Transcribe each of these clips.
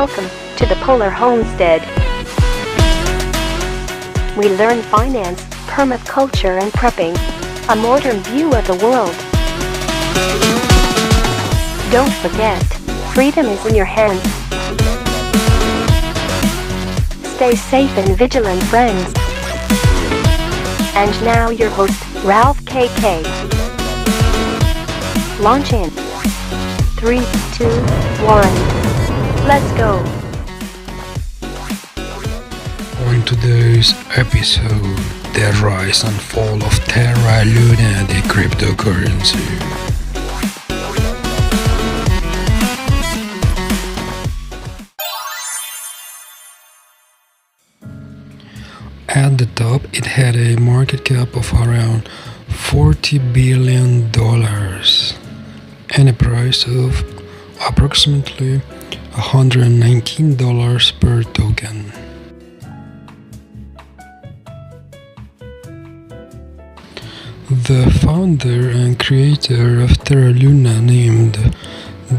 Welcome to the Polar Homestead. We learn finance, permaculture and prepping. A modern view of the world. Don't forget, freedom is in your hands. Stay safe and vigilant, friends. And now your host, Ralph KK. Launch in 3, 2, 1. Let's go. On today's episode, the rise and fall of Terra Luna, the cryptocurrency. At the top, it had a market cap of around $40 billion and a price of approximately $119 per token. The founder and creator of Terra Luna, named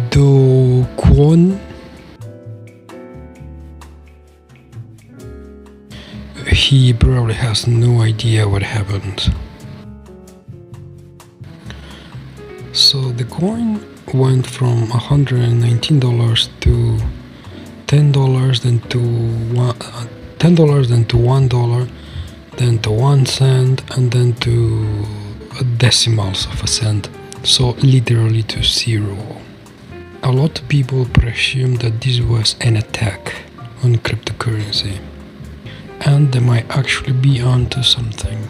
Do Kwon, he probably has no idea what happened. So the coin went from $119 to $10, then to $10, then to $1, then to 1 cent, and then to decimals of a cent, so literally to zero. A lot of people presume that this was an attack on cryptocurrency, and they might actually be onto something.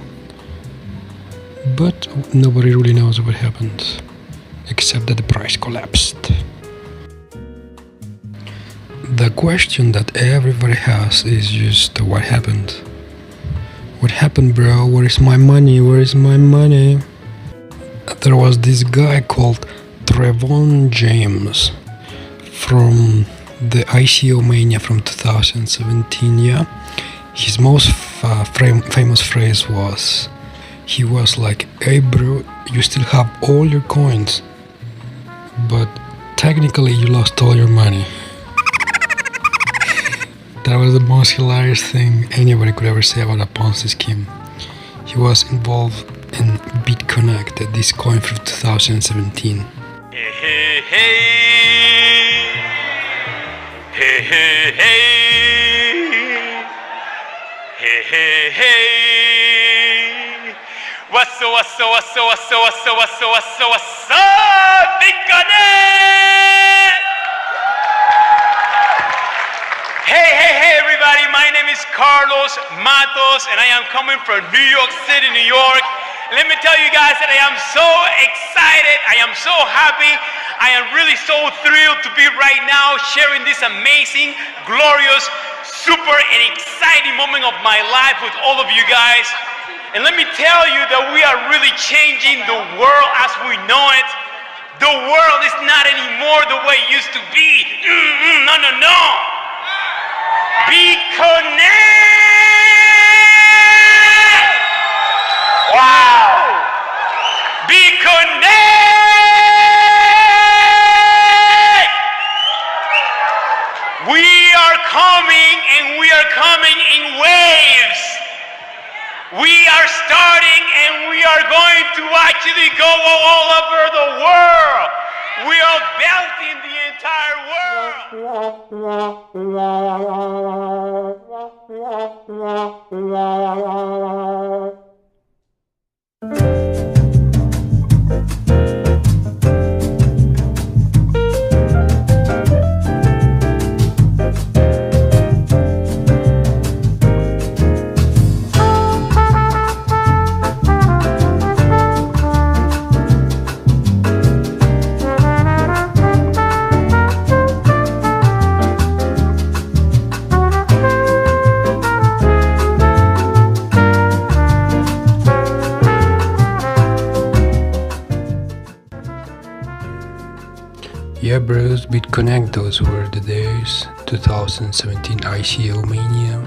But nobody really knows what happened, except that the price collapsed. The question that everybody has is just what happened? What happened, bro? Where is my money? Where is my money? There was this guy called Trevon James from the ICO Mania from 2017, yeah? His most famous phrase was, he was like, "Hey bro, you still have all your coins, but technically you lost all your money." That was the most hilarious thing anybody could ever say about a Ponzi scheme. He was involved in BitConnect, this coin from 2017. Hey, hey, hey. Hey, hey, hey. Hey, hey, hey. What's up, BitConnect? Hey, everybody, my name is Carlos Matos, and I am coming from New York City, New York. Let me tell you guys that I am so excited, I am so happy, I am really so thrilled to be right now sharing this amazing, glorious, super and exciting moment of my life with all of you guys. And let me tell you that we are really changing the world as we know it. The world is not anymore the way it used to be. No. BitConnect! Wow! BitConnect! We are coming, and we are coming in waves. We are starting, and we are going to actually go all over the world. We are belting the entire world. Yeah bros, BitConnect, those were the days. 2017 ICO Mania.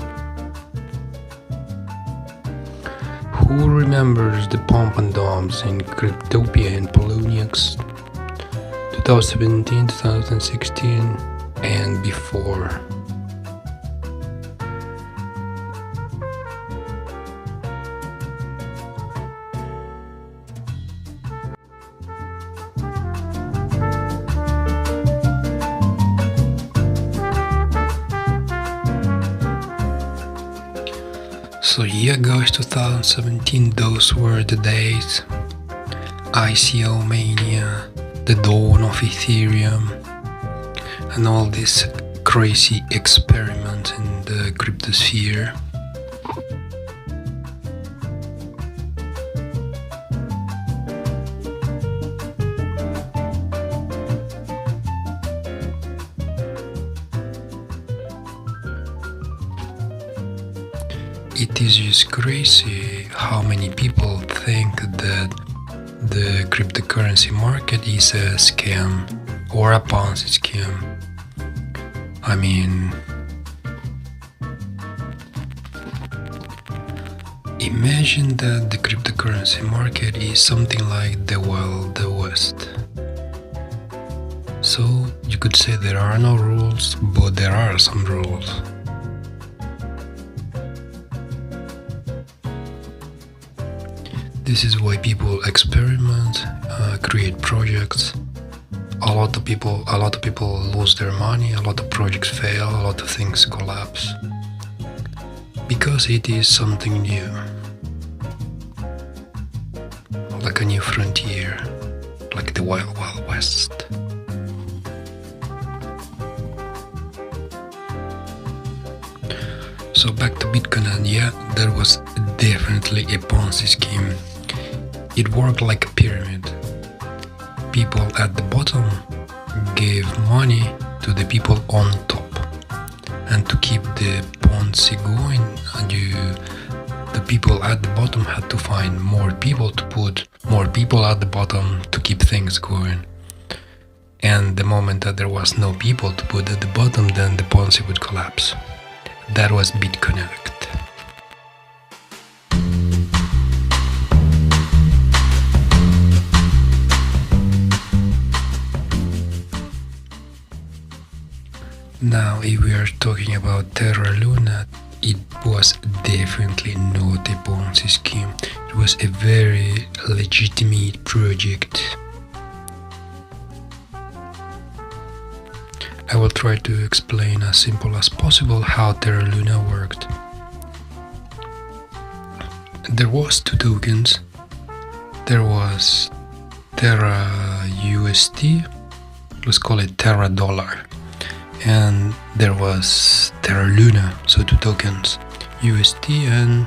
Who remembers the pump and dumps in Cryptopia and Poloniex? 2017, 2016, and before. So yeah guys, 2017, those were the days. ICO mania, the dawn of Ethereum, and all this crazy experiment in the cryptosphere. It is just crazy how many people think that the cryptocurrency market is a scam or a Ponzi scheme. I mean, imagine that the cryptocurrency market is something like the Wild West. So you could say there are no rules, but there are some rules. This is why people experiment, create projects. A lot of people lose their money, a lot of projects fail, a lot of things collapse. Because it is something new. Like a new frontier, like the Wild Wild West. So back to Bitcoin, and yeah, there was definitely a Ponzi scheme. It worked like a pyramid. People at the bottom gave money to the people on top, and to keep the Ponzi going, the people at the bottom had to find more people to put more people at the bottom to keep things going. And the moment that there was no people to put at the bottom, then the Ponzi would collapse. That was BitConnect. Now, if we are talking about Terra Luna, it was definitely not a Ponzi scheme. It was a very legitimate project. I will try to explain as simple as possible how Terra Luna worked. There was two tokens. There was Terra USD, let's call it Terra Dollar, and there was Terra Luna, so two tokens, USD and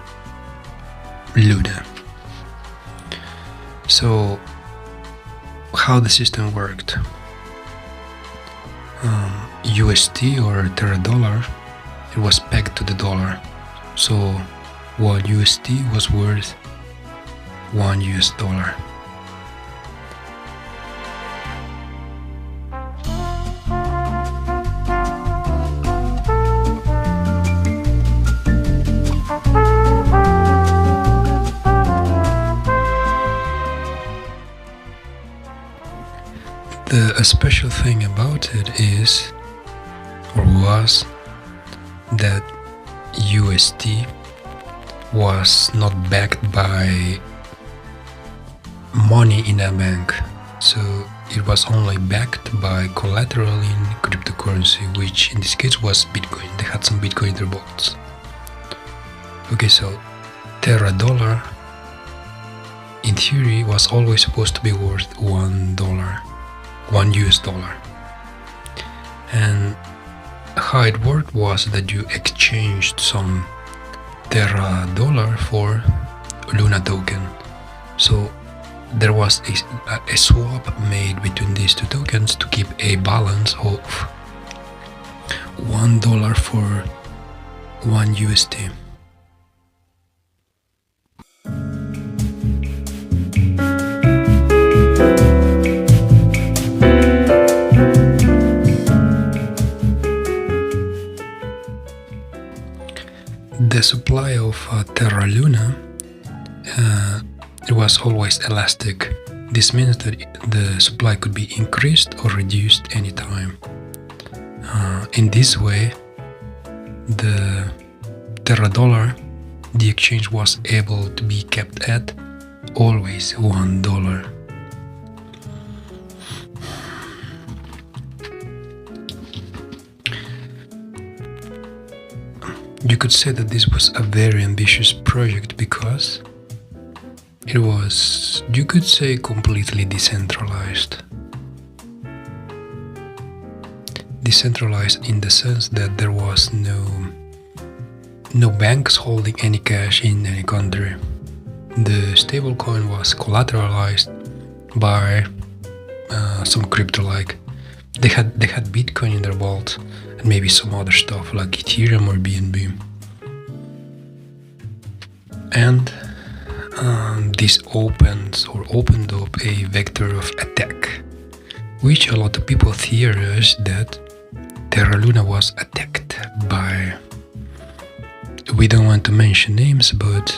Luna. So how the system worked? USD or Terra Dollar, it was pegged to the dollar, so 1 USD was worth 1 US dollar. A special thing about it is, or was, that USD was not backed by money in a bank, so it was only backed by collateral in cryptocurrency, which in this case was Bitcoin. They had some Bitcoin vaults. Okay, so Terra Dollar in theory was always supposed to be worth $1, 1 US dollar. And how it worked was that you exchanged some Terra Dollar for Luna token. So there was a swap made between these two tokens to keep a balance of $1 for 1 USD. The supply of Terra Luna it was always elastic. This means that the supply could be increased or reduced anytime. In this way, the Terra dollar, the exchange was able to be kept at always $1. You could say that this was a very ambitious project because it was, you could say, completely decentralized. Decentralized in the sense that there was no banks holding any cash in any country. The stablecoin was collateralized by some crypto, like they had Bitcoin in their vault and maybe some other stuff like Ethereum or BNB. And this opened up a vector of attack, which a lot of people theorize that Terra Luna was attacked by, we don't want to mention names, but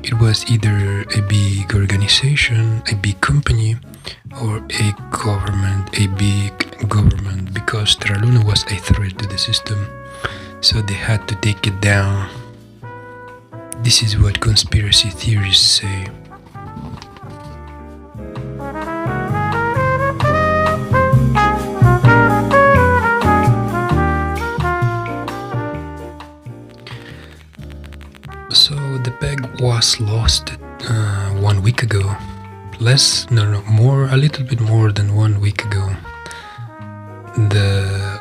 it was either a big organization, a big company, or a big government, because Terra Luna was a threat to the system, so they had to take it down. This is what conspiracy theories say. So the peg was lost 1 week ago. A little bit more than 1 week ago. The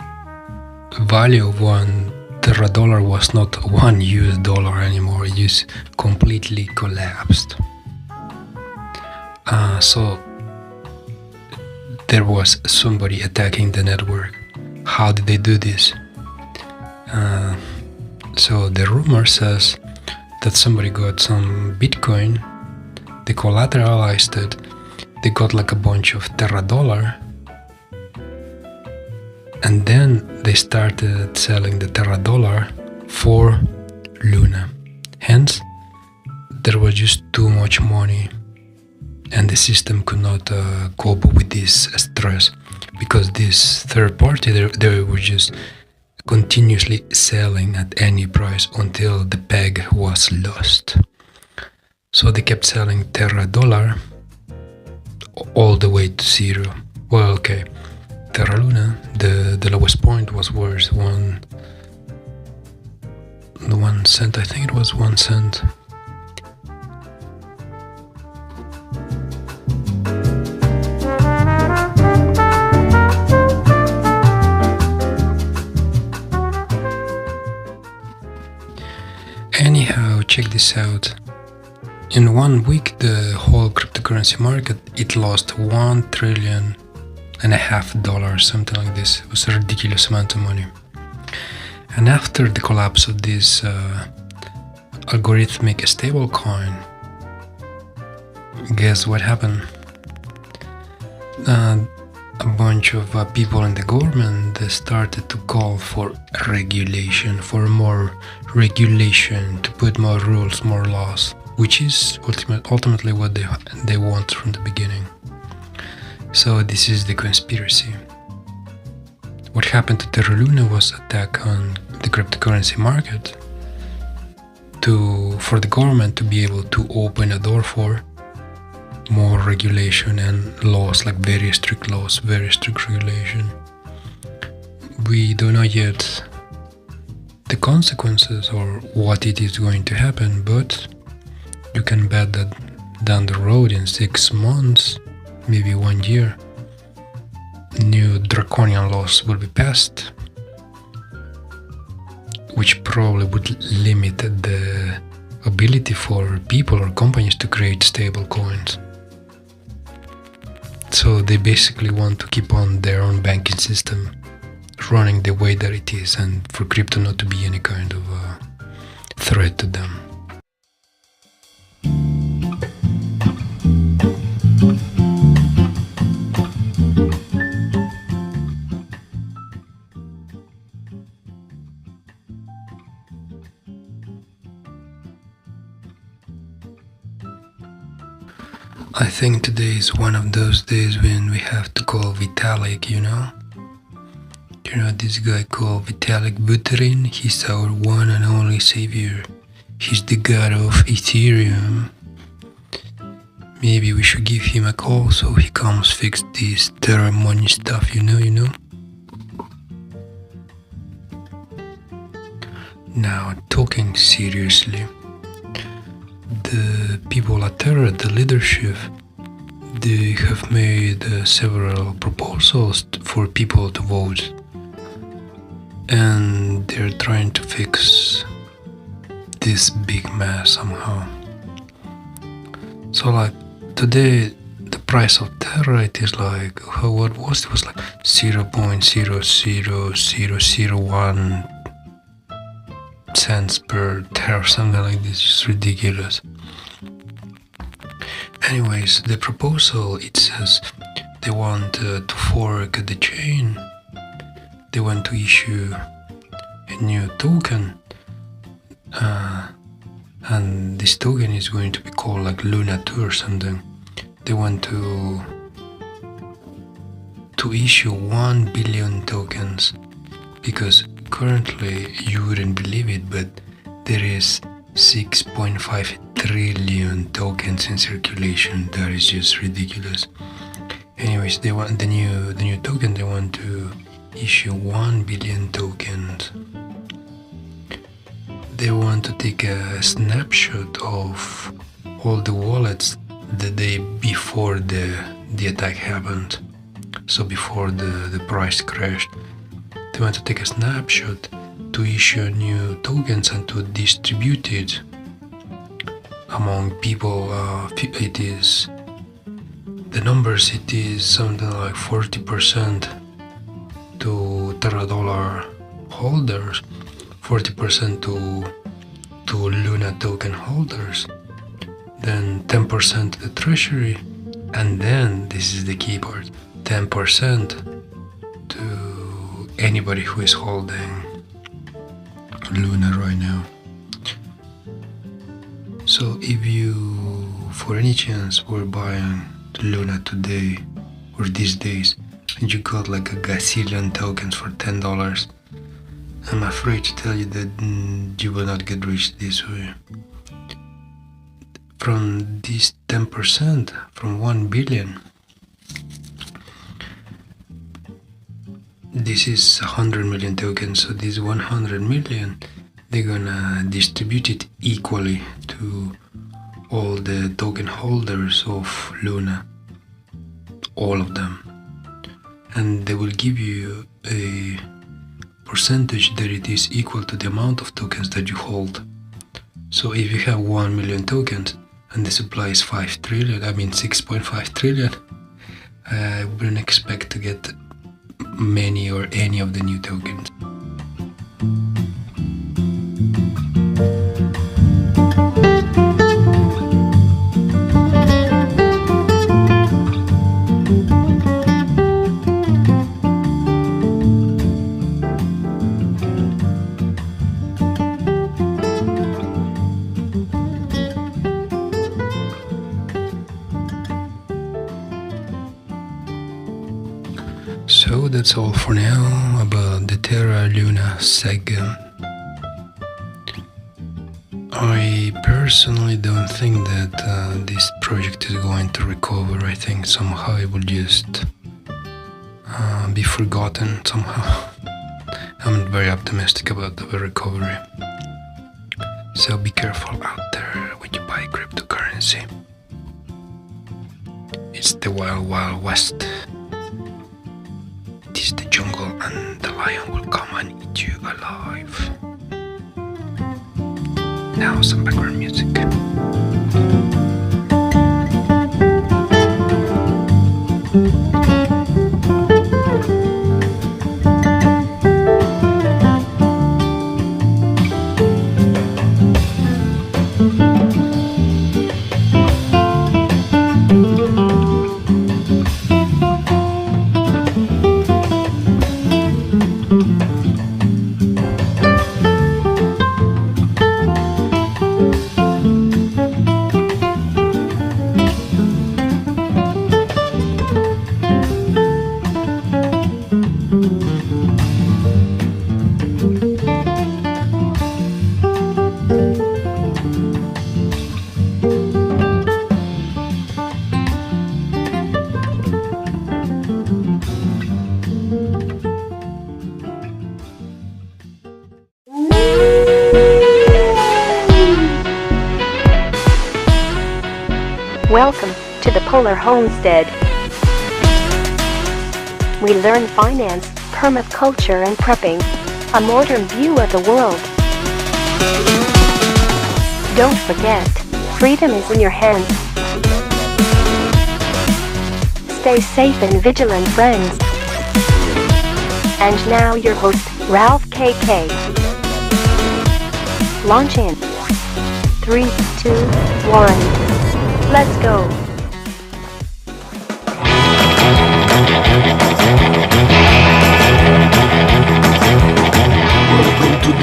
value of one Terra dollar was not $1 anymore. It just completely collapsed. So there was somebody attacking the network. How did they do this? So the rumor says that somebody got some Bitcoin, they collateralized it, they got like a bunch of Terra dollar, and then they started selling the Terra dollar for Luna. Hence, there was just too much money, and the system could not cope with this stress, because this third party, they were just continuously selling at any price until the peg was lost. So they kept selling Terra dollar all the way to zero. Well, okay, Terra Luna, the lowest point was worth 1 cent. I think it was 1 cent. Anyhow, check this out. In 1 week, the whole cryptocurrency market, it lost $1.5 trillion, something like this. It was a ridiculous amount of money. And after the collapse of this algorithmic stablecoin, guess what happened? A bunch of people in the government, they started to call for regulation, for more regulation, to put more rules, more laws, which is ultimately what they want from the beginning. So this is the conspiracy. What happened to Terra Luna was attack on the cryptocurrency market for the government to be able to open a door for more regulation and laws, like very strict laws, very strict regulation. We don't know yet the consequences or what it is going to happen, but you can bet that down the road, in 6 months, maybe 1 year, new draconian laws will be passed, which probably would limit the ability for people or companies to create stable coins. So they basically want to keep on their own banking system running the way that it is, and for crypto not to be any kind of threat to them. I think today is one of those days when we have to call Vitalik, you know? You know this guy called Vitalik Buterin? He's our one and only savior. He's the god of Ethereum. Maybe we should give him a call so he comes fix this Terra money stuff, you know? Now, talking seriously, the people at Terra, the leadership, they have made several proposals for people to vote, and they're trying to fix this big mess somehow. So like today the price of Terra, it is like, what was it? Was like 0.00001 cents per Terra, something like this. It's ridiculous. Anyways, the proposal, it says they want to fork the chain. They want to issue a new token, and this token is going to be called like Luna 2 or something. They want to issue 1 billion tokens, because currently, you wouldn't believe it, but there is 6.5 trillion tokens in circulation. That is just ridiculous. Anyways, they want the new token. They want to issue 1 billion tokens. They want to take a snapshot of all the wallets the day before the attack happened. So before the price crashed, they want to take a snapshot to issue new tokens and to distribute it among people. It is the numbers. It is something like 40% to Terra dollar holders, 40% to Luna token holders, then 10% to the treasury, and then this is the key part: 10% to anybody who is holding Luna right now. So if you, for any chance, were buying Luna today or these days, and you got like a gazillion tokens for $10, I'm afraid to tell you that you will not get rich this way. From this 10%, from 1 billion, this is 100 million tokens, so this 100 million, they're gonna distribute it equally to all the token holders of Luna, all of them, and they will give you a percentage that it is equal to the amount of tokens that you hold. So if you have 1 million tokens and the supply is 6.5 trillion, I wouldn't expect to get many or any of the new tokens. So that's all for now about the Terra Luna saga. I personally don't think that this project is going to recover. I think somehow it will just be forgotten somehow. I'm not very optimistic about the recovery. So be careful out there when you buy cryptocurrency. It's the wild, wild west. It is the jungle, and the lion will come and eat you alive. Now some background music. Polar Homestead. We learn finance, permaculture and prepping. A modern view of the world. Don't forget, freedom is in your hands. Stay safe and vigilant, friends. And now your host, Ralph KK. Launch in 3, 2, 1. Let's go. Welcome to the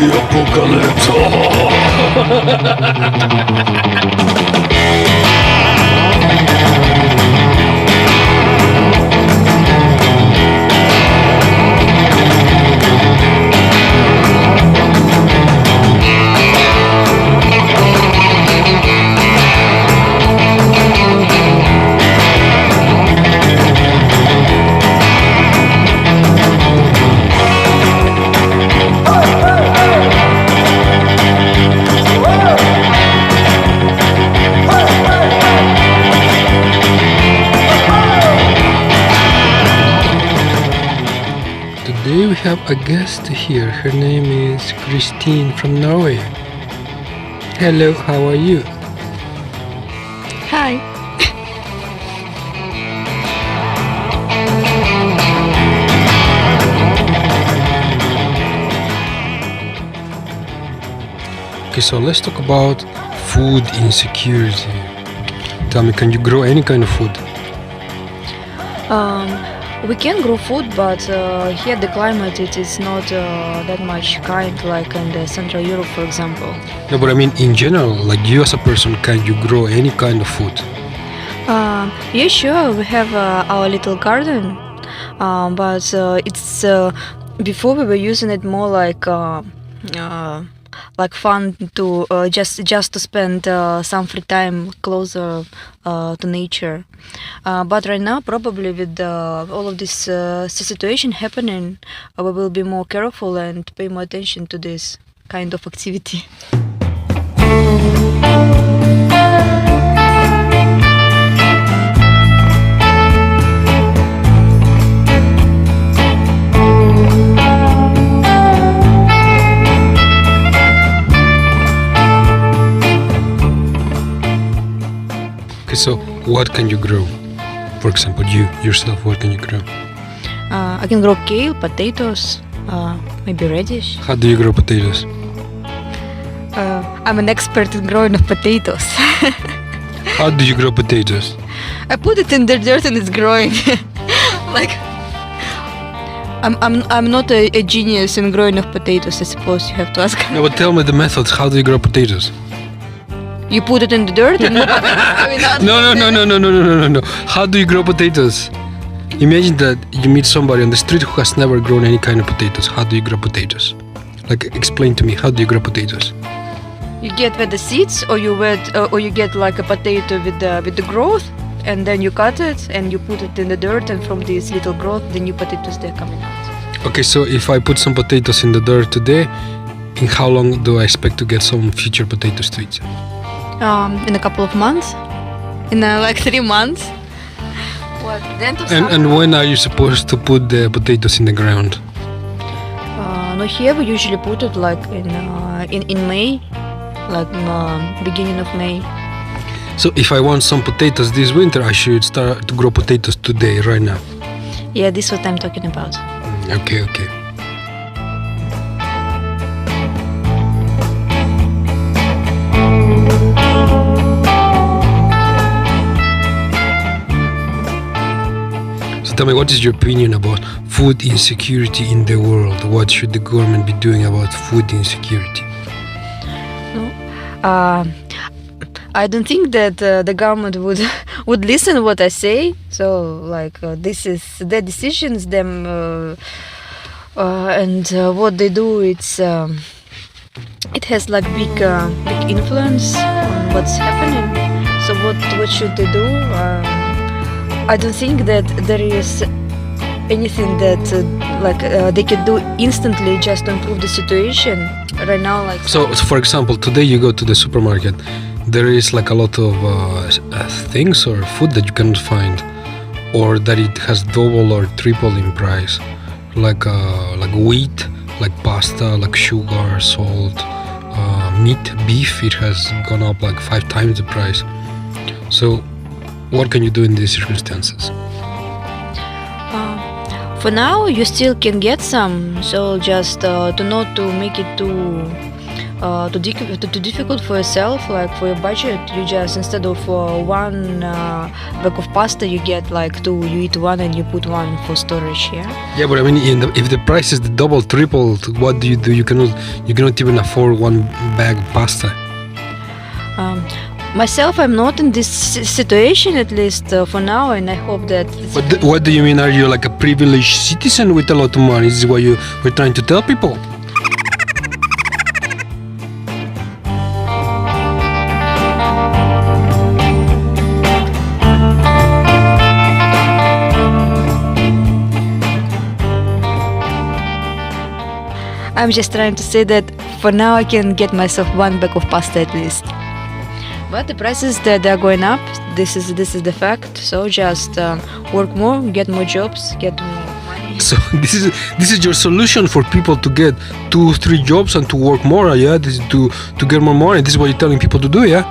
Today we have a guest here. Her name is Christine from Norway. Hello, how are you? Hi. Okay, so let's talk about food insecurity. Tell me, can you grow any kind of food? We can grow food, but here the climate it is not that much kind like in the Central Europe, for example. No, but I mean in general, like you as a person, can you grow any kind of food? Yeah, sure. We have our little garden, but it's before we were using it more like fun to just to spend some free time closer to nature. But right now, probably with all of this situation happening, we will be more careful and pay more attention to this kind of activity. So what can you grow? For example, you yourself, what can you grow? I can grow kale, potatoes, maybe radish. How do you grow potatoes? I'm an expert in growing of potatoes. How do you grow potatoes? I put it in the dirt and it's growing. Like I'm not a genius in growing of potatoes. I suppose you have to ask. No, but tell me the methods. How do you grow potatoes? You put it in the dirt and No. How do you grow potatoes? Imagine that you meet somebody on the street who has never grown any kind of potatoes. How do you grow potatoes? Like, explain to me, how do you grow potatoes? You get with the seeds, or you get like a potato with the growth, and then you cut it and you put it in the dirt, and from this little growth, the new potatoes they're coming out. Okay, so if I put some potatoes in the dirt today, in how long do I expect to get some future potatoes to eat? In a couple of months, in like 3 months. What? The end of summer? And when are you supposed to put the potatoes in the ground? No, here we usually put it like in May, like beginning of May. So if I want some potatoes this winter, I should start to grow potatoes today, right now. Yeah, this is what I'm talking about. Okay. Tell me, what is your opinion about food insecurity in the world? What should the government be doing about food insecurity? I don't think that the government would listen what I say. So, like, this is their decisions, them, and what they do. It has like big influence on what's happening. So, what should they do? I don't think that there is anything that they can do instantly just to improve the situation right now. Like so for example, today you go to the supermarket. there is like a lot of things or food that you cannot find, or that it has double or triple in price, like wheat, like pasta, like sugar, salt, meat, beef. It has gone up like 5 times the price. So what can you do in these circumstances? For now, you still can get some, so just to not to make it too difficult for yourself, like for your budget, you just instead of one bag of pasta, you get like 2. You eat one and you put one for storage. Yeah, but I mean, if the price is the double, triple, what do? You cannot even afford one bag of pasta. Myself, I'm not in this situation, at least for now, and I hope that. What do you mean? Are you like a privileged citizen with a lot of money? This is what we're trying to tell people. I'm just trying to say that for now I can get myself one bag of pasta at least. But the prices they're going up. This is the fact. So just work more, get more jobs, get more money. So this is your solution for people to get 2-3 jobs and to work more. Yeah, this is to get more money. This is what you're telling people to do. Yeah.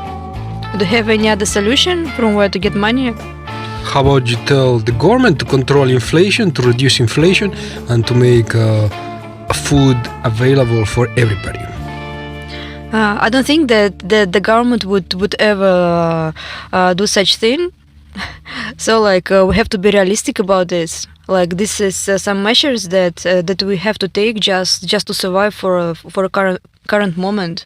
Do you have any other solution from where to get money? How about you tell the government to control inflation, to reduce inflation, and to make food available for everybody? I don't think that the government would ever do such thing. So like we have to be realistic about this. Like this is some measures that we have to take just to survive for a current moment.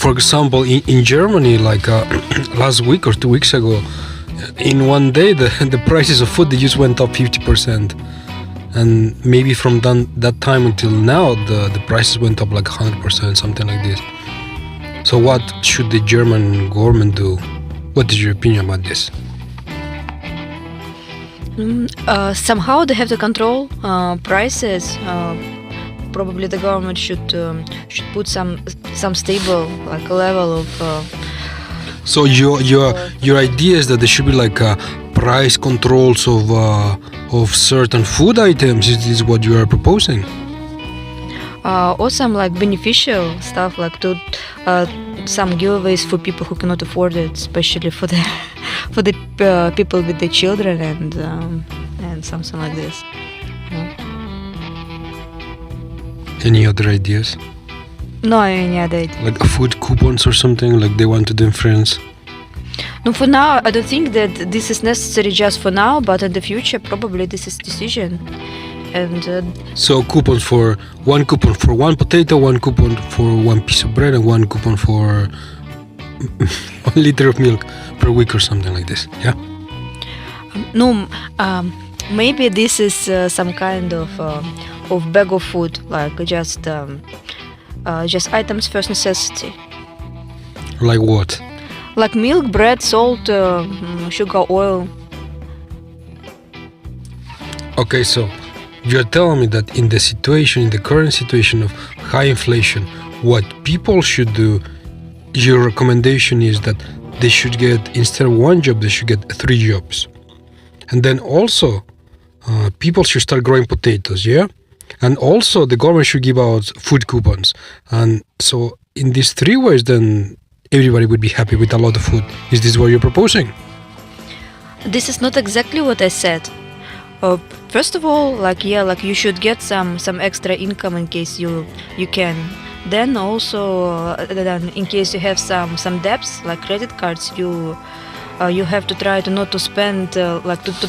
For example, in Germany, like last week or 2 weeks ago, in one day the prices of food, they just went up 50%, and maybe from that time until now the prices went up like 100%, something like this. So what should the German government do? What is your opinion about this? Somehow they have to control prices. Probably the government should put some stable like level of. So your idea is that there should be like price controls of certain food items. Is this what you are proposing? Or some like beneficial stuff, like to some giveaways for people who cannot afford it, especially for the people with the children and something like this. Any other ideas? No, any other idea. Like food coupons or something like they want to do in France? No, for now, I don't think that this is necessary just for now, but in the future, probably this is decision. And so one coupon for one potato, one coupon for one piece of bread, and one coupon for 1 liter of milk per week or something like this, yeah? No, maybe this is some kind of bag of food, like just items first necessity. Like what? Like milk, bread, salt, sugar, oil. Okay, so you're telling me that in the current situation of high inflation, what people should do, your recommendation is that they should get, instead of 1 job, they should get 3 jobs. And then also, people should start growing potatoes, yeah? And also the government should give out food coupons. And so in these 3 ways, then everybody would be happy with a lot of food. Is this what you're proposing? This is not exactly what I said. First of all, like you should get some extra income in case you can. Then also, in case you have some debts like credit cards, you have to try to not to spend to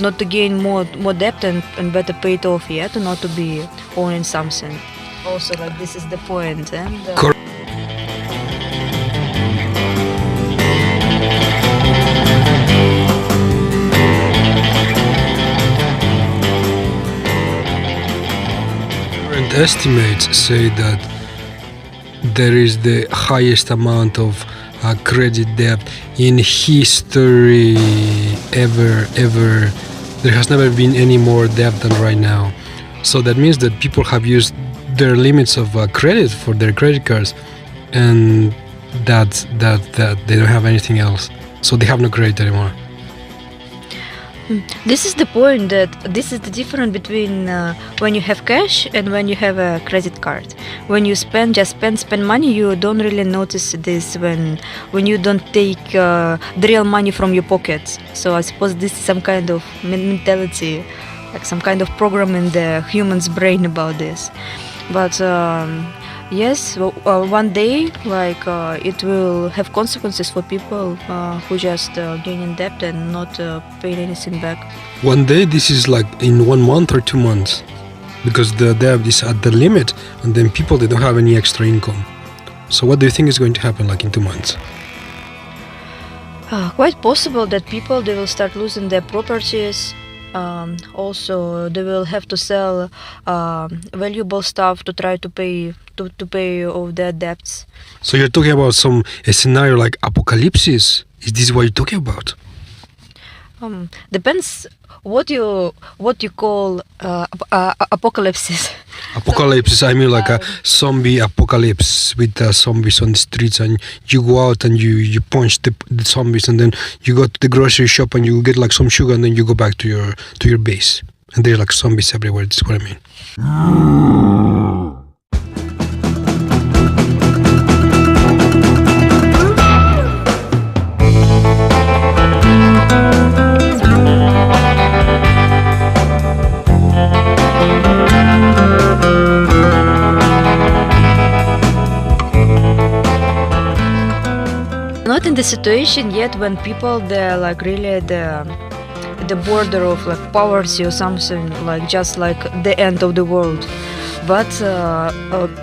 not to gain more debt and better pay it off, yeah, to not to be owning something. Also, like this is the point. And estimates say that there is the highest amount of credit debt in history ever. There has never been any more debt than right now. So that means that people have used their limits of credit for their credit cards, and that they don't have anything else. So they have no credit anymore. This is the point, that this is the difference between when you have cash and when you have a credit card. When you just spend money, you don't really notice this when you don't take the real money from your pockets. So I suppose this is some kind of mentality, like some kind of program in the human's brain about this. But yes, one day, it will have consequences for people who just gain in debt and not paying anything back. One day, this is like in 1 month or 2 months, because the debt is at the limit, and then people, they don't have any extra income. So what do you think is going to happen like in 2 months? Quite possible that people, they will start losing their properties. Also, they will have to sell valuable stuff to try to pay off their debts. So you're talking about a scenario like apocalypse? Is this what you're talking about? Depends what you call apocalypse. Apocalypse, I mean like a zombie apocalypse with zombies on the streets, and you go out and you punch the zombies, and then you go to the grocery shop and you get like some sugar, and then you go back to your base, and there's like zombies everywhere. That's what I mean. Not in the situation yet when people, they're like really at the border of like poverty or something, like just like the end of the world. But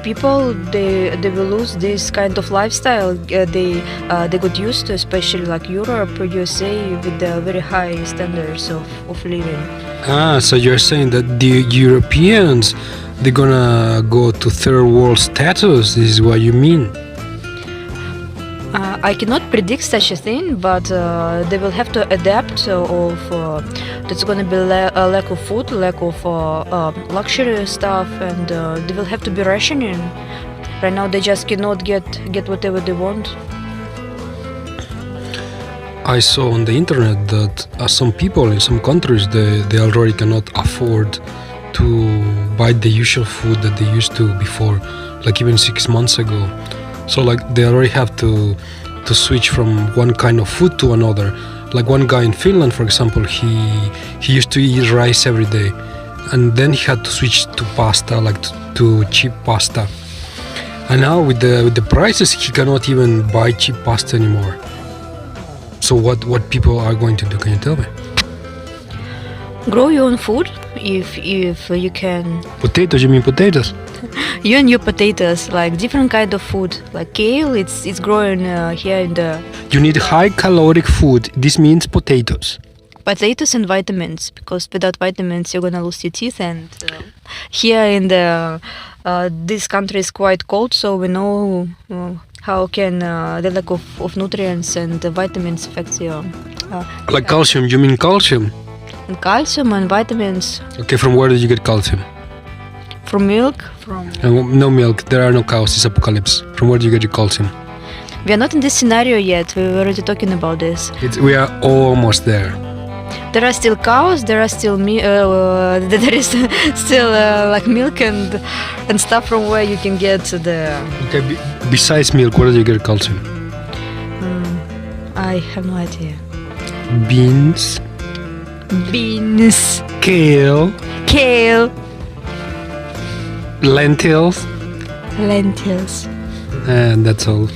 people, they will lose this kind of lifestyle they got used to, especially like Europe, USA, with the very high standards of living. So you're saying that the Europeans, they're gonna go to third world status? This is what you mean? I cannot predict such a thing, but they will have to adapt there's going to be a lack of food, lack of luxury stuff, and they will have to be rationing. Right now they just cannot get whatever they want. I saw on the internet that some people in some countries, they already cannot afford to buy the usual food that they used to before, like even 6 months ago. So like they already have to switch from one kind of food to another. Like one guy in Finland, for example, he used to eat rice every day, and then he had to switch to pasta, like to cheap pasta. And now with the prices, he cannot even buy cheap pasta anymore. So what people are going to do? Can you tell me? Grow your own food if you can. Potatoes? You mean potatoes? You and your potatoes, like different kind of food, like kale. It's growing here in the. You need high caloric food. This means potatoes. Potatoes and vitamins, because without vitamins you're gonna lose your teeth. And here in the this country is quite cold, so we know how can the lack of nutrients and vitamins affect your. Like calcium? You mean calcium? And calcium and vitamins. Okay, from where did you get calcium? From milk. No milk. There are no cows. It's apocalypse. From where do you get your calcium? We are not in this scenario yet. We were already talking about this. We are almost there. There are still cows. There are still there is still like milk and stuff from where you can get the. Okay. Besides milk, where do you get calcium? I have no idea. Beans. Kale. Lentils. And that's all.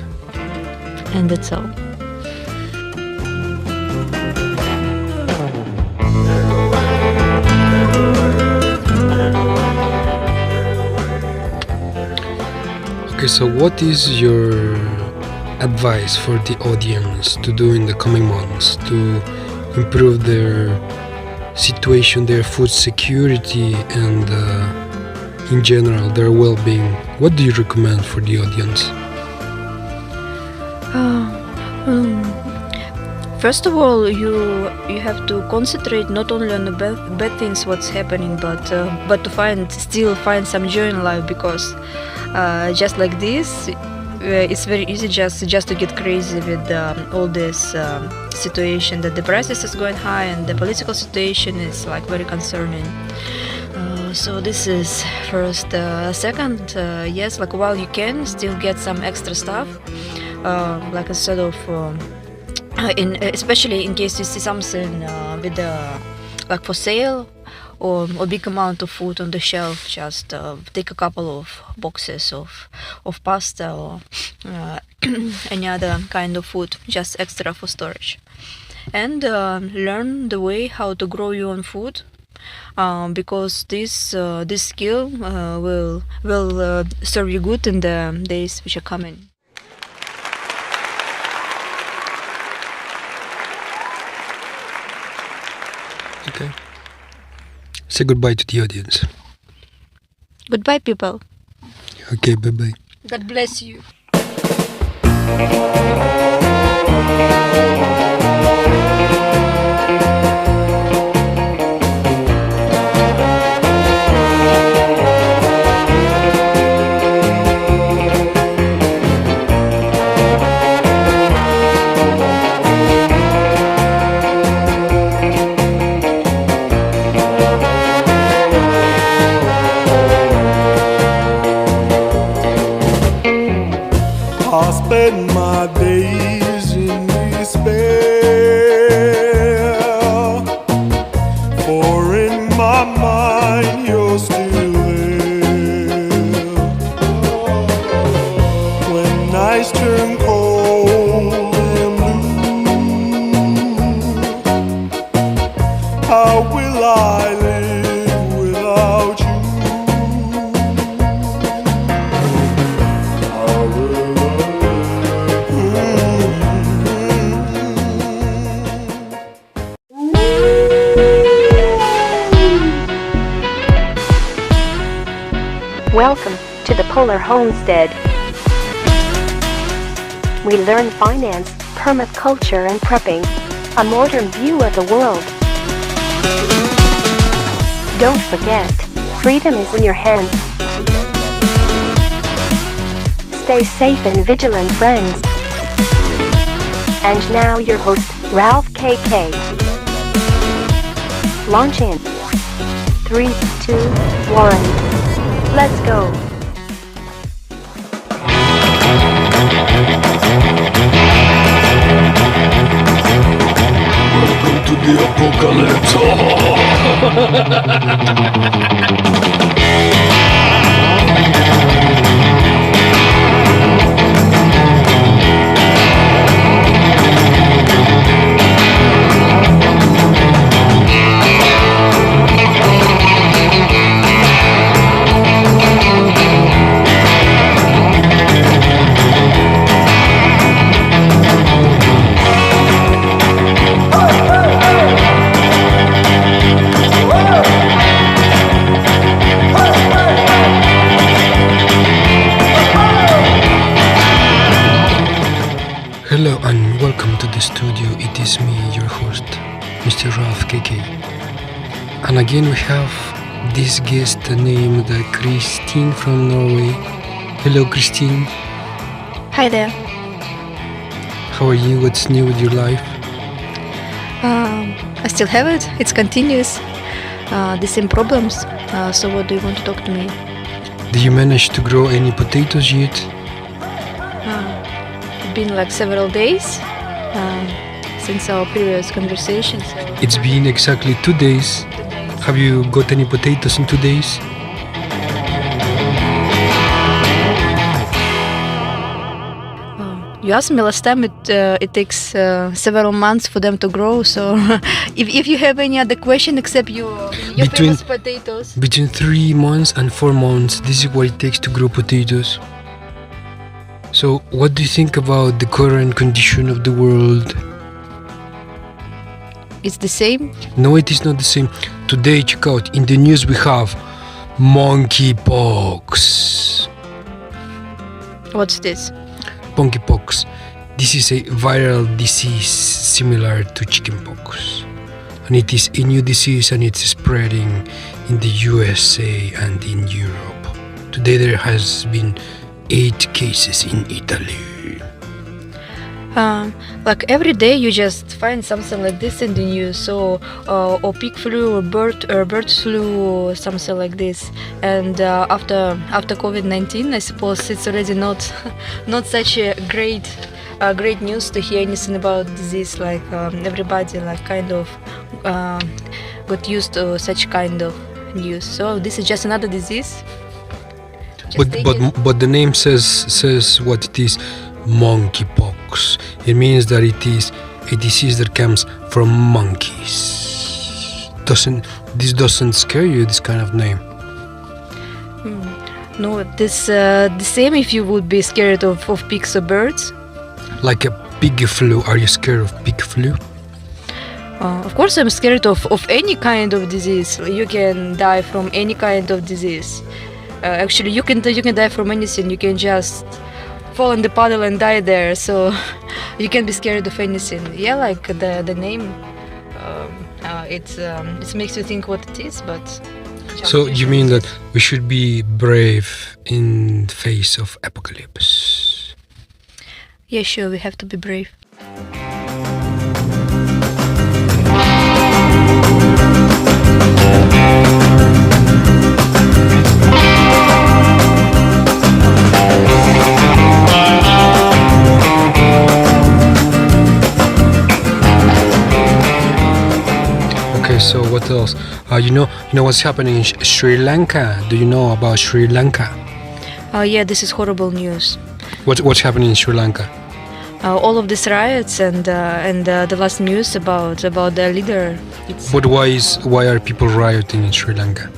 Okay, so what is your advice for the audience to do in the coming months to improve their situation, their food security, and in general their well-being? What do you recommend for the audience? First of all, you have to concentrate not only on the bad things what's happening, but to still find some joy in life, because just like this, it's very easy just to get crazy with all this situation that the prices is going high and the political situation is like very concerning. So this is first. Second, yes, like while you can still get some extra stuff, like instead of especially in case you see something with like for sale or a big amount of food on the shelf, just take a couple of boxes of pasta or any other kind of food, just extra for storage, and learn the way how to grow your own food. Because this skill will serve you good in the days which are coming. Okay. Say goodbye to the audience. Goodbye, people. Okay, bye-bye. God bless you. I spend my days in despair, for in my mind you're still there. When nights turn cold and blue, how will I live without you? Welcome to the Polar Homestead. We learn finance, permaculture and prepping, a modern view of the world. Don't forget, freedom is in your hands. Stay safe and vigilant, friends. And now your host, Ralph KK. Launch in 3, 2, 1. Let's go. Welcome to the apocalypse. Hello and welcome to the studio. It is me, your host, Mr. Ralph KK. And again we have this guest named Christine from Norway. Hello Christine. Hi there. How are you? What's new with your life? I still have it. It's continuous. The same problems. So what do you want to talk to me? Do you manage to grow any potatoes yet? It's been like several days since our previous conversation. So It's been exactly 2 days. Have you got any potatoes in 2 days? you asked me last time. It takes several months for them to grow. So if you have any other question except your famous potatoes. Between 3 months and 4 months, this is what it takes to grow potatoes. So, what do you think about the current condition of the world? It's the same. No, it is not the same. Today, check out, in the news we have monkeypox. What's this? Monkeypox. this is a viral disease similar to chickenpox, and it is a new disease and it's spreading in the USA and in Europe. Today there has been 8 cases in Italy. Like every day you just find something like this in the news, so or pig flu or bird flu or something like this. And after COVID-19, I suppose it's already not such a great news to hear anything about disease. Like everybody like kind of got used to such kind of news. So this is just another disease. But the name says what it is. Monkeypox. It means that it is a disease that comes from monkeys. This doesn't scare you, this kind of name? No, this the same if you would be scared of pigs or birds. Like a pig flu. Are you scared of pig flu? Of course I'm scared of any kind of disease. You can die from any kind of disease. Actually, you can die from anything. You can just fall in the puddle and die there, so you can be scared of anything. Yeah, like the name, it makes you think what it is, but. So you mean that we should be brave in the face of apocalypse? Yeah, sure, we have to be brave. So what else? You know what's happening in Sri Lanka? Do you know about Sri Lanka? Yeah, this is horrible news. What's happening in Sri Lanka? All of these riots and the last news about the leader. But why are people rioting in Sri Lanka?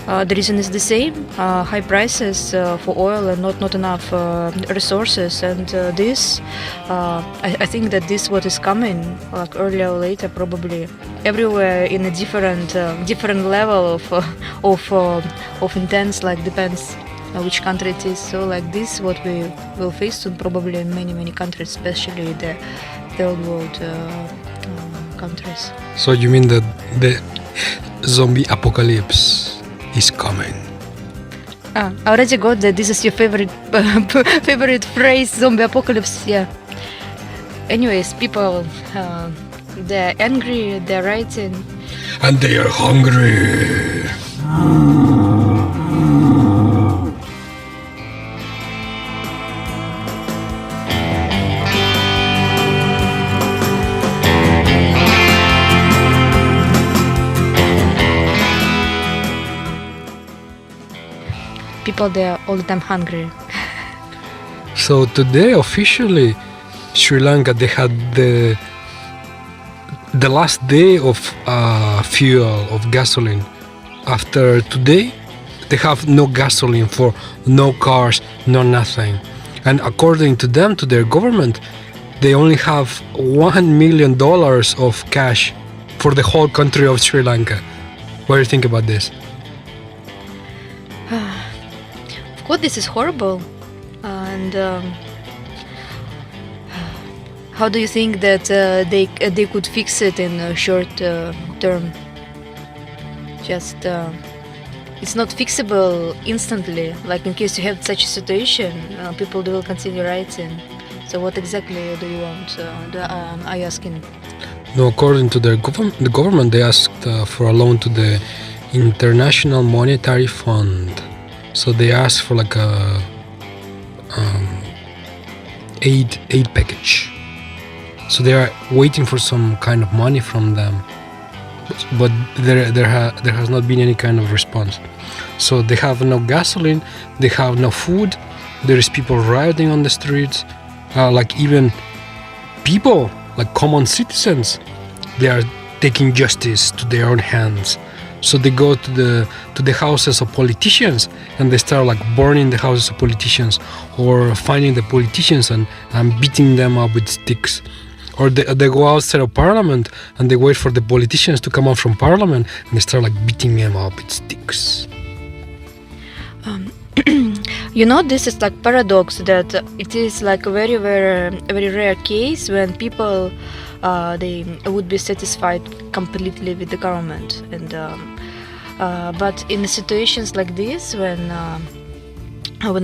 The reason is the same: high prices for oil and not enough resources. And this, I think that this what is coming, like earlier or later, probably everywhere in a different level of intense. Like depends which country it is. So like this, what we will face soon, probably in many countries, especially the third world countries. So you mean that the zombie apocalypse is coming? I already got that. This is your favorite phrase, zombie apocalypse. Yeah. Anyways, people, they're angry, they're writing. And they are hungry. People, they're all the time hungry. So today, officially, Sri Lanka, they had the last day of fuel, of gasoline. After today, they have no gasoline for no cars, no nothing. And according to them, to their government, they only have $1 million of cash for the whole country of Sri Lanka. What do you think about this? Of course, this is horrible. And how do you think that they could fix it in a short term? Just it's not fixable instantly. Like in case you have such a situation, people will continue writing. So what exactly do you want? Are you asking? No, according to the government, they asked for a loan to the International Monetary Fund. So they asked for like a aid package. So they are waiting for some kind of money from them, but there has not been any kind of response. So they have no gasoline, they have no food. There is people rioting on the streets, like even people, like common citizens, they are taking justice to their own hands. So they go to the houses of politicians and they start like burning the houses of politicians, or finding the politicians and beating them up with sticks. Or they go outside of parliament and they wait for the politicians to come out from parliament and they start like beating them up with sticks. You know, this is like paradox that it is like a very, very, very rare case when people they would be satisfied completely with the government, and but in situations like this, when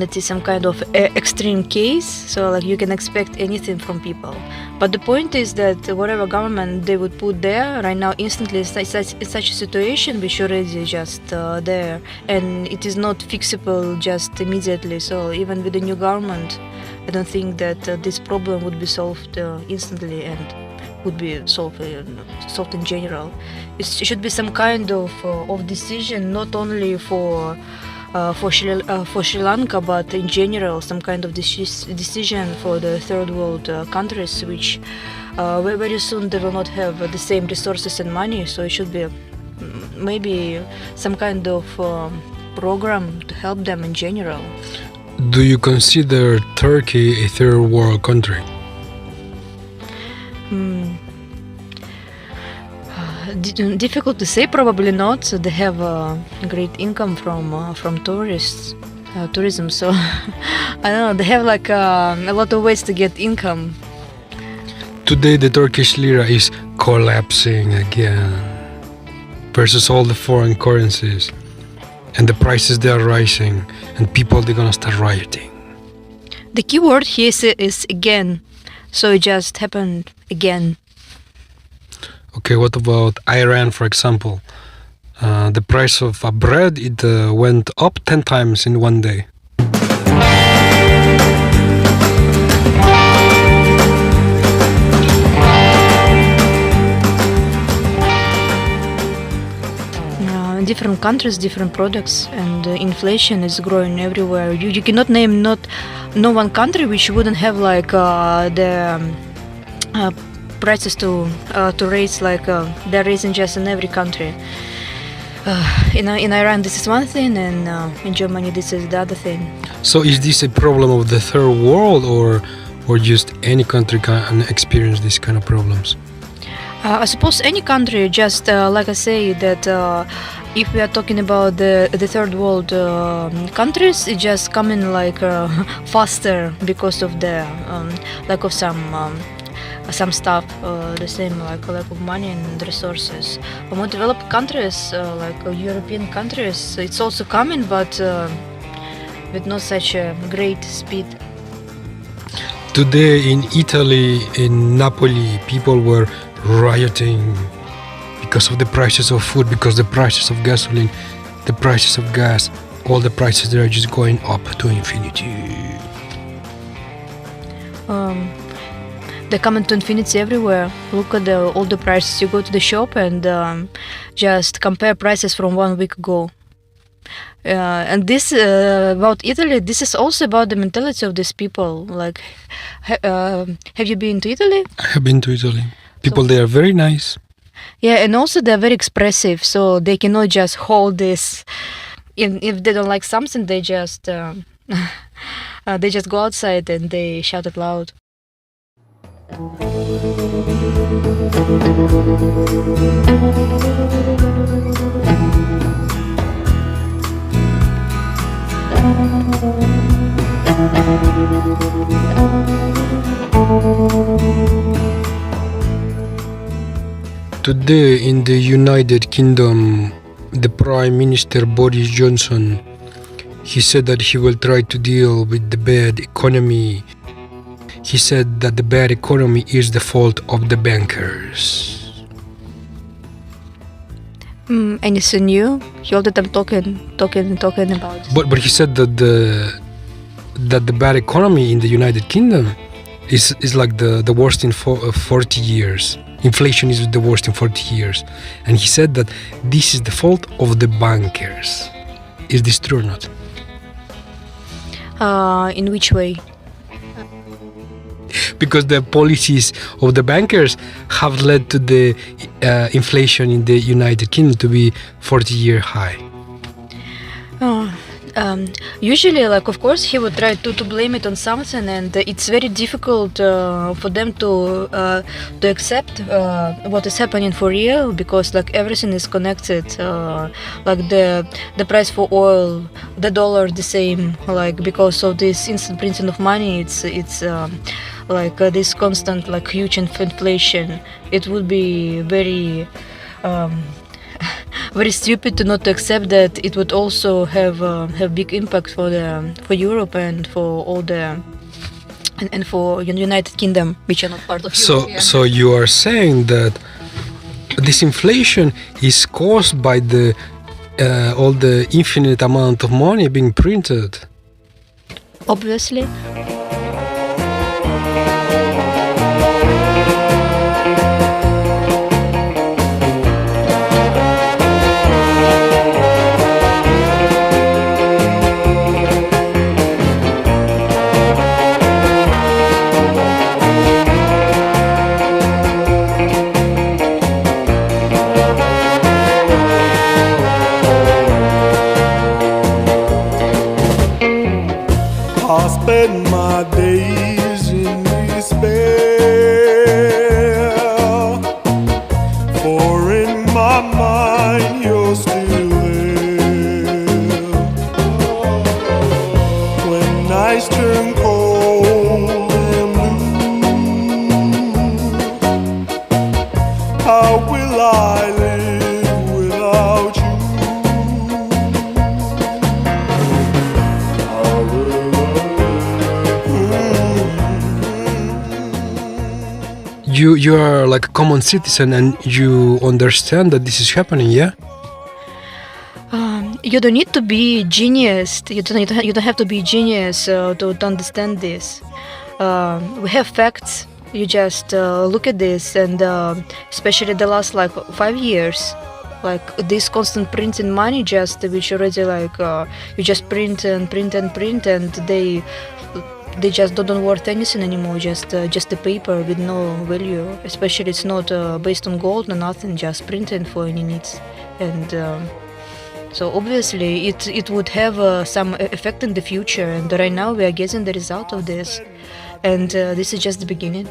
it is some kind of extreme case, so like you can expect anything from people. But the point is that whatever government they would put there right now, instantly in such a situation, which already just there, and it is not fixable just immediately. So even with the new government, I don't think that this problem would be solved instantly and would be solved in general. It should be some kind of decision, not only for Sri Lanka, but in general, some kind of decision for the third world countries, which very soon they will not have the same resources and money. So it should be maybe some kind of program to help them in general. Do you consider Turkey a third world country? Difficult to say, probably not. They have a great income from tourism. So I don't know. They have like a lot of ways to get income. Today the Turkish lira is collapsing again versus all the foreign currencies, and the prices they are rising, and people they're gonna start rioting. The key word here is again. So it just happened again. Okay, what about Iran, for example? The price of bread, it went up 10 times in one day. Different countries, different products, and inflation is growing everywhere. You cannot name no one country which wouldn't have like the prices to raise like they're raising just in every country. In Iran this is one thing, and in Germany this is the other thing. So is this a problem of the third world, or just any country can experience these kind of problems? I suppose any country, just like I say that if we are talking about the third world countries, it just coming like faster because of the lack of some stuff, the same like lack of money and resources. More developed countries, like European countries, it's also coming, but with not such a great speed. Today in Italy, in Napoli, people were rioting because of the prices of food, because the prices of gasoline, the prices of gas, all the prices they are just going up to infinity. They're coming to infinity everywhere. Look at all the prices. You go to the shop and just compare prices from 1 week ago. And this about Italy, this is also about the mentality of these people. Like, have you been to Italy? I have been to Italy. People there are very nice. Yeah, and also they're very expressive, so they cannot just hold this. If they don't like something, they just go outside and they shout it loud. Today in the United Kingdom, the Prime Minister Boris Johnson, he said that he will try to deal with the bad economy. He said that the bad economy is the fault of the bankers. Anything new? He all the time talking about. But he said that the bad economy in the United Kingdom is like the worst in 40 years. Inflation is the worst in 40 years. And he said that this is the fault of the bankers. Is this true or not? In which way? Because the policies of the bankers have led to the inflation in the United Kingdom to be 40-year high. Usually, like, of course, he would try to blame it on something, and it's very difficult for them to accept what is happening for real, because like everything is connected. Like the price for oil, the dollar, the same. Like because of this instant printing of money, it's like this constant like huge inflation. It would be very. Very stupid to not accept that it would also have big impact for Europe and for all the and for United Kingdom, which are not part of Europe. So you are saying that this inflation is caused by the all the infinite amount of money being printed. Obviously. I spend my days in despair, for in my mind you're still there. When nights turn cold and blue, how will I live without you? You are like a common citizen and you understand that this is happening, yeah? You don't need to be genius. You don't have to be genius to understand this. We have facts. You just look at this, and especially the last like 5 years, like this constant printing money, just which already like you just print and print and print, and they just don't worth anything anymore. Just the paper with no value. Especially it's not based on gold or nothing. Just printing for any needs, and so obviously it would have some effect in the future. And right now we are getting the result of this, and this is just the beginning.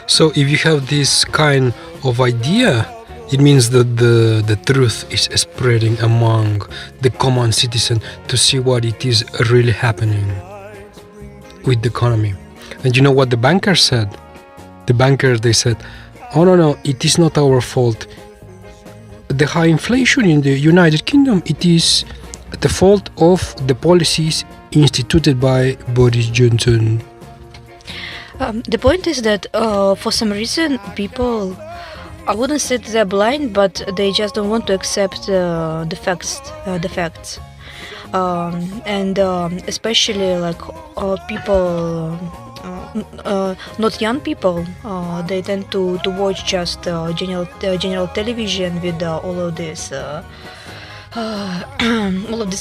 So if you have this kind of idea, it means that the truth is spreading among the common citizen to see what it is really happening with the economy. And you know what the bankers said? The bankers, they said, oh no, it is not our fault. The high inflation in the United Kingdom, it is the fault of the policies instituted by Boris Johnson. The point is that for some reason people, I wouldn't say they're blind, but they just don't want to accept the facts. And especially like people, not young people, they tend to watch just general television with all of this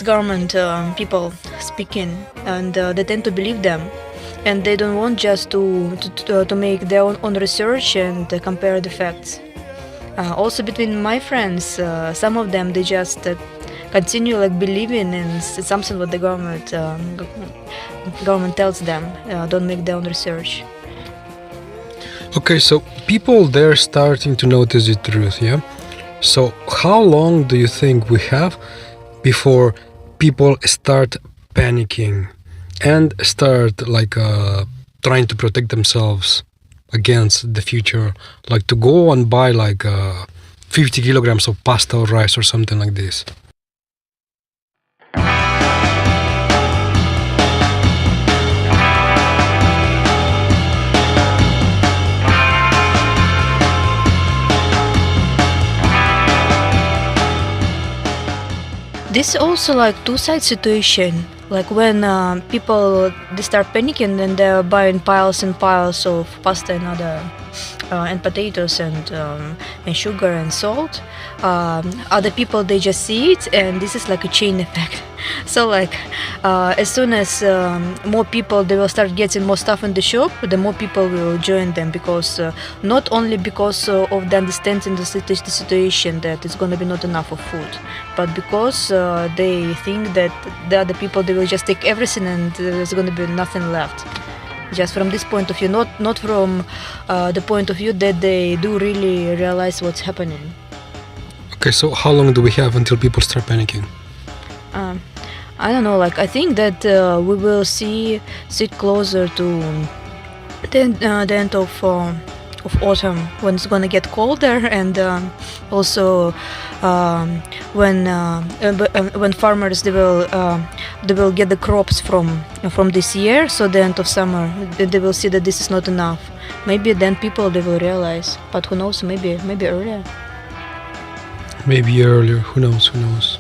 government people speaking, and they tend to believe them. And they don't want just to make their own research and compare the facts. Also between my friends, some of them, they just continue like believing in something what the government tells them. Don't make their own research. Okay, so people, they're starting to notice the truth, yeah? So how long do you think we have before people start panicking and start like trying to protect themselves against the future, like to go and buy like 50 kilograms of pasta or rice or something like this? This is also like two-side situation. Like when people they start panicking and they're buying piles and piles of pasta and other and potatoes and sugar and salt. Other people, they just see it, and this is like a chain effect. So like as soon as more people, they will start getting more stuff in the shop, the more people will join them, because not only because of the understanding the situation that it's going to be not enough of food, but because they think that the other people, they will just take everything and there's going to be nothing left. Just from this point of view, not from the point of view that they do really realize what's happening. Okay, so how long do we have until people start panicking? I don't know, like I think that we will see it closer to the end of autumn, when it's gonna get colder, and also when farmers they will get the crops from this year. So the end of summer, they will see that this is not enough. Maybe then people, they will realize, but who knows? Maybe earlier. Maybe earlier. Who knows? Who knows?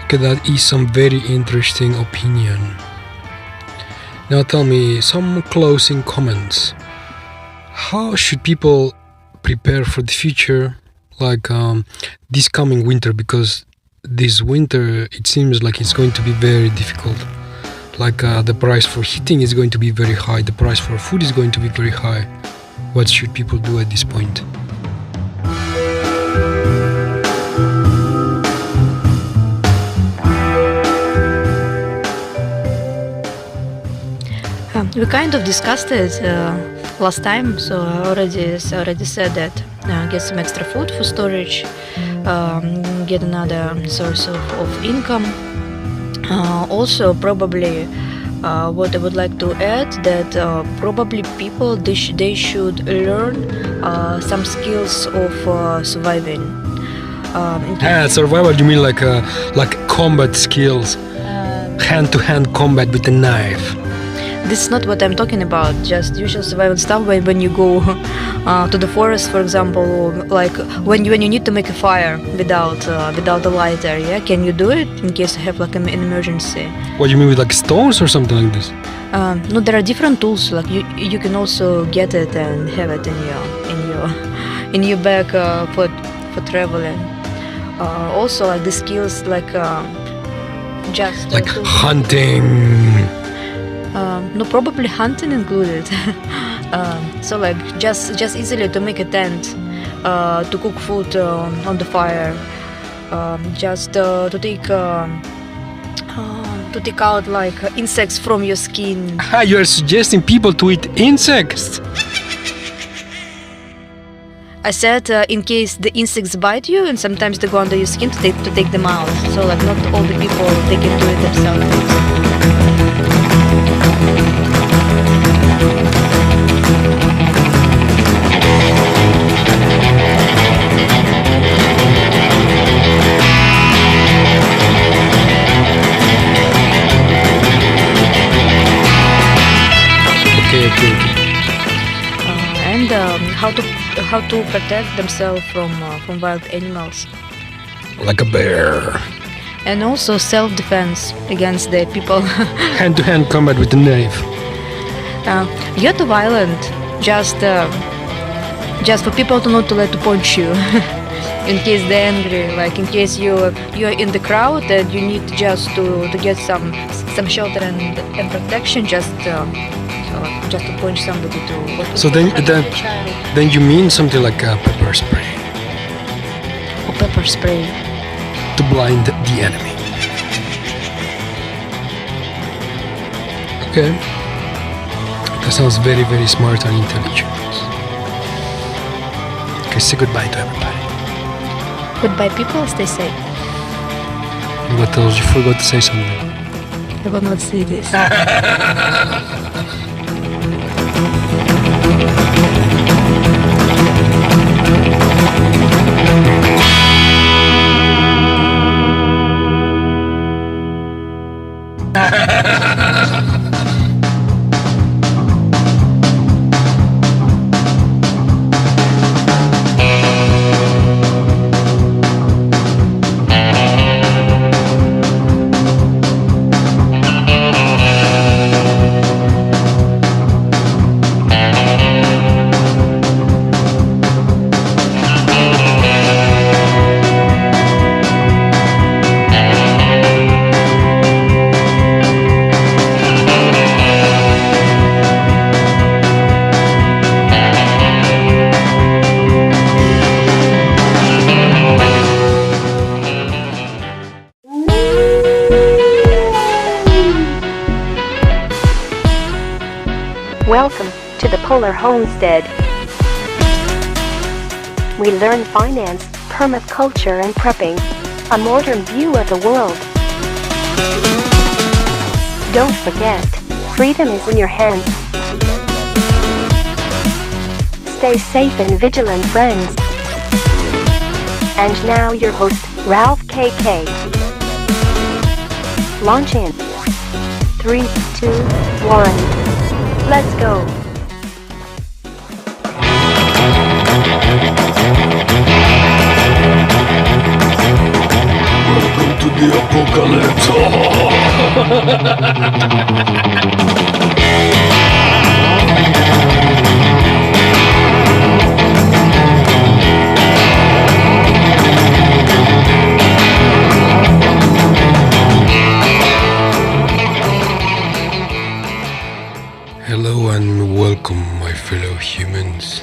Okay, that is some very interesting opinion. Now tell me some closing comments. How should people prepare for the future, like this coming winter? Because this winter, it seems like it's going to be very difficult. Like the price for heating is going to be very high, the price for food is going to be very high. What should people do at this point? We kind of discussed it last time, so I already said that get some extra food for storage, get another source of income. Also, probably what I would like to add, that probably people, they should learn some skills of surviving. Survival, you mean like combat skills, hand-to-hand combat with a knife? This is not what I'm talking about, just usual survival stuff when you go to the forest, for example, like when you need to make a fire without a lighter, yeah? Can you do it in case you have like an emergency? What do you mean, with like stones or something like this? No, there are different tools, like you can also get it and have it in your bag for traveling. Also like the skills like just like hunting. No, probably hunting included. So like just easily to make a tent, to cook food on the fire, just to take out like insects from your skin. You are suggesting people to eat insects? I said in case the insects bite you, and sometimes they go under your skin to take them out. So like not all the people, they can do it themselves. Okay. And how to protect themselves from wild animals, like a bear. And also self-defense against the people. Hand-to-hand combat with a knife. You're too violent. Just for people to not to let to punch you. In case they're angry, like in case you're in the crowd and you need just to get some shelter and protection, just to punch somebody to. So then you mean something like a pepper spray. Or pepper spray. To blind the enemy. Okay. That sounds very, very smart and intelligent. Okay, say goodbye to everybody. Goodbye, people, stay safe. What else? You forgot to say something. I will not say this. Welcome to the Polar Homestead. We learn finance, permaculture and prepping. A modern view of the world. Don't forget, freedom is in your hands. Stay safe and vigilant, friends. And now your host, Ralph KK. Launch in 3, 2, 1. Let's go. Welcome to the apocalypse. Hello and welcome, my fellow humans.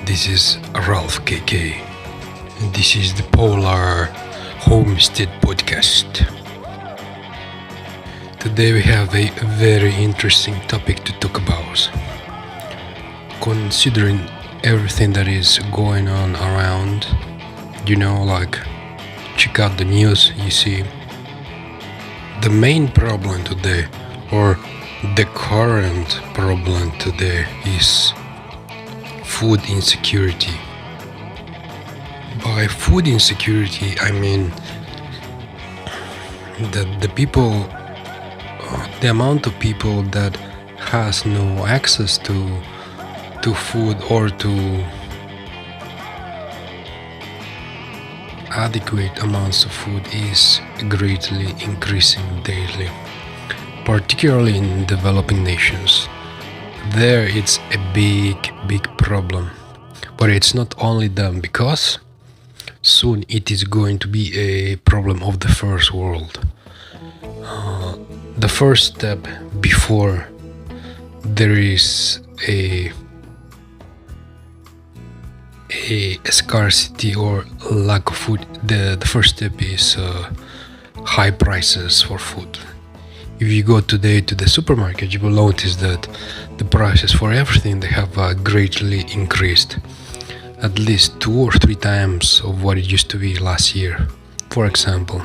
This is Ralph KK. This is the Polar Homestead podcast. Today we have a very interesting topic to talk about. Considering everything that is going on around, like check out the news, you see. The main problem today, or the current problem today, is food insecurity. By food insecurity, I mean that the amount of people that has no access to food or to adequate amounts of food is greatly increasing daily, particularly in developing nations. There it's a big problem, but it's not only them, because soon it is going to be a problem of the first world. The first step before there is a scarcity or lack of food, the first step is high prices for food. If you go today to the supermarket, you will notice that the prices for everything, they have greatly increased. At least 2 or 3 times of what it used to be last year, for example.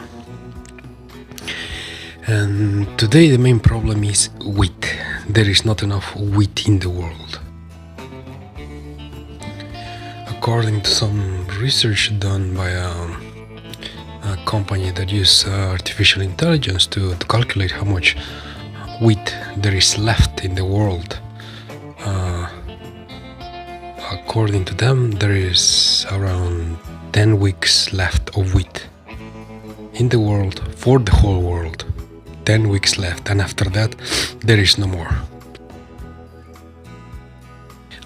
And today the main problem is wheat. There is not enough wheat in the world. According to some research done by a company that uses artificial intelligence to calculate how much wheat there is left in the world, according to them, there is around 10 weeks left of wheat in the world, for the whole world. 10 weeks left, and after that, there is no more.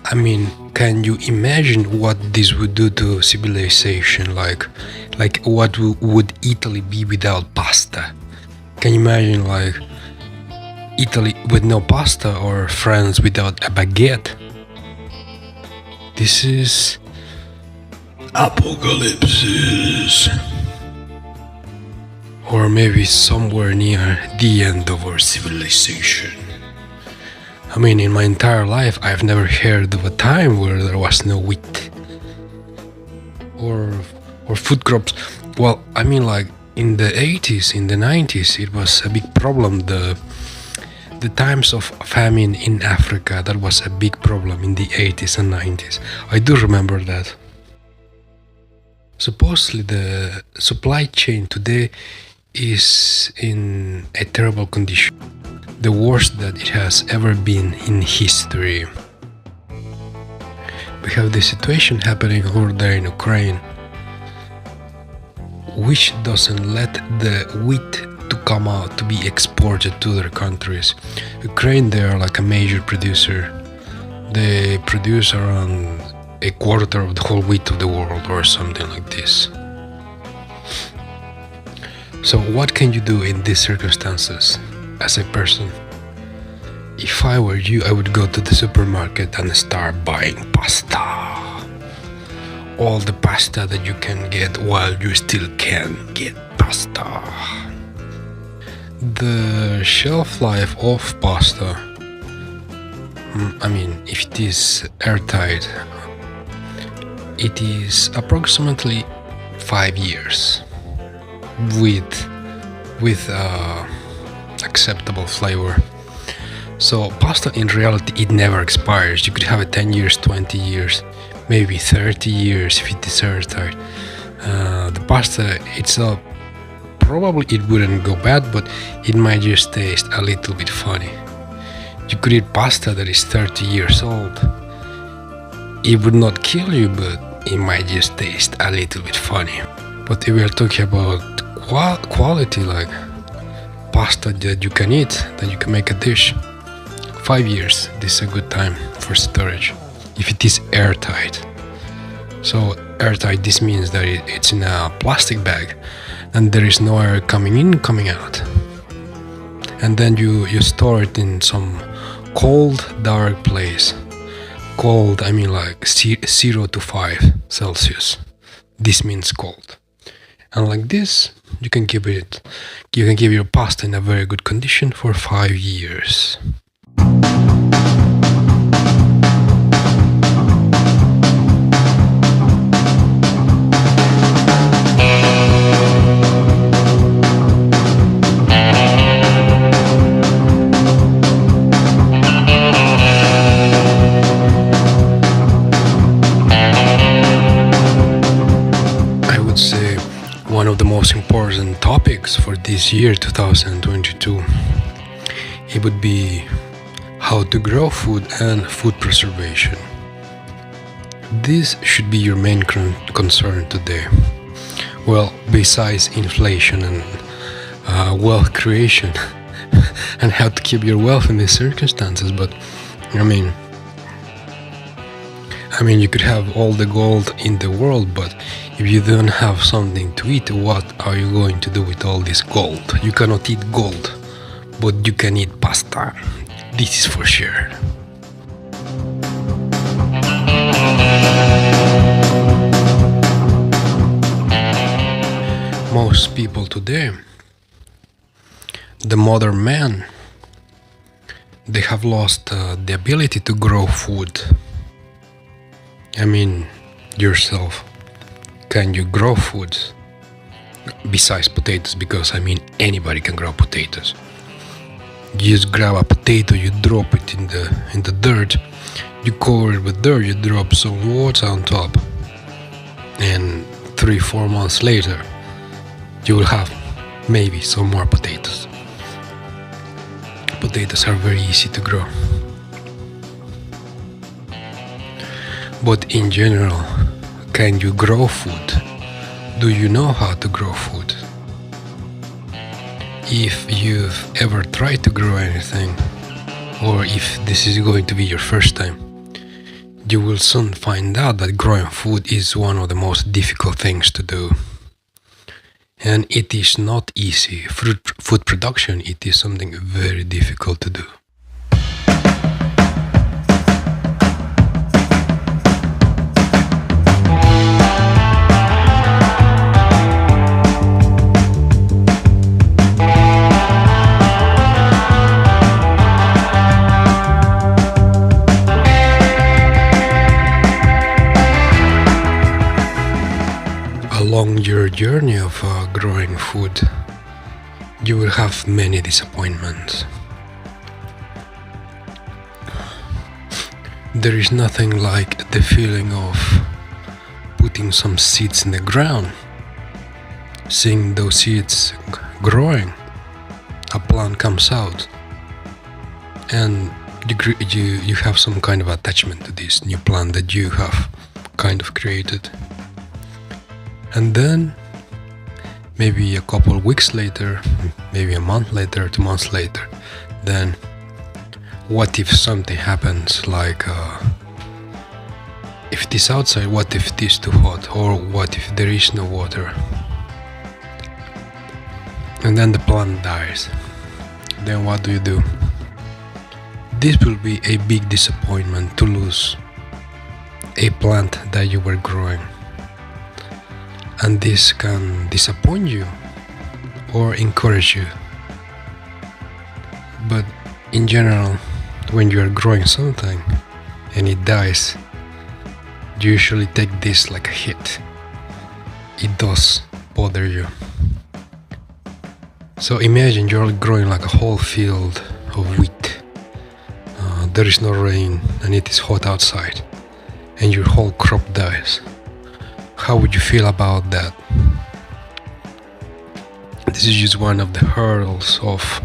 I mean, can you imagine what this would do to civilization? Like what would Italy be without pasta? Can you imagine, Italy with no pasta, or France without a baguette? This is apocalypse. Or maybe somewhere near the end of our civilization. I mean, in my entire life, I've never heard of a time where there was no wheat or food crops. Well, I mean, in the 80s, in the 90s, it was a big problem. The times of famine in Africa, that was a big problem in the 80s and 90s. I do remember that. Supposedly the supply chain today is in a terrible condition, the worst that it has ever been in history. We have this situation happening over there in Ukraine, which doesn't let the wheat to come out to be exported to their countries. Ukraine, they are like a major producer. They produce around a quarter of the whole wheat of the world, or something like this. So what can you do in these circumstances as a person? If I were you, I would go to the supermarket and start buying pasta. All the pasta that you can get while you still can get pasta. The shelf life of pasta I mean, if it is airtight, it is approximately 5 years with acceptable flavor. So pasta in reality, it never expires. You could have it 10 years, 20 years, maybe 30 years if it is airtight. The pasta itself, probably it wouldn't go bad, but it might just taste a little bit funny. You could eat pasta that is 30 years old. It would not kill you, but it might just taste a little bit funny. But if we are talking about quality, like pasta that you can eat, that you can make a dish, 5 years, this is a good time for storage, if it is airtight. So airtight, this means that it's in a plastic bag and there is no air coming in, coming out. And then you store it in some cold, dark place. Cold, I mean like 0 to 5 Celsius. This means cold. And like this, you can keep your pasta in a very good condition for 5 years. One of the most important topics for this year 2022, it would be how to grow food and food preservation. This should be your main concern today. Well, besides inflation and wealth creation and how to keep your wealth in these circumstances, but I mean you could have all the gold in the world, but if you don't have something to eat, what are you going to do with all this gold? You cannot eat gold, but you can eat pasta. This is for sure. Most people today, the modern man, they have lost the ability to grow food. I mean, yourself, can you grow food besides potatoes? Because I mean, anybody can grow potatoes. You just grab a potato, you drop it in the dirt, you cover it with dirt, you drop some water on top, and 3-4 months later, you will have maybe some more potatoes. Potatoes are very easy to grow. But in general, can you grow food? Do you know how to grow food? If you've ever tried to grow anything, or if this is going to be your first time, you will soon find out that growing food is one of the most difficult things to do. And it is not easy. Food production, it is something very difficult to do. Along your journey of growing food, you will have many disappointments. There is nothing like the feeling of putting some seeds in the ground, seeing those seeds growing, a plant comes out, and you have some kind of attachment to this new plant that you have kind of created. And then maybe a couple of weeks later, maybe a month later, 2 months later, then what if something happens, like if it is outside, what if it is too hot, or what if there is no water, and then the plant dies. Then what do? This will be a big disappointment to lose a plant that you were growing. And this can disappoint you or encourage you. But in general, when you are growing something and it dies, you usually take this like a hit. It does bother you. So imagine you're growing like a whole field of wheat. There is no rain and it is hot outside, and your whole crop dies. How would you feel about that? This is just one of the hurdles of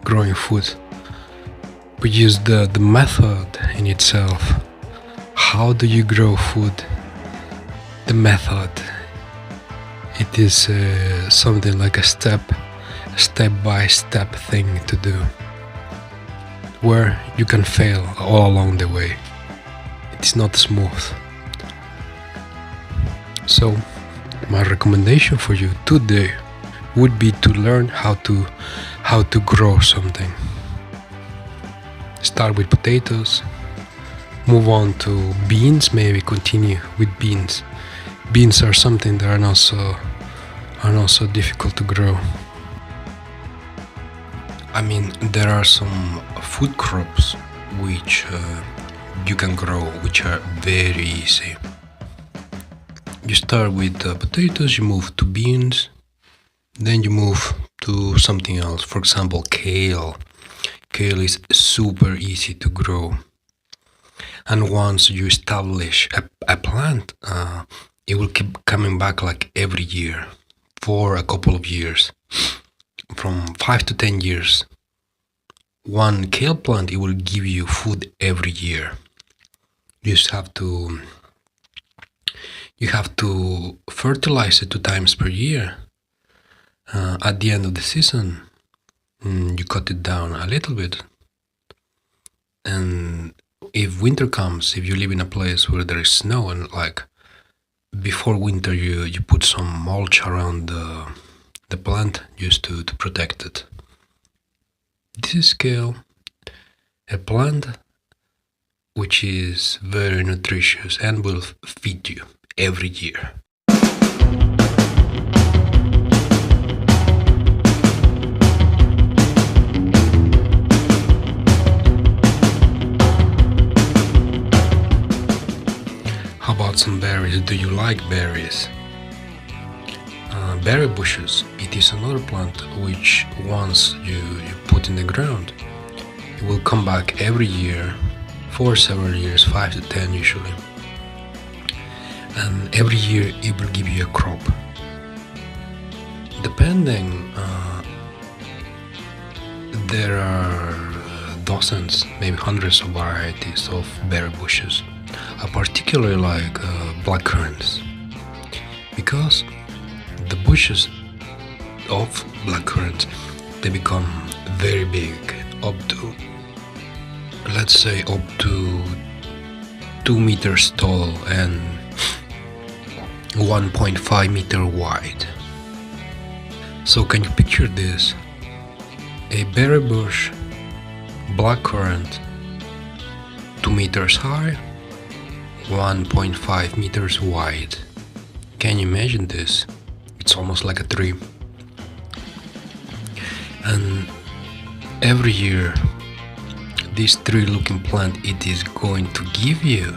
growing food. We use the method in itself. How do you grow food? The method. It is something like a step-by-step thing to do, where you can fail all along the way. It is not smooth. So my recommendation for you today would be to learn how to grow something. Start with potatoes, move on to beans, maybe continue with beans. Beans are something that are not so difficult to grow. I mean, there are some food crops which you can grow, which are very easy. You start with potatoes, you move to beans, then you move to something else. For example, kale. Kale is super easy to grow. And once you establish a plant, it will keep coming back like every year for a couple of years. From 5 to 10 years. One kale plant, it will give you food every year. You have to fertilize it 2 times per year. At the end of the season, you cut it down a little bit. And if winter comes, if you live in a place where there is snow, and like before winter you put some mulch around the plant just to protect it. This is kale, a plant which is very nutritious and will feed you every year. How about some berries? Do you like berries? Berry bushes, it is another plant which once you put in the ground, it will come back every year for several years, 5 to 10 usually. And every year it will give you a crop. Depending, there are dozens, maybe hundreds of varieties of berry bushes. I particularly like blackcurrants, because the bushes of blackcurrants, they become very big, up to, let's say, up to 2 meters tall and 1.5 meter wide. So can you picture this? A berry bush, blackcurrant, 2 meters high, 1.5 meters wide. Can you imagine this? It's almost like a tree. And every year, this tree-looking plant, it is going to give you,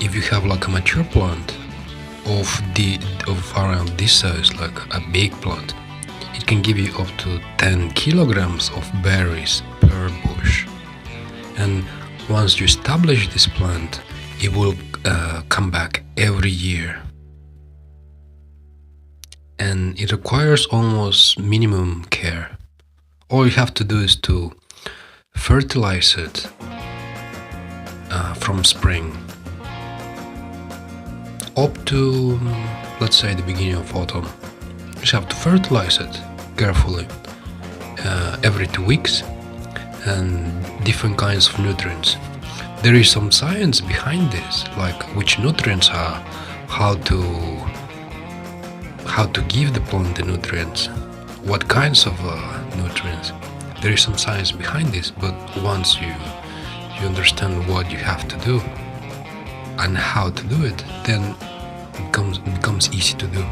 if you have like a mature plant of around this size, like a big plant, it can give you up to 10 kilograms of berries per bush. And once you establish this plant, it will come back every year. And it requires almost minimum care. All you have to do is to fertilize it from spring up to, let's say, the beginning of autumn. You just have to fertilize it carefully every 2 weeks, and different kinds of nutrients. There is some science behind this, like which nutrients are, how to give the plant the nutrients, what kinds of nutrients. There is some science behind this, but once you understand what you have to do and how to do it, then it becomes easy to do.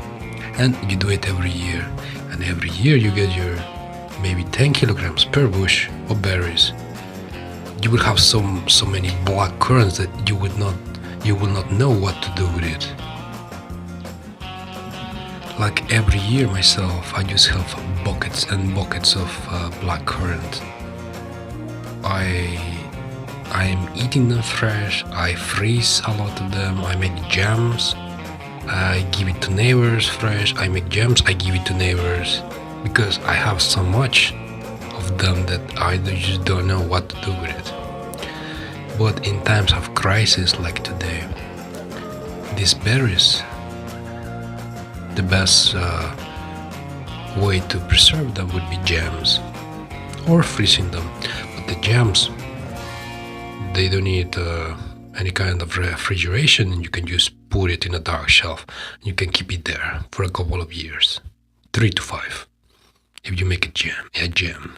And you do it every year, and every year you get maybe 10 kilograms per bush of berries, you will have so many black currants that you will not know what to do with it. Like every year myself, I just have buckets and buckets of black currant. I am eating them fresh. I freeze a lot of them. I make jams. I give it to neighbors fresh. I make jams. I give it to neighbors because I have so much of them that I just don't know what to do with it. But in times of crisis like today, these berries, the best way to preserve them would be jams or freezing them. But the jams, they don't need any kind of refrigeration, and you can just put it in a dark shelf. You can keep it there for a couple of years, 3 to 5, if you make a jam.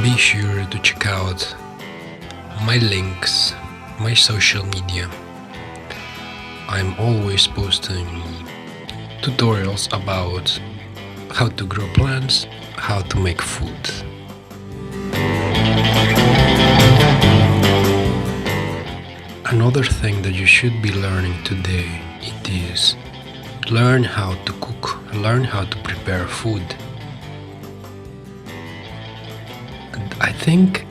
Be sure to check out my links, my social media. I'm always posting tutorials about how to grow plants, how to make food. Another thing that you should be learning today, it is learn how to cook, learn how to prepare food. And I think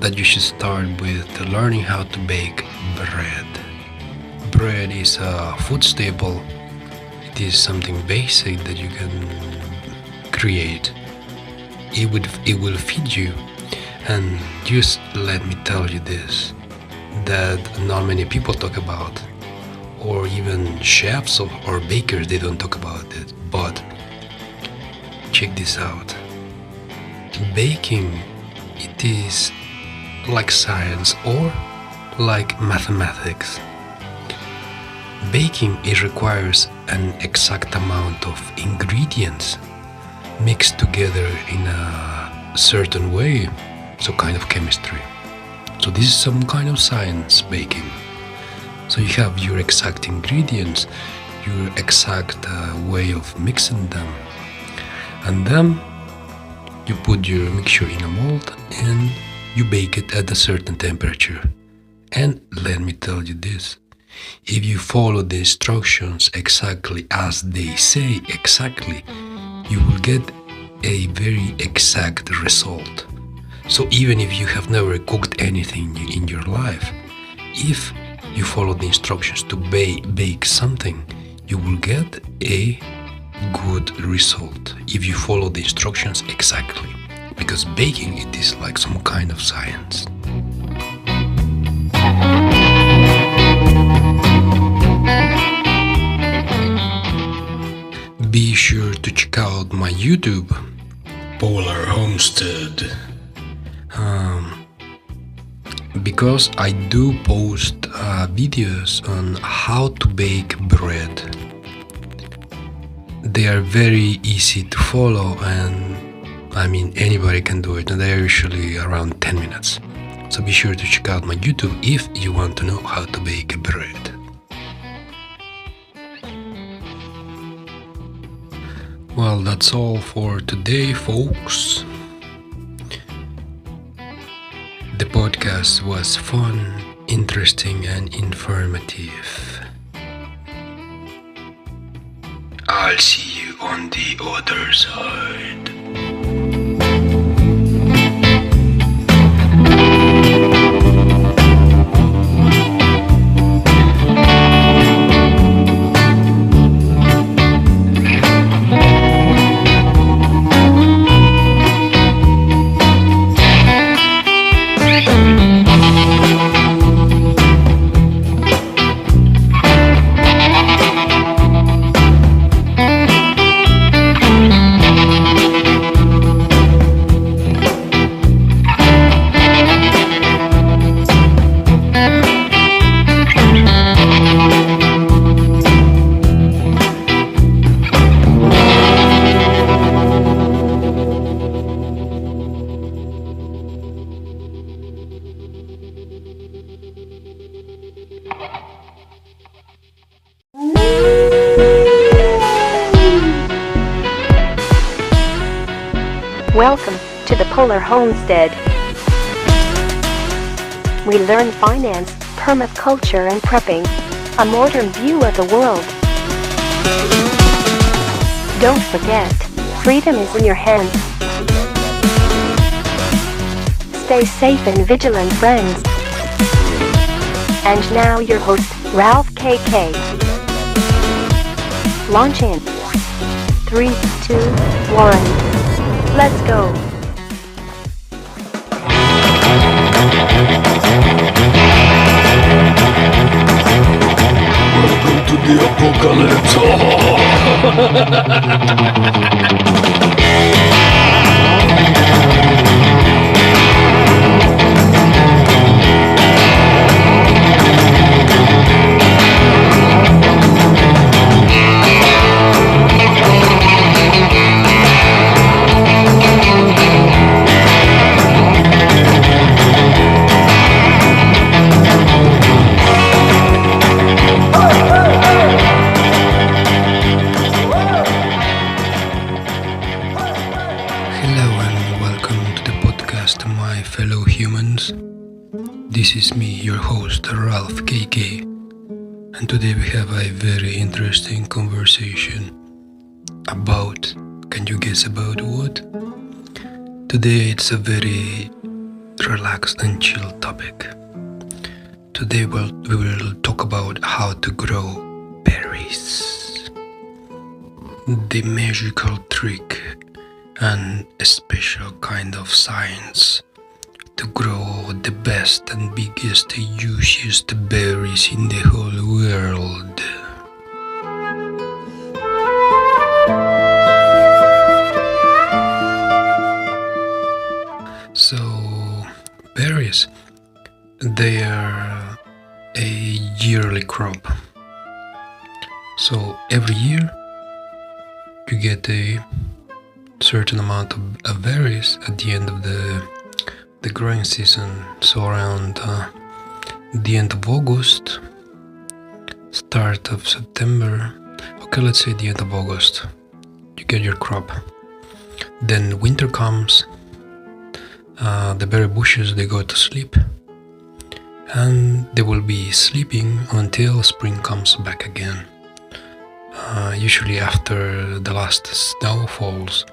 that you should start with learning how to bake bread. Bread is a food staple. It is something basic that you can create. It will feed you. And just let me tell you this, that not many people talk about, or even chefs or bakers, they don't talk about it. But check this out. Baking, it is like science or like mathematics. Baking, it requires an exact amount of ingredients mixed together in a certain way, so kind of chemistry. So this is some kind of science, baking. So you have your exact ingredients, your exact way of mixing them, and then you put your mixture in a mold and you bake it at a certain temperature. And let me tell you this, if you follow the instructions exactly as they say exactly, you will get a very exact result. So even if you have never cooked anything in your life, if you follow the instructions to bake something, you will get a good result if you follow the instructions exactly. Because baking, it is like some kind of science. Be sure to check out my YouTube, Polar Homestead. Because I do post videos on how to bake bread. They are very easy to follow, and I mean anybody can do it, and they are usually around 10 minutes. So be sure to check out my YouTube if you want to know how to bake bread. Well, that's all for today, folks. The podcast was fun, interesting, and informative. I'll see you on the other side. Welcome to the Polar Homestead. We learn finance, permaculture and prepping. A modern view of the world. Don't forget, freedom is in your hands. Stay safe and vigilant, friends. And now your host, Ralph KK. Launch in 3, 2, 1. Let's go. Welcome to the apocalypse. My fellow humans, this is me, your host Ralph KK, and today we have a very interesting conversation about, can you guess about what? Today it's a very relaxed and chill topic. Today we will talk about how to grow berries, the magical trick and a special kind of science to grow the best and biggest, juiciest berries in the whole world. So, berries, they are a yearly crop. So every year you get a certain amount of berries at the end of the growing season. So around the end of August, start of September, okay, let's say the end of August, you get your crop. Then winter comes, the berry bushes, they go to sleep, and they will be sleeping until spring comes back again. Usually after the last snow falls,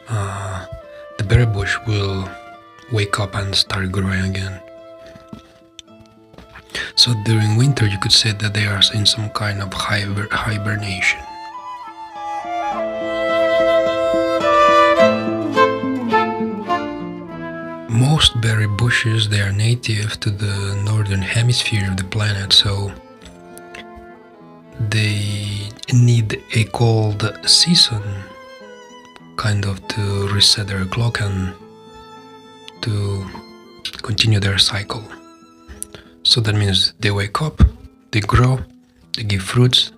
the berry bush will wake up and start growing again. So during winter you could say that they are in some kind of hibernation. Most berry bushes, they are native to the northern hemisphere of the planet, so they need a cold season kind of to reset their clock and to continue their cycle. So that means they wake up, they grow, they give fruits,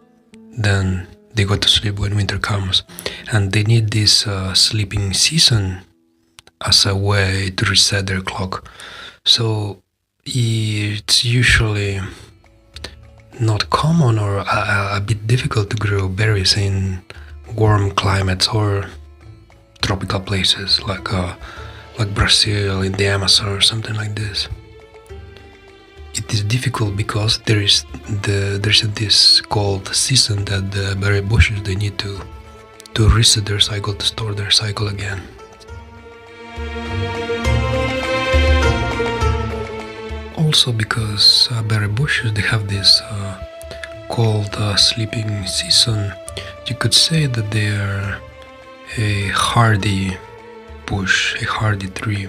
then they go to sleep when winter comes, and they need this sleeping season as a way to reset their clock. So it's usually not common or a bit difficult to grow berries in warm climates or tropical places like Brazil, in the Amazon or something like this. It is difficult because there's this cold season that the berry bushes, they need to reset their cycle, to store their cycle again. Also because berry bushes, they have this cold sleeping season, you could say that they are a hardy bush, a hardy tree.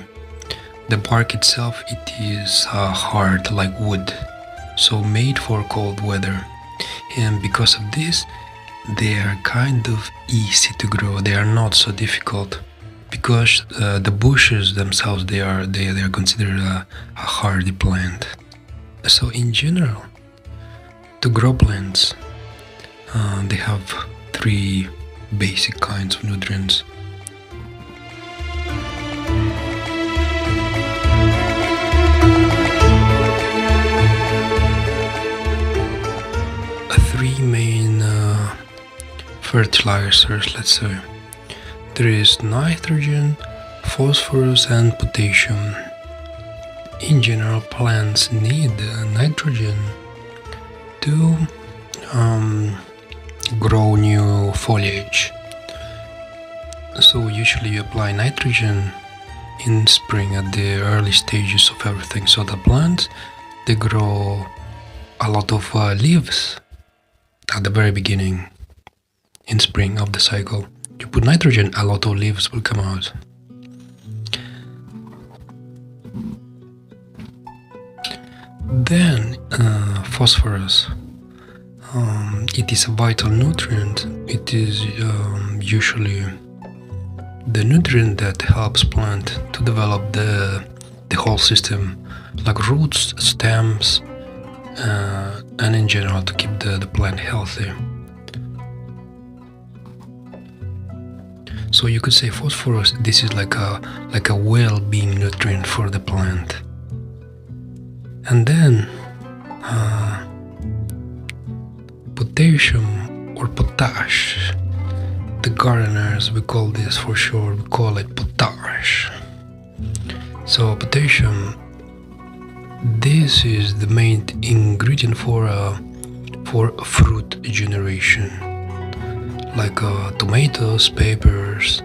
The bark itself, it is hard like wood, so made for cold weather. And because of this, they are kind of easy to grow. They are not so difficult because the bushes themselves, they are considered a hardy plant. So in general, to grow plants, they have 3 basic kinds of nutrients. Three main fertilizers, let's say. There is nitrogen, phosphorus and potassium. In general, plants need nitrogen to grow new foliage. So usually you apply nitrogen in spring at the early stages of everything. So the plants, they grow a lot of leaves at the very beginning in spring of the cycle. You put nitrogen, a lot of leaves will come out. Then phosphorus. It is a vital nutrient. It is usually the nutrient that helps plant to develop the whole system, like roots, stems, and in general to keep the plant healthy. So you could say phosphorus, this is like a well-being nutrient for the plant. And then potassium or potash. The gardeners, we call this for sure, we call it potash. So potassium, this is the main ingredient for fruit generation, like tomatoes, peppers,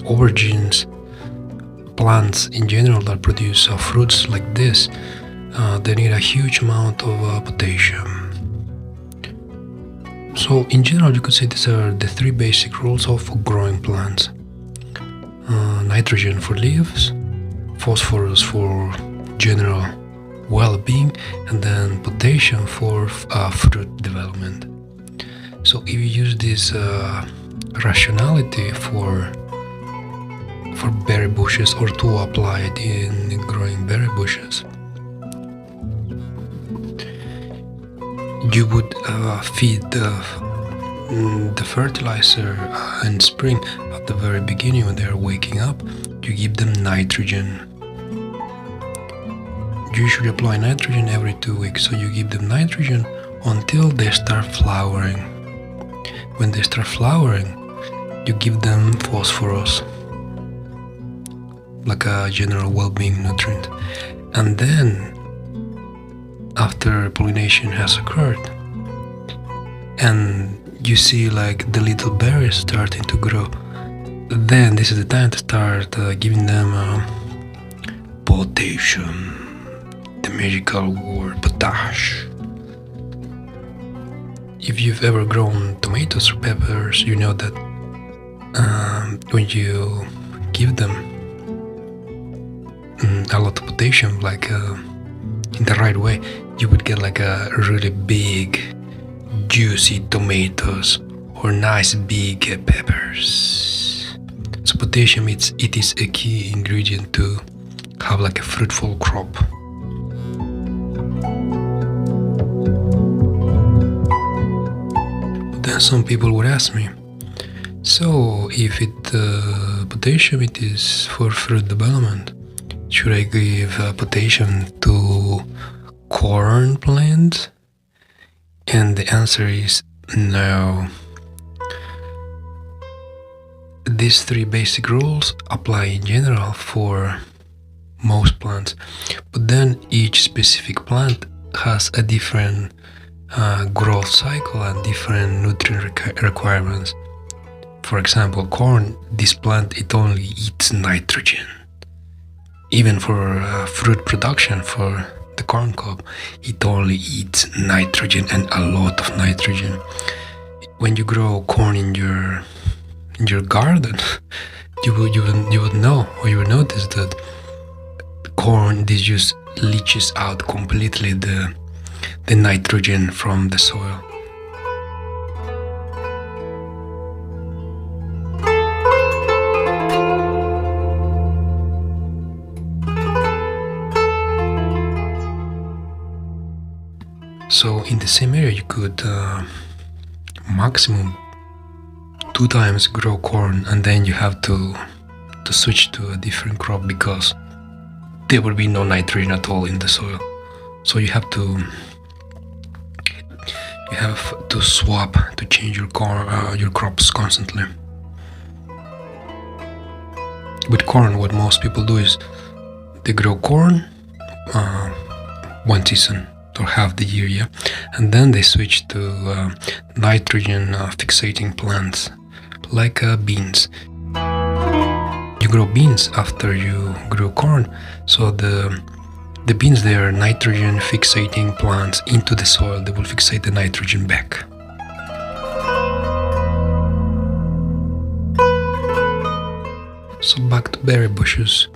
aubergines, plants in general that produce fruits like this. They need a huge amount of potassium. So in general, you could say these are the three basic rules of growing plants. Nitrogen for leaves, phosphorus for general well-being, and then potassium for fruit development. So if you use this rationality for berry bushes, or to apply it in growing berry bushes, you would feed the fertilizer in spring at the very beginning when they are waking up. You give them nitrogen. You usually apply nitrogen every 2 weeks, so you give them nitrogen until they start flowering. When they start flowering, you give them phosphorus, like a general well-being nutrient. And then after pollination has occurred and you see like the little berries starting to grow, then this is the time to start giving them potassium, the magical word potash. If you've ever grown tomatoes or peppers, you know that when you give them a lot of potassium, like in the right way, you would get like a really big, juicy tomatoes or nice big peppers. So potassium, it is a key ingredient to have like a fruitful crop. But then some people would ask me, so if potassium it is for fruit development, should I give potassium to corn plants? And the answer is no. These three basic rules apply in general for most plants, but then each specific plant has a different growth cycle and different nutrient requirements. For example, corn, this plant, it only eats nitrogen. Even for fruit production, for the corn cob, it only eats nitrogen, and a lot of nitrogen. When you grow corn in your garden, you would know, or you would notice that corn, this just leaches out completely the nitrogen from the soil. So in the same area you could maximum 2 times grow corn, and then you have to switch to a different crop because there will be no nitrogen at all in the soil. So you have to swap, to change your crops constantly. with corn, what most people do is they grow corn one season or half the year, yeah, and then they switch to nitrogen fixating plants like beans. You grow beans after you grow corn, so the beans, they are nitrogen fixating plants into the soil. They will fixate the nitrogen back. So back to berry bushes.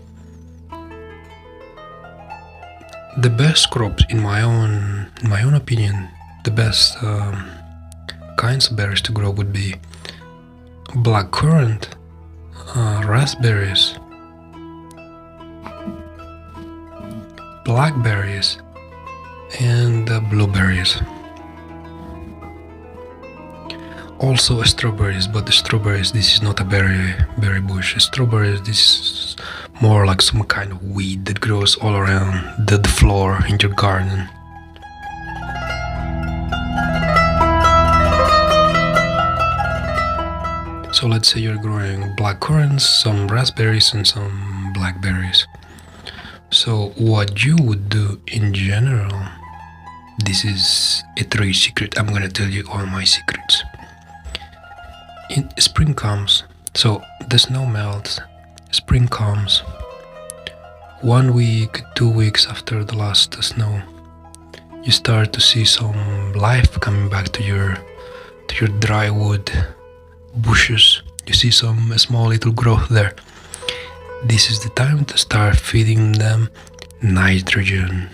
The best crops, in my own opinion, the best kinds of berries to grow would be blackcurrant, raspberries, blackberries, and blueberries. Also strawberries, but the strawberries, this is not a berry bush. Strawberries, this is more like some kind of weed that grows all around the floor in your garden. So let's say you're growing blackcurrants, some raspberries, and some blackberries. So what you would do in general, this is a trade secret. I'm gonna tell you all my secrets. Spring comes, so the snow melts. Spring comes 1 week, 2 weeks after the last snow. You start to see some life coming back to your dry wood bushes. You see some small little growth there. This is the time to start feeding them nitrogen.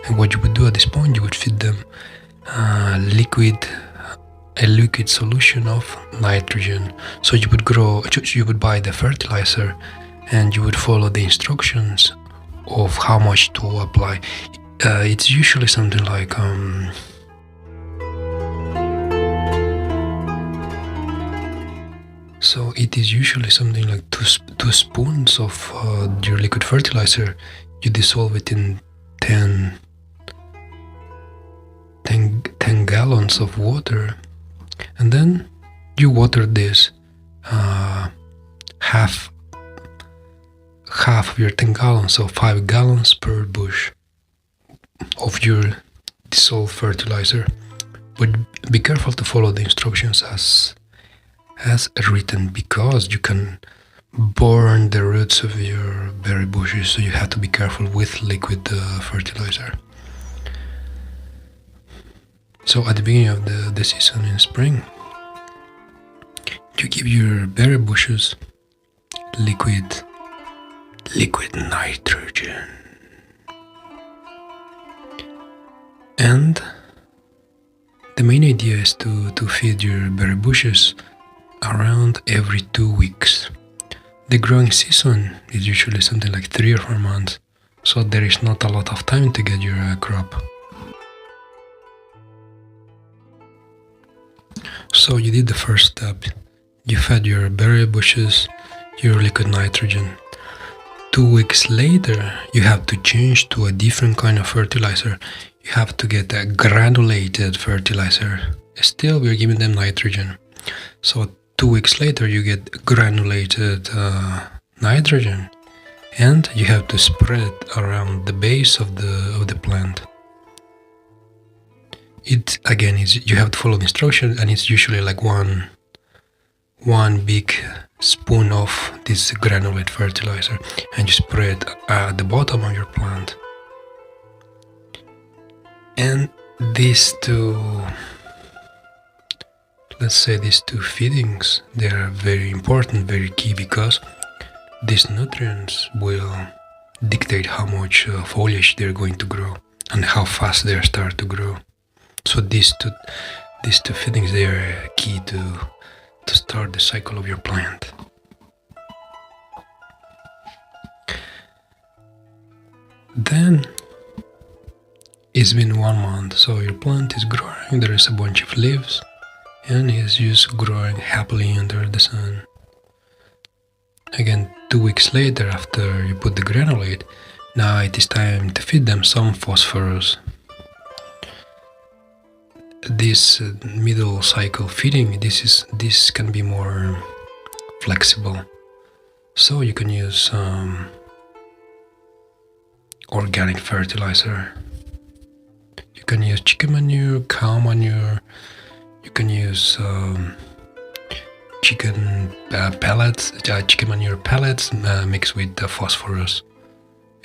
And what you would do at this point, you would feed them a liquid solution of nitrogen. So you would buy the fertilizer and you would follow the instructions of how much to apply. It's usually something like so it is usually something like two spoons of your liquid fertilizer. You dissolve it in 10 gallons of water, and then you water this half of your 10 gallons, so 5 gallons per bush of your dissolved fertilizer. But be careful to follow the instructions as written, because you can burn the roots of your berry bushes, so you have to be careful with liquid fertilizer. So at the beginning of the season in spring, you give your berry bushes liquid nitrogen. And the main idea is to feed your berry bushes around every 2 weeks. The growing season is usually something like 3 or 4 months, so there is not a lot of time to get your crop. So you did the first step. You fed your berry bushes your liquid nitrogen. 2 weeks later, you have to change to a different kind of fertilizer. You have to get a granulated fertilizer. Still, we're giving them nitrogen. So 2 weeks later, you get granulated nitrogen, and you have to spread it around the base of the plant. It again is, you have to follow the instructions, and it's usually like one big spoon of this granulate fertilizer, and you spread at the bottom of your plant. And these two, let's say these two feedings, they are very important, very key, because these nutrients will dictate how much foliage they're going to grow and how fast they start to grow. So these two feedings, they are key to start the cycle of your plant. Then it's been 1 month, so your plant is growing, there is a bunch of leaves, and it's just growing happily under the sun. Again, 2 weeks later, after you put the granulate, now it is time to feed them some phosphorus. This middle cycle feeding, this can be more flexible. So you can use organic fertilizer. You can use chicken manure, cow manure. You can use chicken pellets, chicken manure pellets mixed with phosphorus.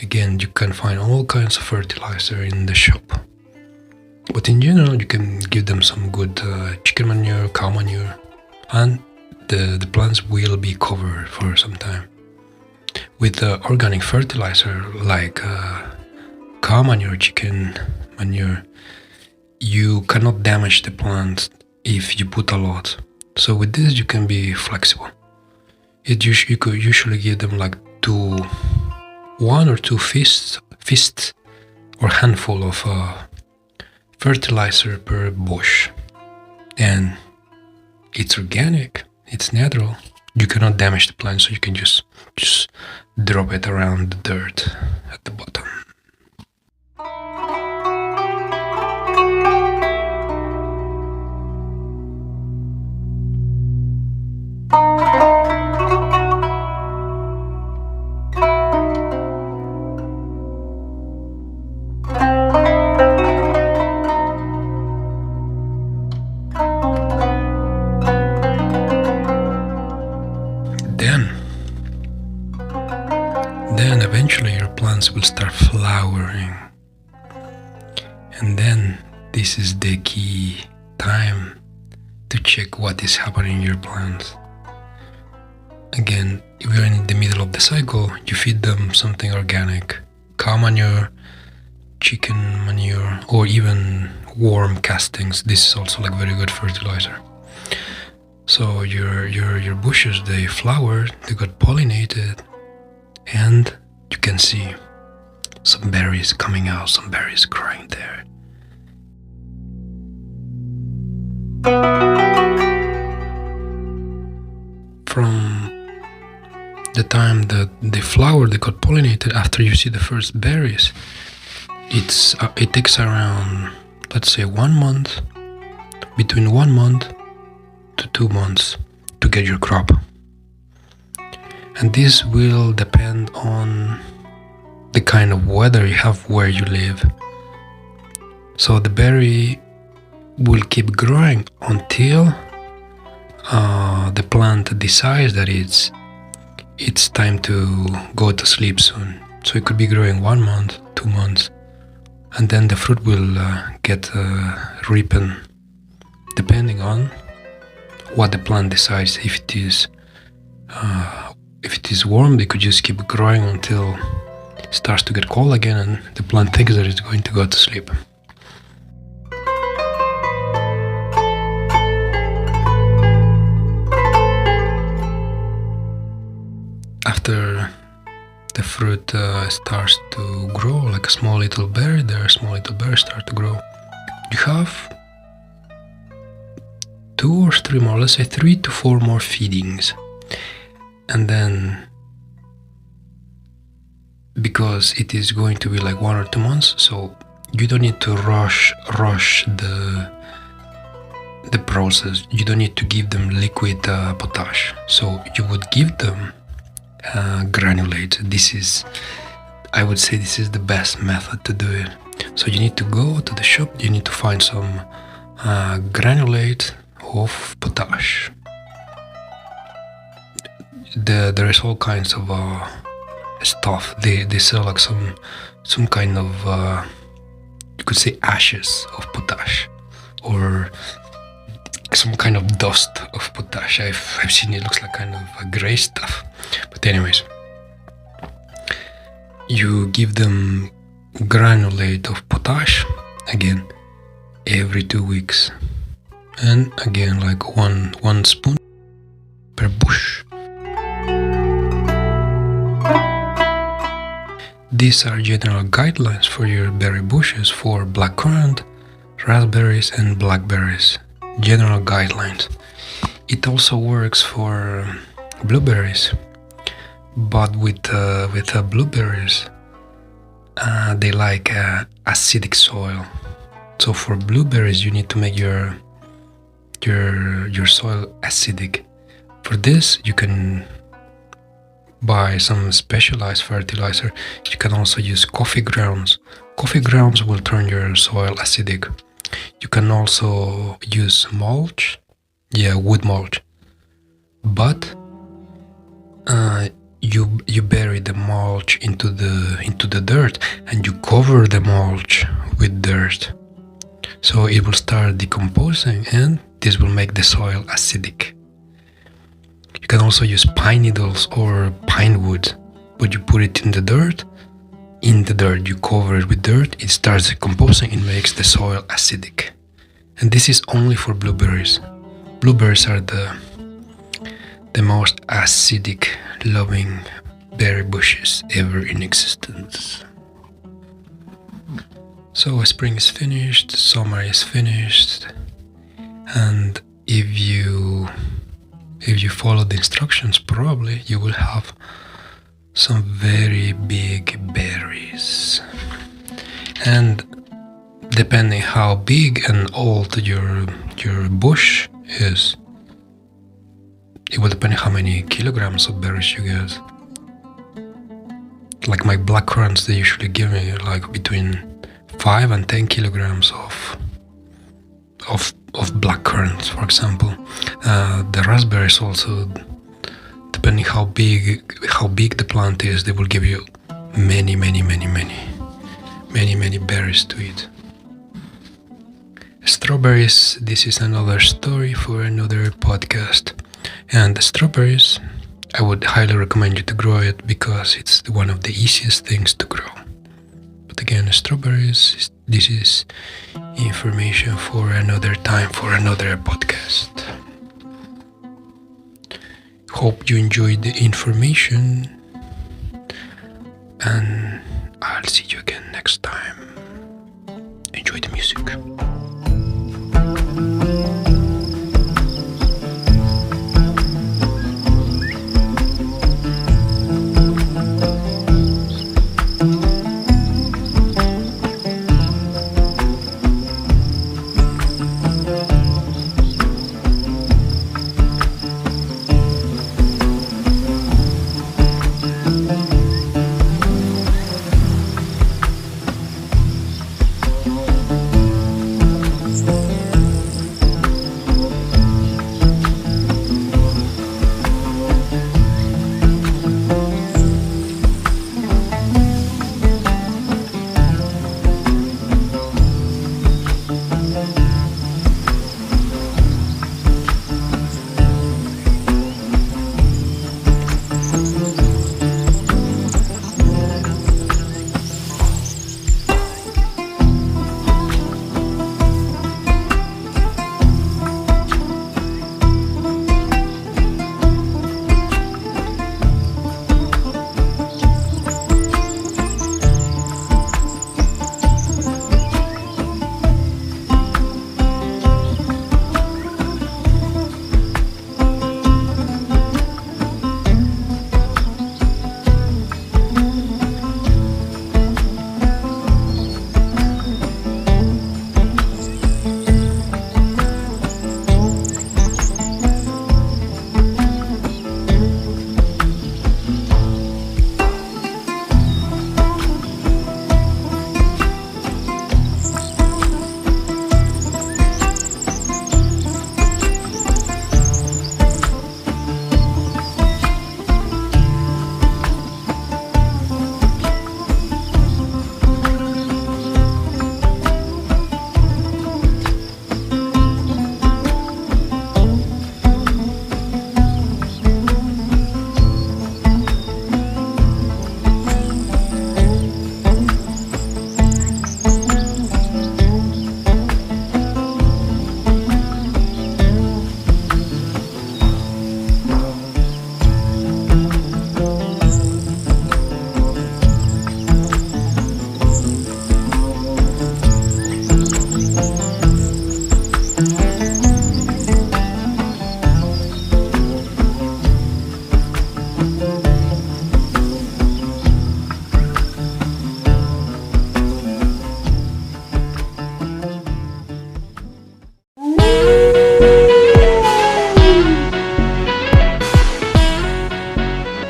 Again, you can find all kinds of fertilizer in the shop. But in general, you can give them some good chicken manure, cow manure, and the plants will be covered for some time. With organic fertilizer like cow manure, chicken manure, you cannot damage the plants if you put a lot. So with this, you can be flexible. You could usually give them like one or two fists or handful of fertilizer per bush, and it's organic, it's natural. You cannot damage the plant, so you can just drop it around the dirt at the bottom. Then eventually your plants will start flowering. And then this is the key time to check what is happening in your plants. Again, if you're in the middle of the cycle, you feed them something organic, cow manure, chicken manure, or even worm castings. This is also like very good fertilizer. So your bushes, they flowered, they got pollinated, and you can see some berries coming out, some berries growing there. From the time that they flowered, they got pollinated, after you see the first berries, it takes around, let's say, 1 month, between 1 month to 2 months to get your crop. And this will depend on the kind of weather you have where you live. So the berry will keep growing until the plant decides that it's time to go to sleep soon. So it could be growing 1 month, 2 months, and then the fruit will get ripened depending on what the plant decides. If it is warm, they could just keep growing until it starts to get cold again and the plant thinks that it's going to go to sleep. After the fruit starts to grow, like a small little berry, small little berries start to grow. You have 2 or 3 more, let's say 3 to 4 more feedings. And then, because it is going to be like 1 or 2 months, so you don't need to rush the process. You don't need to give them liquid potash. So you would give them granulate. I would say this is the best method to do it. So you need to go to the shop, you need to find some granulate of potash. There is all kinds of stuff. They sell like some kind of you could say ashes of potash, or some kind of dust of potash. I've seen it, looks like kind of a gray stuff. But anyways, you give them granulate of potash again every 2 weeks, and again like one spoon per bush. These are general guidelines for your berry bushes for blackcurrant, raspberries and blackberries. General guidelines. It also works for blueberries, but with blueberries, they like acidic soil. So for blueberries, you need to make your soil acidic. For this, you can buy some specialized fertilizer. You can also use coffee grounds. Coffee grounds will turn your soil acidic. You can also use mulch, wood mulch, but you bury the mulch into the dirt, and you cover the mulch with dirt, so it will start decomposing, and this will make the soil acidic. You can also use pine needles or pine wood, but you put it in the dirt, you cover it with dirt, it starts decomposing, it makes the soil acidic. And this is only for blueberries. Blueberries are the most acidic loving berry bushes ever in existence. So spring is finished, summer is finished, and if you follow the instructions, probably you will have some very big berries. And depending how big and old your bush is, it will depend how many kilograms of berries you get. Like my black currants, they usually give me like between 5 and 10 kilograms of black currants, for example. The raspberries also, depending how big the plant is, they will give you many berries to eat. Strawberries, this is another story for another podcast. And the strawberries, I would highly recommend you to grow it because it's one of the easiest things to grow. But again, strawberries, this is information for another time, for another podcast. Hope you enjoyed the information, and I'll see you again next time. Enjoy the music.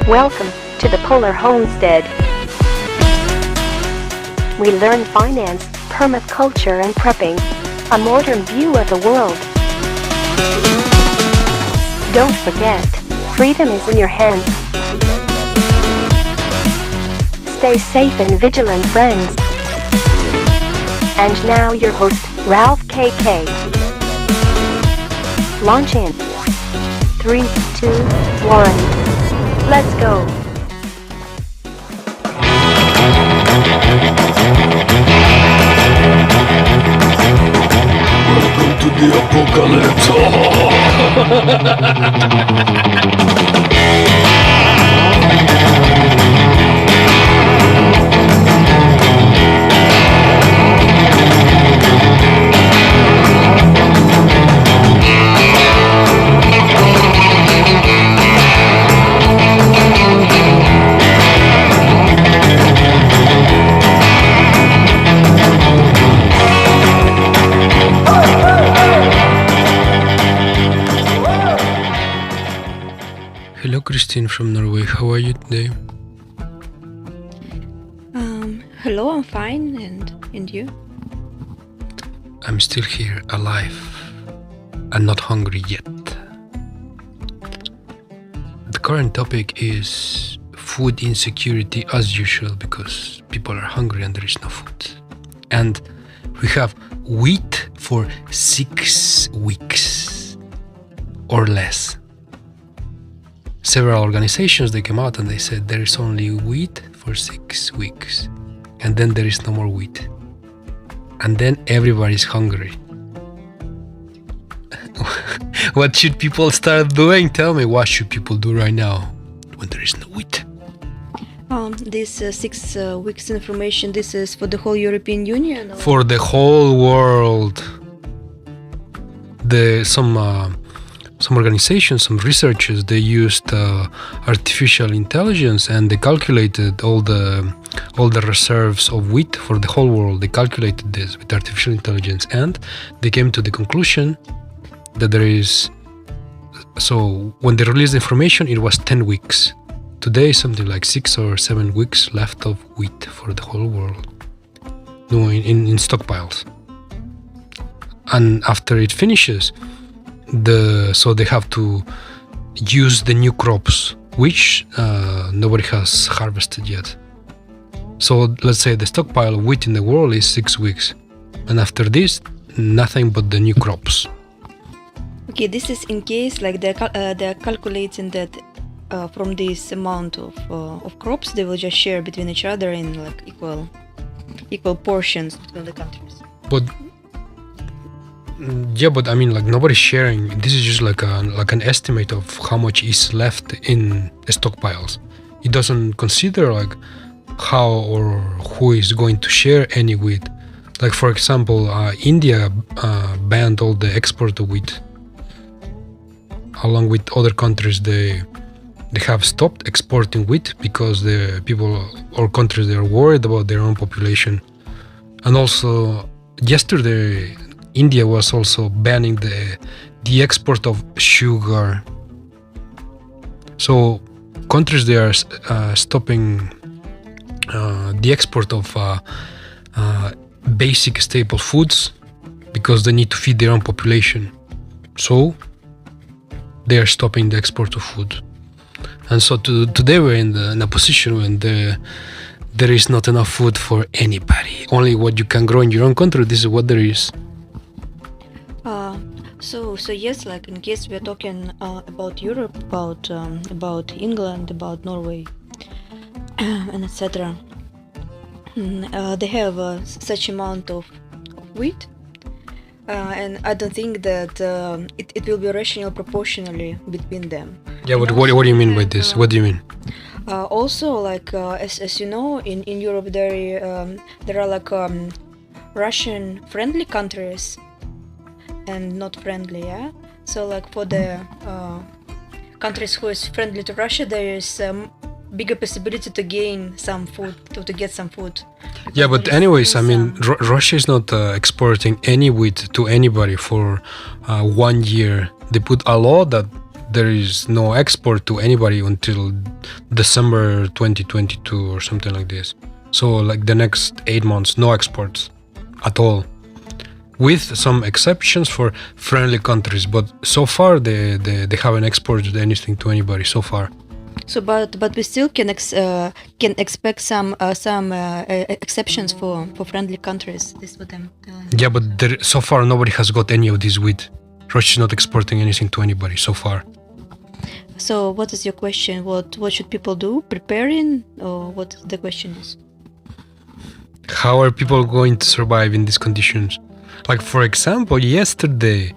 Welcome to the Polar Homestead. We learn finance, permaculture and prepping, a modern view of the world. Don't forget, freedom is in your hands. Stay safe and vigilant, friends. And now your host, Ralph KK. Launch in 3, 2, 1. Let's go. Welcome to the Hello, Christine from Norway. How are you today? Hello, I'm fine, and you? I'm still here, alive, and not hungry yet. The current topic is food insecurity as usual, because people are hungry and there is no food. And we have wheat for 6 weeks or less. Several organizations, they came out and they said there is only wheat for 6 weeks, and then there is no more wheat, and then everybody's hungry. What should people start doing? Tell me, what should people do right now when there is no wheat? This 6 weeks information, this is for the whole European Union? Or? For the whole world. Some organizations, some researchers, they used artificial intelligence, and they calculated all the reserves of wheat for the whole world. They calculated this with artificial intelligence, and they came to the conclusion that there is. So when they released the information, it was 10 weeks. Today, something like 6 or 7 weeks left of wheat for the whole world, no, in stockpiles. And after it finishes, so they have to use the new crops, which nobody has harvested yet. So let's say the stockpile of wheat in the world is 6 weeks, and after this, nothing but the new crops. Okay, this is in case like they're calculating that from this amount of crops, they will just share between each other in like equal portions between the countries. But yeah, but I mean, like, nobody's sharing. This is just like an estimate of how much is left in stockpiles. It doesn't consider like how or who is going to share any wheat. Like, for example, India banned all the export of wheat. Along with other countries, they have stopped exporting wheat because the people or countries, they are worried about their own population. And also, yesterday, India was also banning the export of sugar. So countries, they are stopping the export of basic staple foods because they need to feed their own population. So they are stopping the export of food. And so today we're in a position when there is not enough food for anybody. Only what you can grow in your own country, this is what there is. So yes, like in case we're talking about Europe, about England, about Norway, and etc. They have such amount of wheat, and I don't think that it will be rational proportionally between them. Yeah, but what do you mean by this? What do you mean? Also, like as you know, in Europe there are like Russian friendly countries and not friendly, yeah. So like for the countries who is friendly to Russia, there is bigger possibility to gain some food, to get some food. Yeah, but anyways, I mean, Russia is not exporting any wheat to anybody for 1 year. They put a law that there is no export to anybody until December 2022 or something like this. So like the next 8 months, no exports at all, with some exceptions for friendly countries. But so far they haven't exported anything to anybody so far. So, but we still can expect some exceptions for friendly countries. This is what I'm telling you. Yeah, but so far nobody has got any of this wheat. Russia is not exporting anything to anybody so far. So, what is your question? What should people do? Preparing, or what the question is? How are people going to survive in these conditions? Like, for example, yesterday,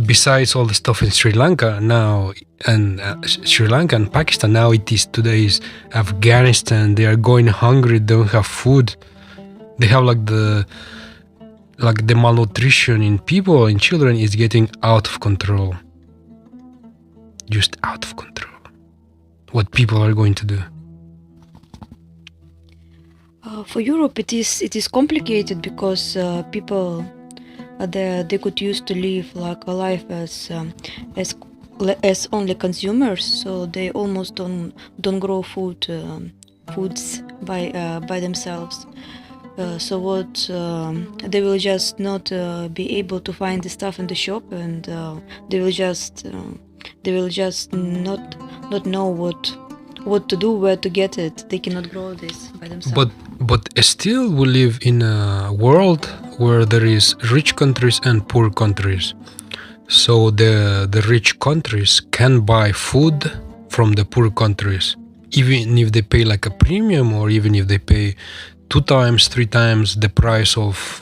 besides all the stuff in Sri Lanka now, and Sri Lanka and Pakistan, now today is Afghanistan. They are going hungry, they don't have food. They have the malnutrition in people, in children, is getting out of control. Just out of control. What people are going to do? For Europe, it is complicated because people they could used to live like a life as only consumers, so they almost don't grow foods by themselves. So what they will just not be able to find the stuff in the shop, and they will just not know what to do, where to get it. They cannot grow this by themselves. But still we live in a world where there is rich countries and poor countries. So the rich countries can buy food from the poor countries, even if they pay like a premium, or even if they pay 2 times, 3 times the price of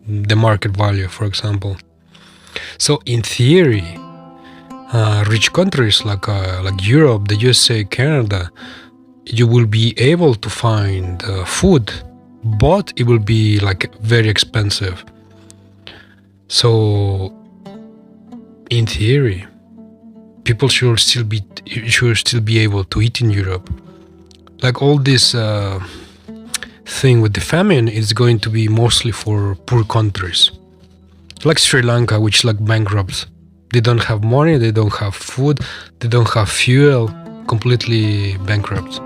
the market value, for example. So in theory, rich countries like Europe, the USA, Canada, you will be able to find food, but it will be like very expensive. So in theory, people should still be able to eat in Europe. Like all this thing with the famine is going to be mostly for poor countries, like Sri Lanka, which is like bankrupt. They don't have money, they don't have food, they don't have fuel, completely bankrupt.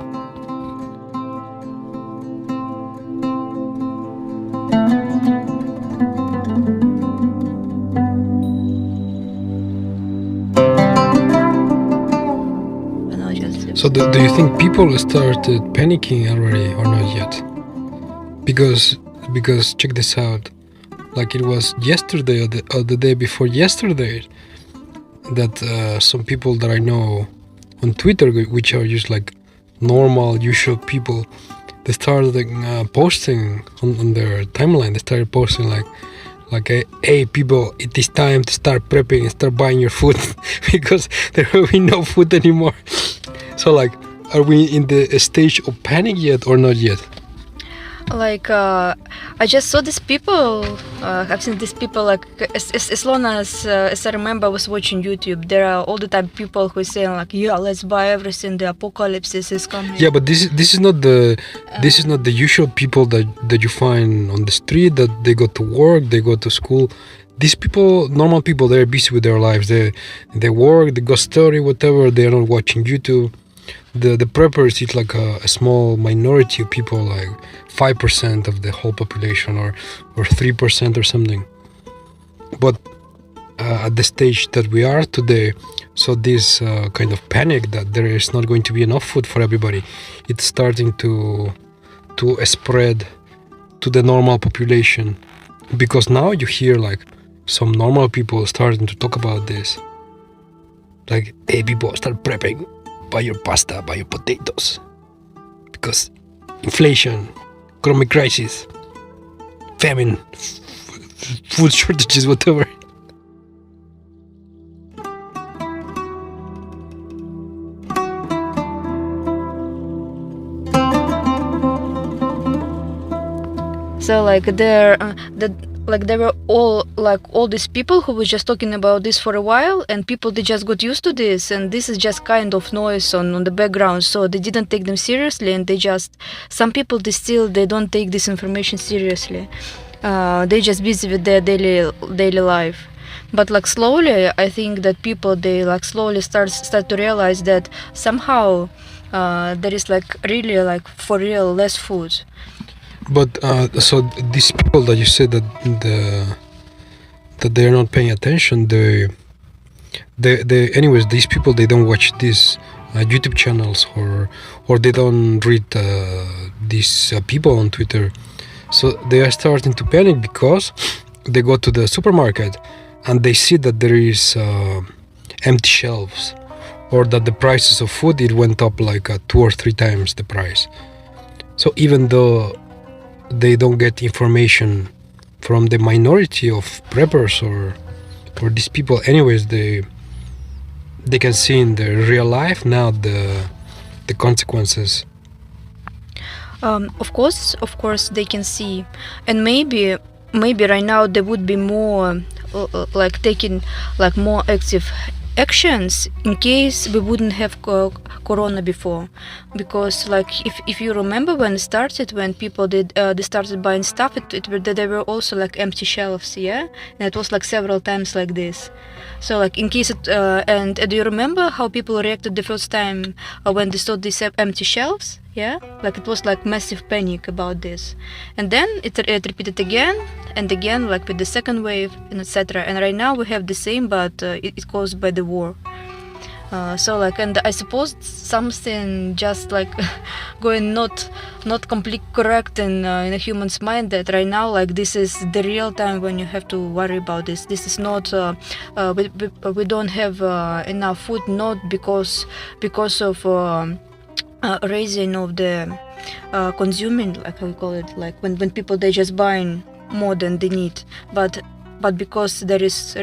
So do you think people started panicking already or not yet? Because check this out, like it was yesterday or the day before yesterday that some people that I know on Twitter, which are just like normal, usual people, they started posting on their timeline. They started posting like hey people, it is time to start prepping and start buying your food because there will be no food anymore. So like, are we in the stage of panic yet or not yet? Like I just saw these people. I've seen these people like as long as I remember, I was watching YouTube. There are all the time people who say like, yeah, let's buy everything. The apocalypse is coming. Yeah, but this is not the usual people that you find on the street, that they go to work, they go to school. These people, normal people, they're busy with their lives. They work, they go study, whatever. They're not watching YouTube. The preppers is like a small minority of people, like 5% of the whole population, or 3% or something. But at the stage that we are today, so this kind of panic that there is not going to be enough food for everybody, it's starting to spread to the normal population. Because now you hear like some normal people starting to talk about this. Like, hey people, start prepping. Buy your pasta, buy your potatoes. Because inflation, economic crisis, famine, food shortages, whatever. So like there were all these people who were just talking about this for a while, and people, they just got used to this, and this is just kind of noise on the background, so they didn't take them seriously, and some people they don't take this information seriously. They're just busy with their daily life. But like slowly, I think that people they like slowly start to realize that somehow there is like really like for real less food. But so these people that you said that they are not paying attention, they anyways, these people, they don't watch these YouTube channels, or they don't read these people on Twitter. So they are starting to panic because they go to the supermarket and they see that there is empty shelves, or that the prices of food, it went up like 2 or 3 times the price. So even though they don't get information from the minority of preppers or these people, anyways, they can see in their real life now the consequences. Of course, they can see, and maybe right now they would be more like taking like more active actions in case we wouldn't have corona before, because like if you remember when it started, when people they started buying stuff, there were also like empty shelves, yeah, and it was like several times like this. So like in case it and do you remember how people reacted the first time when they saw these empty shelves? Yeah, like it was like massive panic about this, and then it repeated again and again, like with the second wave and etc. And right now we have the same, but it's caused by the war. So like, and I suppose something just like going not completely correct in a human's mind, that right now like this is the real time when you have to worry about this. This is not we don't have enough food, not because of raising of the consuming, like how we call it, like when people they just buying more than they need, but because there is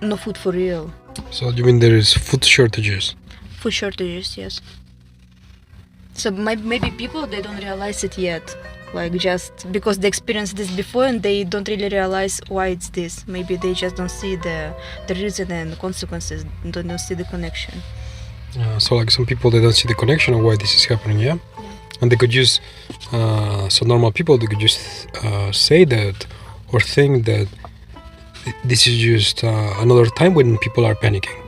no food for real. So you mean there is food shortages? Food shortages, yes. So maybe people they don't realize it yet, like just because they experienced this before and they don't really realize why it's this. Maybe they just don't see the reason and the consequences, don't see the connection. So like some people, they don't see the connection of why this is happening, yeah? And they could just, so normal people, they could just say that or think that this is just another time when people are panicking.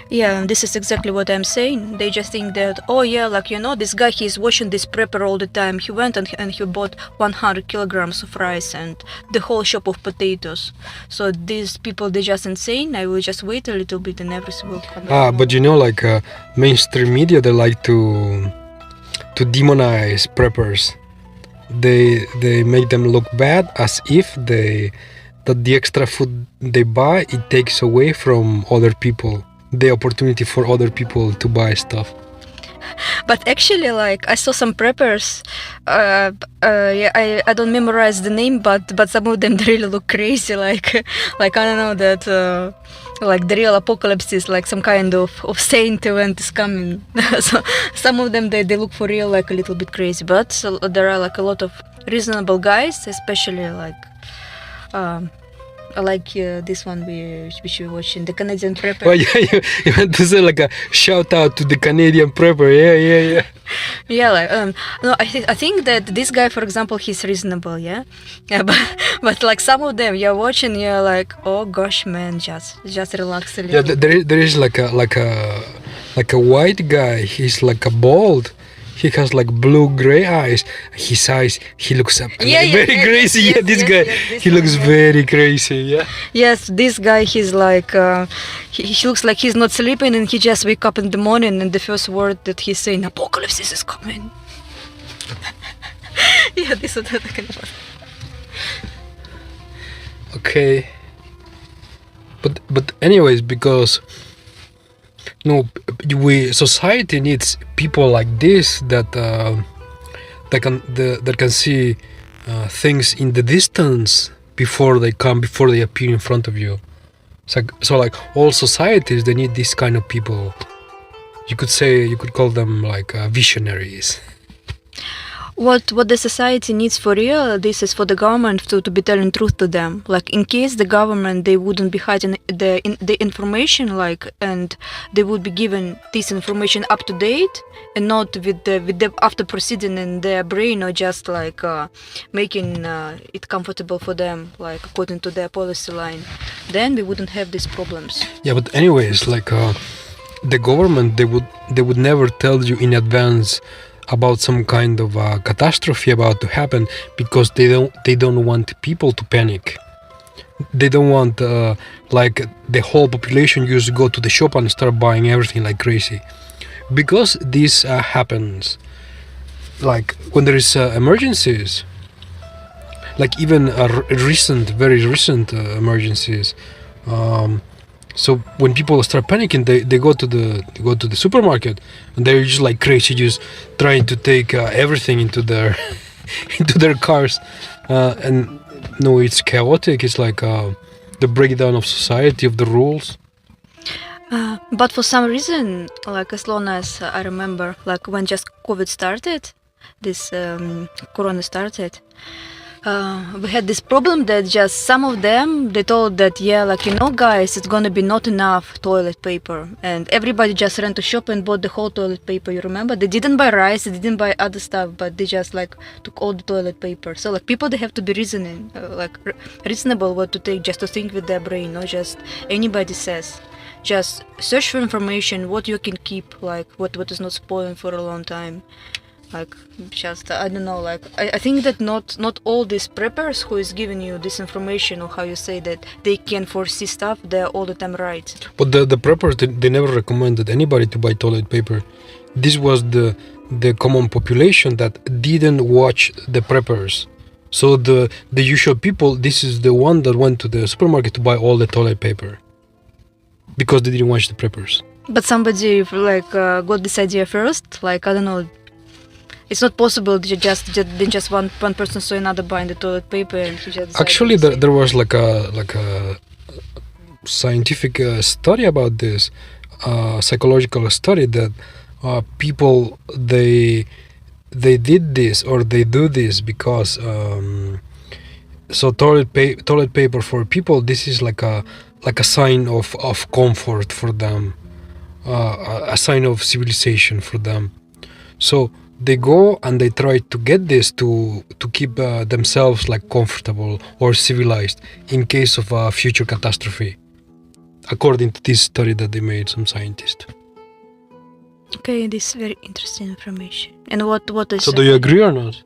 Yeah, this is exactly what I'm saying. They just think that, oh yeah, like, you know, this guy, he's watching this prepper all the time. He went and he bought 100 kilograms of rice and the whole shop of potatoes. So these people, they're just insane. I will just wait a little bit and everything will come. But you know, like mainstream media, they like to demonize preppers. They make them look bad, as if that the extra food they buy, it takes away from other people the opportunity for other people to buy stuff. But actually, like, I saw some preppers, yeah, I don't memorize the name, but some of them really look crazy, like I don't know, that like the real apocalypse is like some kind of saint event is coming. So some of them they look for real like a little bit crazy, but there are like a lot of reasonable guys, especially like this one which we're watching, the Canadian prepper. Oh yeah, you want to say like a shout out to the Canadian prepper? Yeah. Yeah, like no, I think that this guy, for example, he's reasonable, yeah, but like some of them you're watching, you're like, oh gosh, man, just relax a little. Yeah, there is like a white guy. He's like a bald. He has like blue-gray eyes. His eyes, he looks very crazy. Yes, this guy, he looks very crazy. Yeah. Yes, this guy, he's like, he looks like he's not sleeping, and he just wake up in the morning, and the first word that he's saying, "Apocalypse is coming." Yeah, this is what I can. Okay. But anyways, because society needs people like this that can see things in the distance before they appear in front of you. So like all societies, they need this kind of people. You could call them like visionaries. what the society needs for real, this is for the government to be telling truth to them. Like in case the government, they wouldn't be hiding the information, like, and they would be given this information up to date and not with the after proceeding in their brain, or just like making it comfortable for them, like according to their policy line, then we wouldn't have these problems. Yeah, but anyways, like the government, they would never tell you in advance about some kind of catastrophe about to happen, because they don't want people to panic. They don't want like the whole population just go to the shop and start buying everything like crazy, because this happens like when there is emergencies, like even very recent emergencies. So when people start panicking, they go to the supermarket, and they're just like crazy, just trying to take everything into their into their cars, and no, it's chaotic. It's like the breakdown of society, of the rules. But for some reason, like as long as I remember, like when just COVID started, this Corona started, we had this problem that just some of them, they told that, yeah, like, you know, guys, it's gonna be not enough toilet paper, and everybody just ran to shop and bought the whole toilet paper. You remember, they didn't buy rice, they didn't buy other stuff, but they just like took all the toilet paper. So like people, they have to be reasoning, reasonable what to take, just to think with their brain, not just anybody says. Just search for information, what you can keep, like what is not spoiling for a long time. Like, just, I don't know, like, I think that not all these preppers who is giving you this information, or how you say that they can foresee stuff, they're all the time right. But the preppers, they never recommended anybody to buy toilet paper. This was the common population that didn't watch the preppers. So the usual people, this is the one that went to the supermarket to buy all the toilet paper, because they didn't watch the preppers. But somebody like got this idea first, like, I don't know. It's not possible to just one person saw another buying the toilet paper and he just. Actually, there was like a scientific study about this, psychological study, that people they did this, or they do this because so toilet paper for people, this is like a sign of comfort for them, a sign of civilization for them. So they go and they try to get this to keep themselves like comfortable or civilized in case of a future catastrophe, according to this study that they made, some scientists. Okay, this is very interesting information. And what is? So do you agree or not?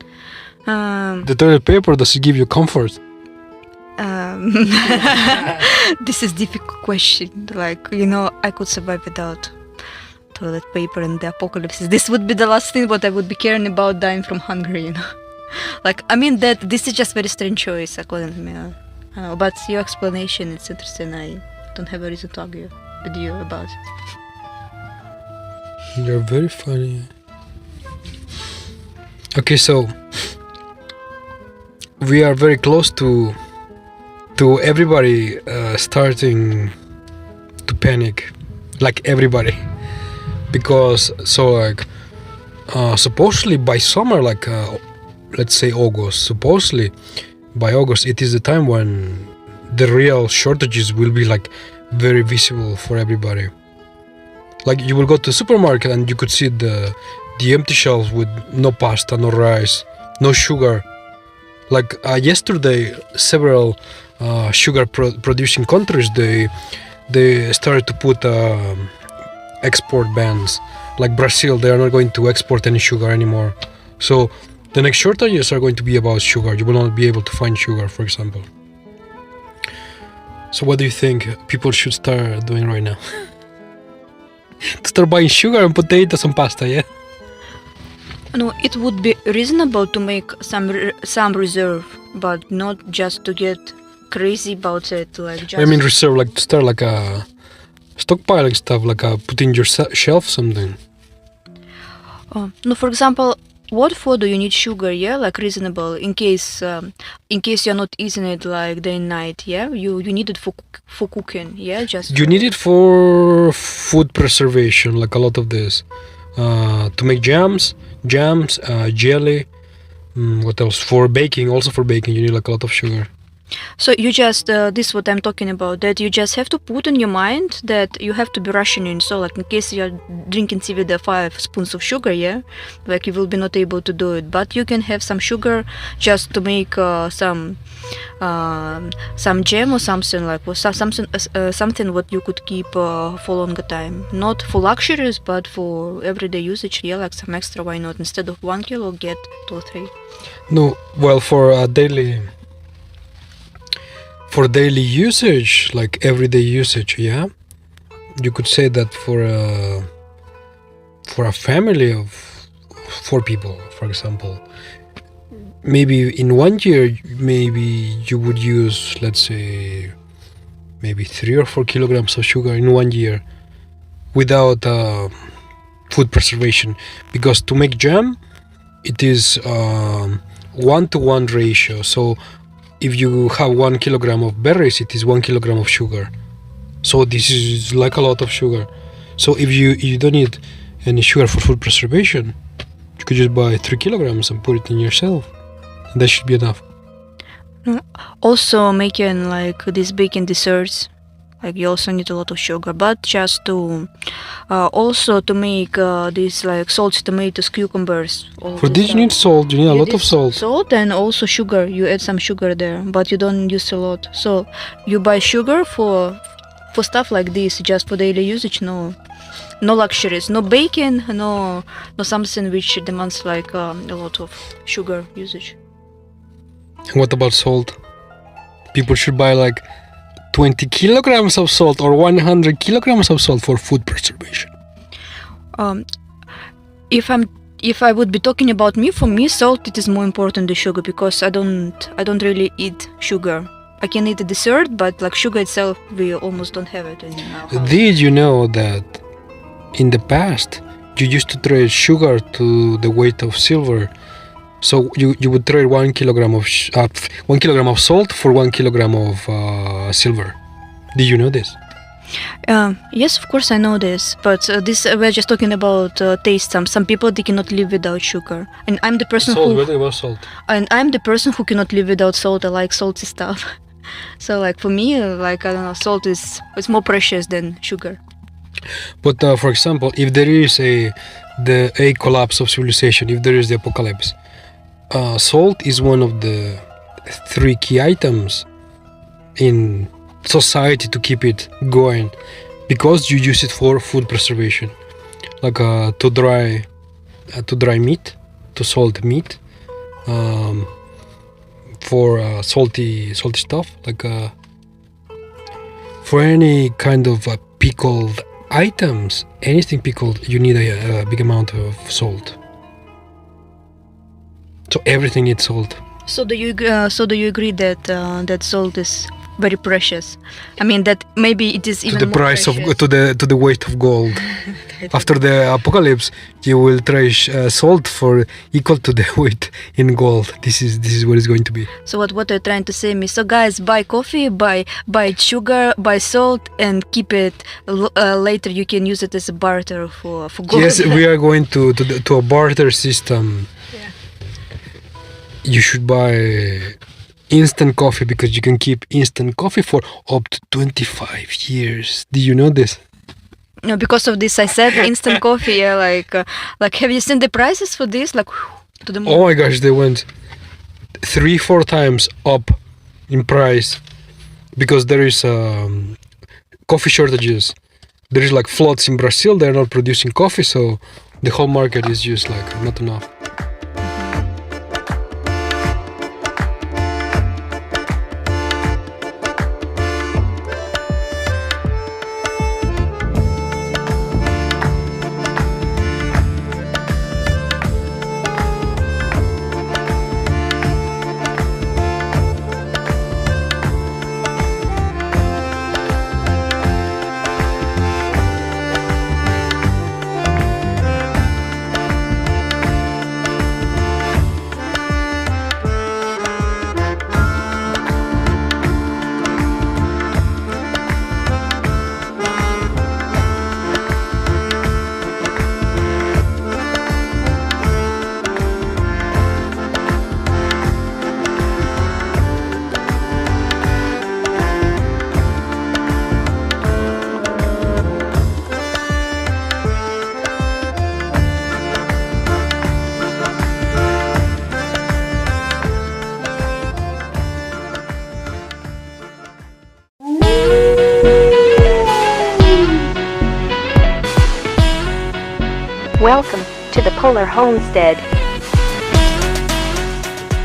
The toilet paper, does it give you comfort? This is difficult question. Like, you know, I could survive without toilet paper in the apocalypse. This would be the last thing what I would be caring about, dying from hunger, you know. Like, I mean, that this is just very strange choice according to me. I don't know, but your explanation, it's interesting. I don't have a reason to argue with you about it. You're very funny. Okay, so we are very close to everybody starting to panic, like everybody. Because so like supposedly by summer, like let's say August, supposedly by August it is the time when the real shortages will be like very visible for everybody. Like you will go to the supermarket and you could see the empty shelves with no pasta, no rice, no sugar. Like yesterday, several sugar producing countries, they started to put export bans. Like Brazil, they are not going to export any sugar anymore. So the next shortages are going to be about sugar. You will not be able to find sugar, for example. So what do you think people should start doing right now? To start buying sugar and potatoes and pasta, yeah? No, it would be reasonable to make some reserve, but not just to get crazy about it. Like just. I mean reserve, like to start like a stockpiling stuff, like put in your shelf something. No, for example, what for do you need sugar? Yeah, like reasonable in case you're not eating it like day and night. Yeah, you need it for cooking. Yeah, just. You need it for food preservation, like a lot of this, to make jams, jelly, What else? For baking, also for baking, you need like a lot of sugar. So you just this what I'm talking about, that you just have to put in your mind that you have to be rationing. So like in case you're drinking tea with the 5 spoons of sugar, yeah, like you will be not able to do it, but you can have some sugar just to make some jam or something, like something what you could keep for longer time, not for luxuries but for everyday usage. Yeah, like some extra, why not? Instead of 1 kilo, get 2 or 3. No, well, for daily usage, like everyday usage, yeah, you could say that for a family of 4 people, for example, maybe in 1 year, maybe you would use, let's say, maybe 3 or 4 kilograms of sugar in 1 year without food preservation, because to make jam, it is 1-to-1 ratio. So if you have 1 kilogram of berries, it is 1 kilogram of sugar. So this is like a lot of sugar. So if you don't need any sugar for food preservation, you could just buy 3 kilograms and put it in yourself. And that should be enough. Also making like these baking desserts, like you also need a lot of sugar, but just to also to make these like salty tomatoes, cucumbers. For this you need salt, you need a lot of salt. Salt and also sugar. You add some sugar there, but you don't use a lot. So you buy sugar for stuff like this, just for daily usage. No luxuries, no baking, no something which demands like a lot of sugar usage. And what about salt? People should buy like 20 kilograms of salt or 100 kilograms of salt for food preservation. If I would be talking about me, for me salt it is more important than sugar, because I don't really eat sugar. I can eat a dessert, but like sugar itself, we almost don't have it in our house. Did you know that in the past you used to trade sugar to the weight of silver? So you would trade 1 kilogram of 1 kilogram of salt for 1 kilogram of silver. Did you know this? Yes, of course I know this, but this we're just talking about taste. Some people, they cannot live without sugar, and I'm the person and I'm the person who cannot live without salt. I like salty stuff. So like for me, like I don't know, salt is more precious than sugar. But for example, if there is a collapse of civilization, if there is the apocalypse, salt is one of the 3 key items in society to keep it going, because you use it for food preservation, like to dry meat, to salt meat, for salty stuff, like for any kind of pickled items, anything pickled, you need a big amount of salt. So everything needs salt. So do you agree that that salt is very precious? I mean that maybe it is even to the more price precious. of to the weight of gold. After the apocalypse, you will trade salt for equal to the weight in gold. This is what it's going to be. So what are you trying to say me? So guys, buy coffee, buy sugar, buy salt, and keep it. Later you can use it as a barter for gold. Yes, we are going to a barter system. Yeah. You should buy instant coffee, because you can keep instant coffee for up to 25 years. Did you know this? No, because of this I said instant coffee. Yeah, like have you seen the prices for this? Like to the moon. Oh my gosh, they went 3-4 times up in price, because there is coffee shortages. There is like floods in Brazil. They're not producing coffee, so the whole market is just like not enough. Color Homestead.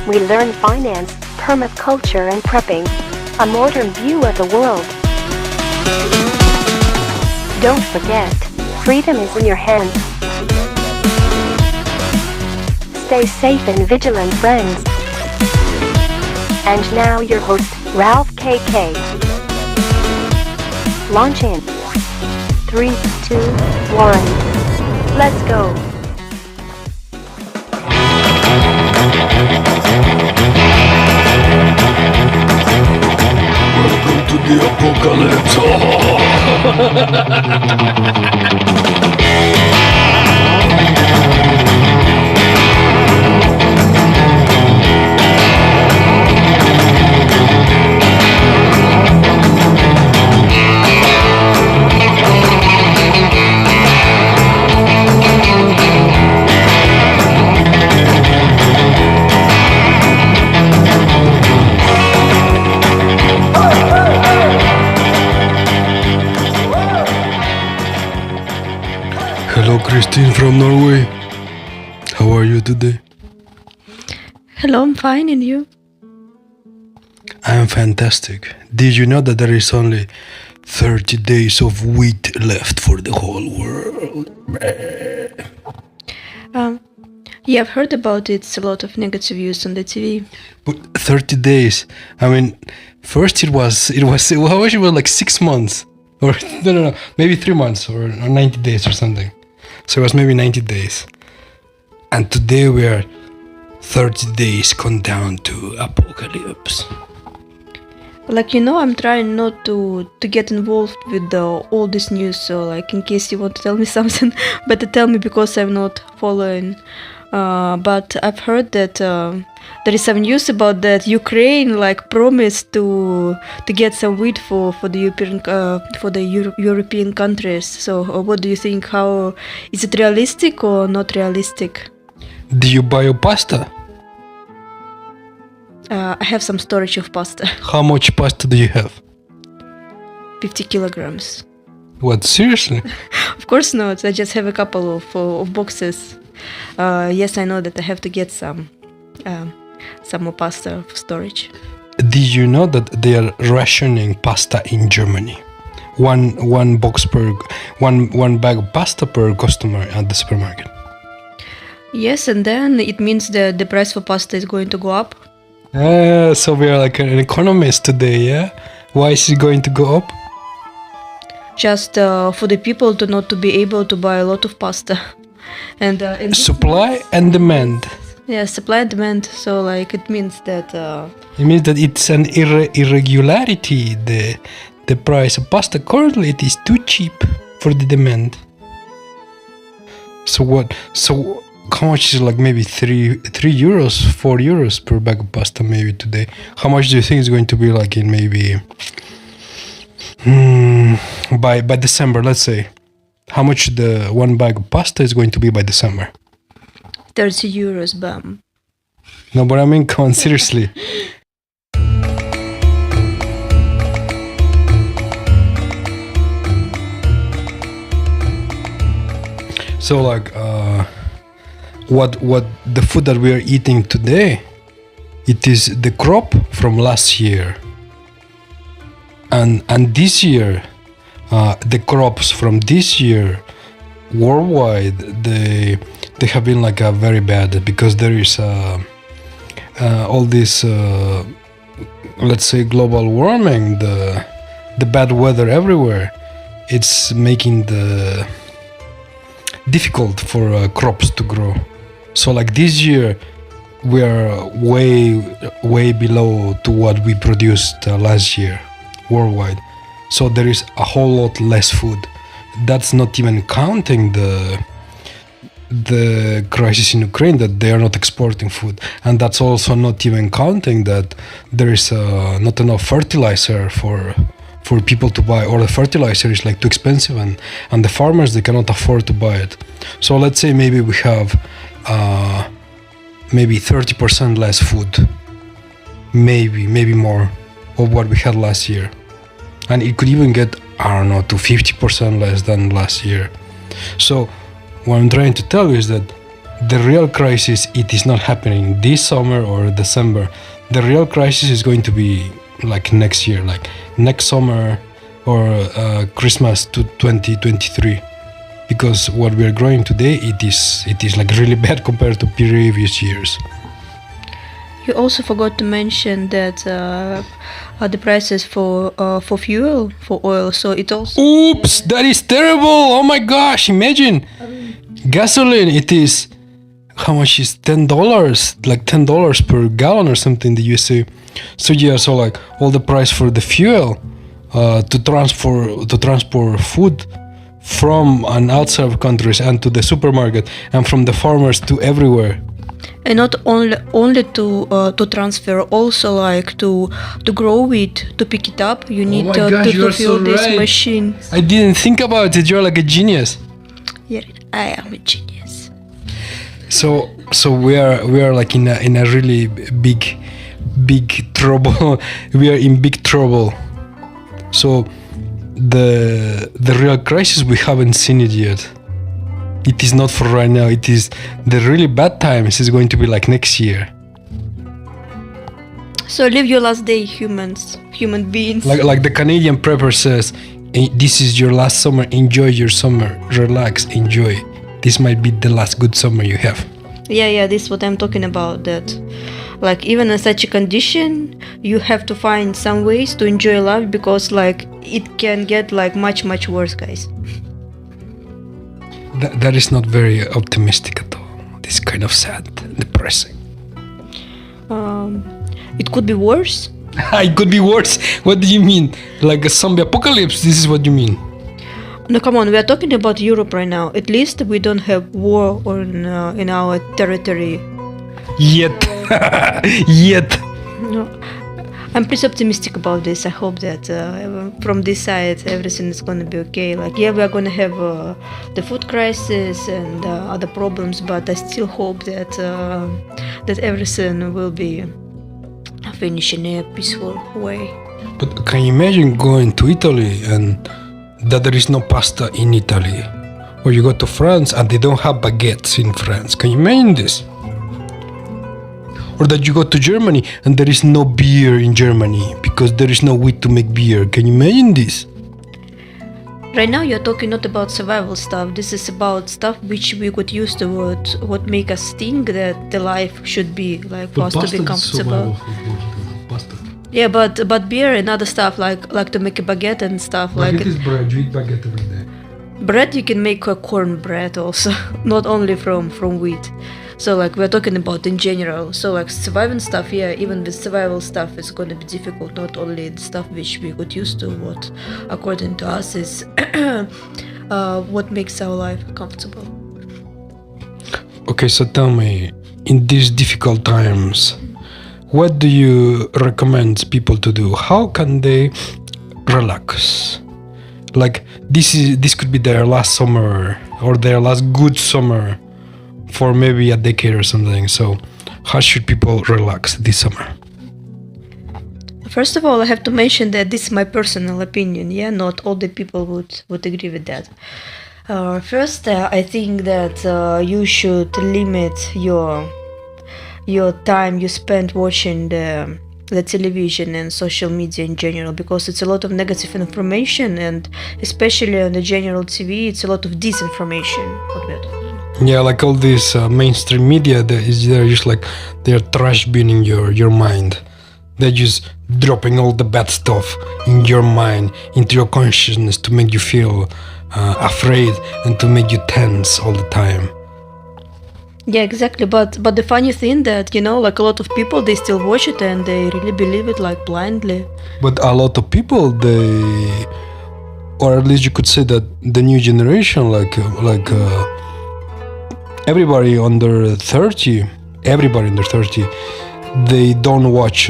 We learn finance, permaculture and prepping. A modern view of the world. Don't forget, freedom is in your hands. Stay safe and vigilant, friends. And now your host, Ralph KK. Launch in 3, 2, 1. Let's go. Welcome to the apocalypse. Hello, Christine from Norway. How are you today? Hello, I'm fine, and you? I am fantastic. Did you know that there is only 30 days of wheat left for the whole world? Yeah, I've heard about it. It's a lot of negative views on the TV. But 30 days. I mean, first it was like 6 months. Or no, maybe 3 months or 90 days or something. So it was maybe 90 days. And today we are 30 days countdown to apocalypse. Like, you know, I'm trying not to get involved with all this news. So, like, in case you want to tell me something, better tell me because I'm not following. But I've heard that there is some news about that Ukraine like promised to get some wheat for the European countries. So what do you think? How is it realistic or not realistic? Do you buy your pasta? I have some storage of pasta. How much pasta do you have? 50 kilograms. What, seriously? Of course not. I just have a couple of boxes. Yes, I know that I have to get some more pasta for storage. Did you know that they are rationing pasta in Germany? One box per one bag of pasta per customer at the supermarket. Yes, and then it means that the price for pasta is going to go up. So we are like an economist today, yeah? Why is it going to go up? Just for the people to not to be able to buy a lot of pasta. And supply and demand. Yeah, supply and demand. So like it means that it means that it's an irregularity. The price of pasta currently it is too cheap for the demand. So what? So how much is like maybe 3 euros, 4 euros per bag of pasta maybe today? How much do you think it's going to be like in maybe by December? Let's say. How much the one bag of pasta is going to be by December? 30 euros, bam. No, but I mean, come on, seriously. So, like, what the food that we are eating today, it is the crop from last year, and this year. The crops from this year worldwide they have been like very bad because there is all this let's say global warming, the bad weather everywhere. It's making the difficult for crops to grow. So like this year we are way below to what we produced last year worldwide. So there is a whole lot less food. That's not even counting the crisis in Ukraine, that they are not exporting food. And that's also not even counting that there is not enough fertilizer for people to buy, or the fertilizer is like too expensive and the farmers, they cannot afford to buy it. So let's say maybe we have maybe 30% less food, maybe more of what we had last year. And it could even get, I don't know, to 50% less than last year. So what I'm trying to tell you is that the real crisis, it is not happening this summer or December. The real crisis is going to be like next year, like next summer or Christmas to 2023, because what we are growing today, it is like really bad compared to previous years. You also forgot to mention that the prices for fuel, for oil, so it also... Oops, that is terrible. Oh my gosh, imagine. Gasoline, it is, how much is $10? Like $10 per gallon or something in the USA. So yeah, so like all the price for the fuel to transport food from and outside of countries and to the supermarket and from the farmers to everywhere. And not only to transfer, also like to grow it, to pick it up. You need to fuel this machine. I didn't think about it. You're like a genius. Yeah, I am a genius. So we are like in a really big trouble. We are in big trouble. So the real crisis, we haven't seen it yet. It is not for right now. It is the really bad times is going to be like next year. So live your last day, human beings. Like the Canadian prepper says, this is your last summer. Enjoy your summer. Relax. Enjoy. This might be the last good summer you have. Yeah, this is what I'm talking about. That, like, even in such a condition, you have to find some ways to enjoy life, because like it can get like much worse, guys. That is not very optimistic at all. This is kind of sad, depressing. It could be worse. It could be worse. What do you mean? Like a zombie apocalypse? This is what you mean? No, come on. We are talking about Europe right now. At least we don't have war in our territory. Yet. No. I'm pretty optimistic about this. I hope that from this side everything is going to be okay. Like, yeah, we are going to have the food crisis and other problems, but I still hope that that everything will be finished in a peaceful way. But can you imagine going to Italy and that there is no pasta in Italy? Or you go to France and they don't have baguettes in France. Can you imagine this? Or that you go to Germany and there is no beer in Germany because there is no wheat to make beer. Can you imagine this? Right now you're talking not about survival stuff. This is about stuff which we got used to, what make us think that the life should be like for us to be comfortable. Yeah, but beer and other stuff like to make a baguette and stuff. Baguette is bread. You eat baguette every day. Bread, you can make a corn bread also, not only from wheat. So like we're talking about in general. So like surviving stuff, yeah, even with survival stuff it's gonna be difficult, not only the stuff which we got used to, what according to us is what makes our life comfortable. Okay, so tell me, in these difficult times, what do you recommend people to do? How can they relax? Like this could be their last summer or their last good summer for maybe a decade or something. So how should people relax this summer? First of all, I have to mention that this is my personal opinion. Yeah, not all the people would agree with that. First, I think that you should limit your time you spend watching the television and social media in general, because it's a lot of negative information, and especially on the general TV, it's a lot of disinformation. Yeah, like all this mainstream media, they're just like they're trash binning your mind. They're just dropping all the bad stuff in your mind, into your consciousness to make you feel afraid and to make you tense all the time. Yeah, exactly. But the funny thing that, you know, like a lot of people, they still watch it and they really believe it like blindly. But a lot of people, they, or at least you could say that the new generation, like everybody under 30, they don't watch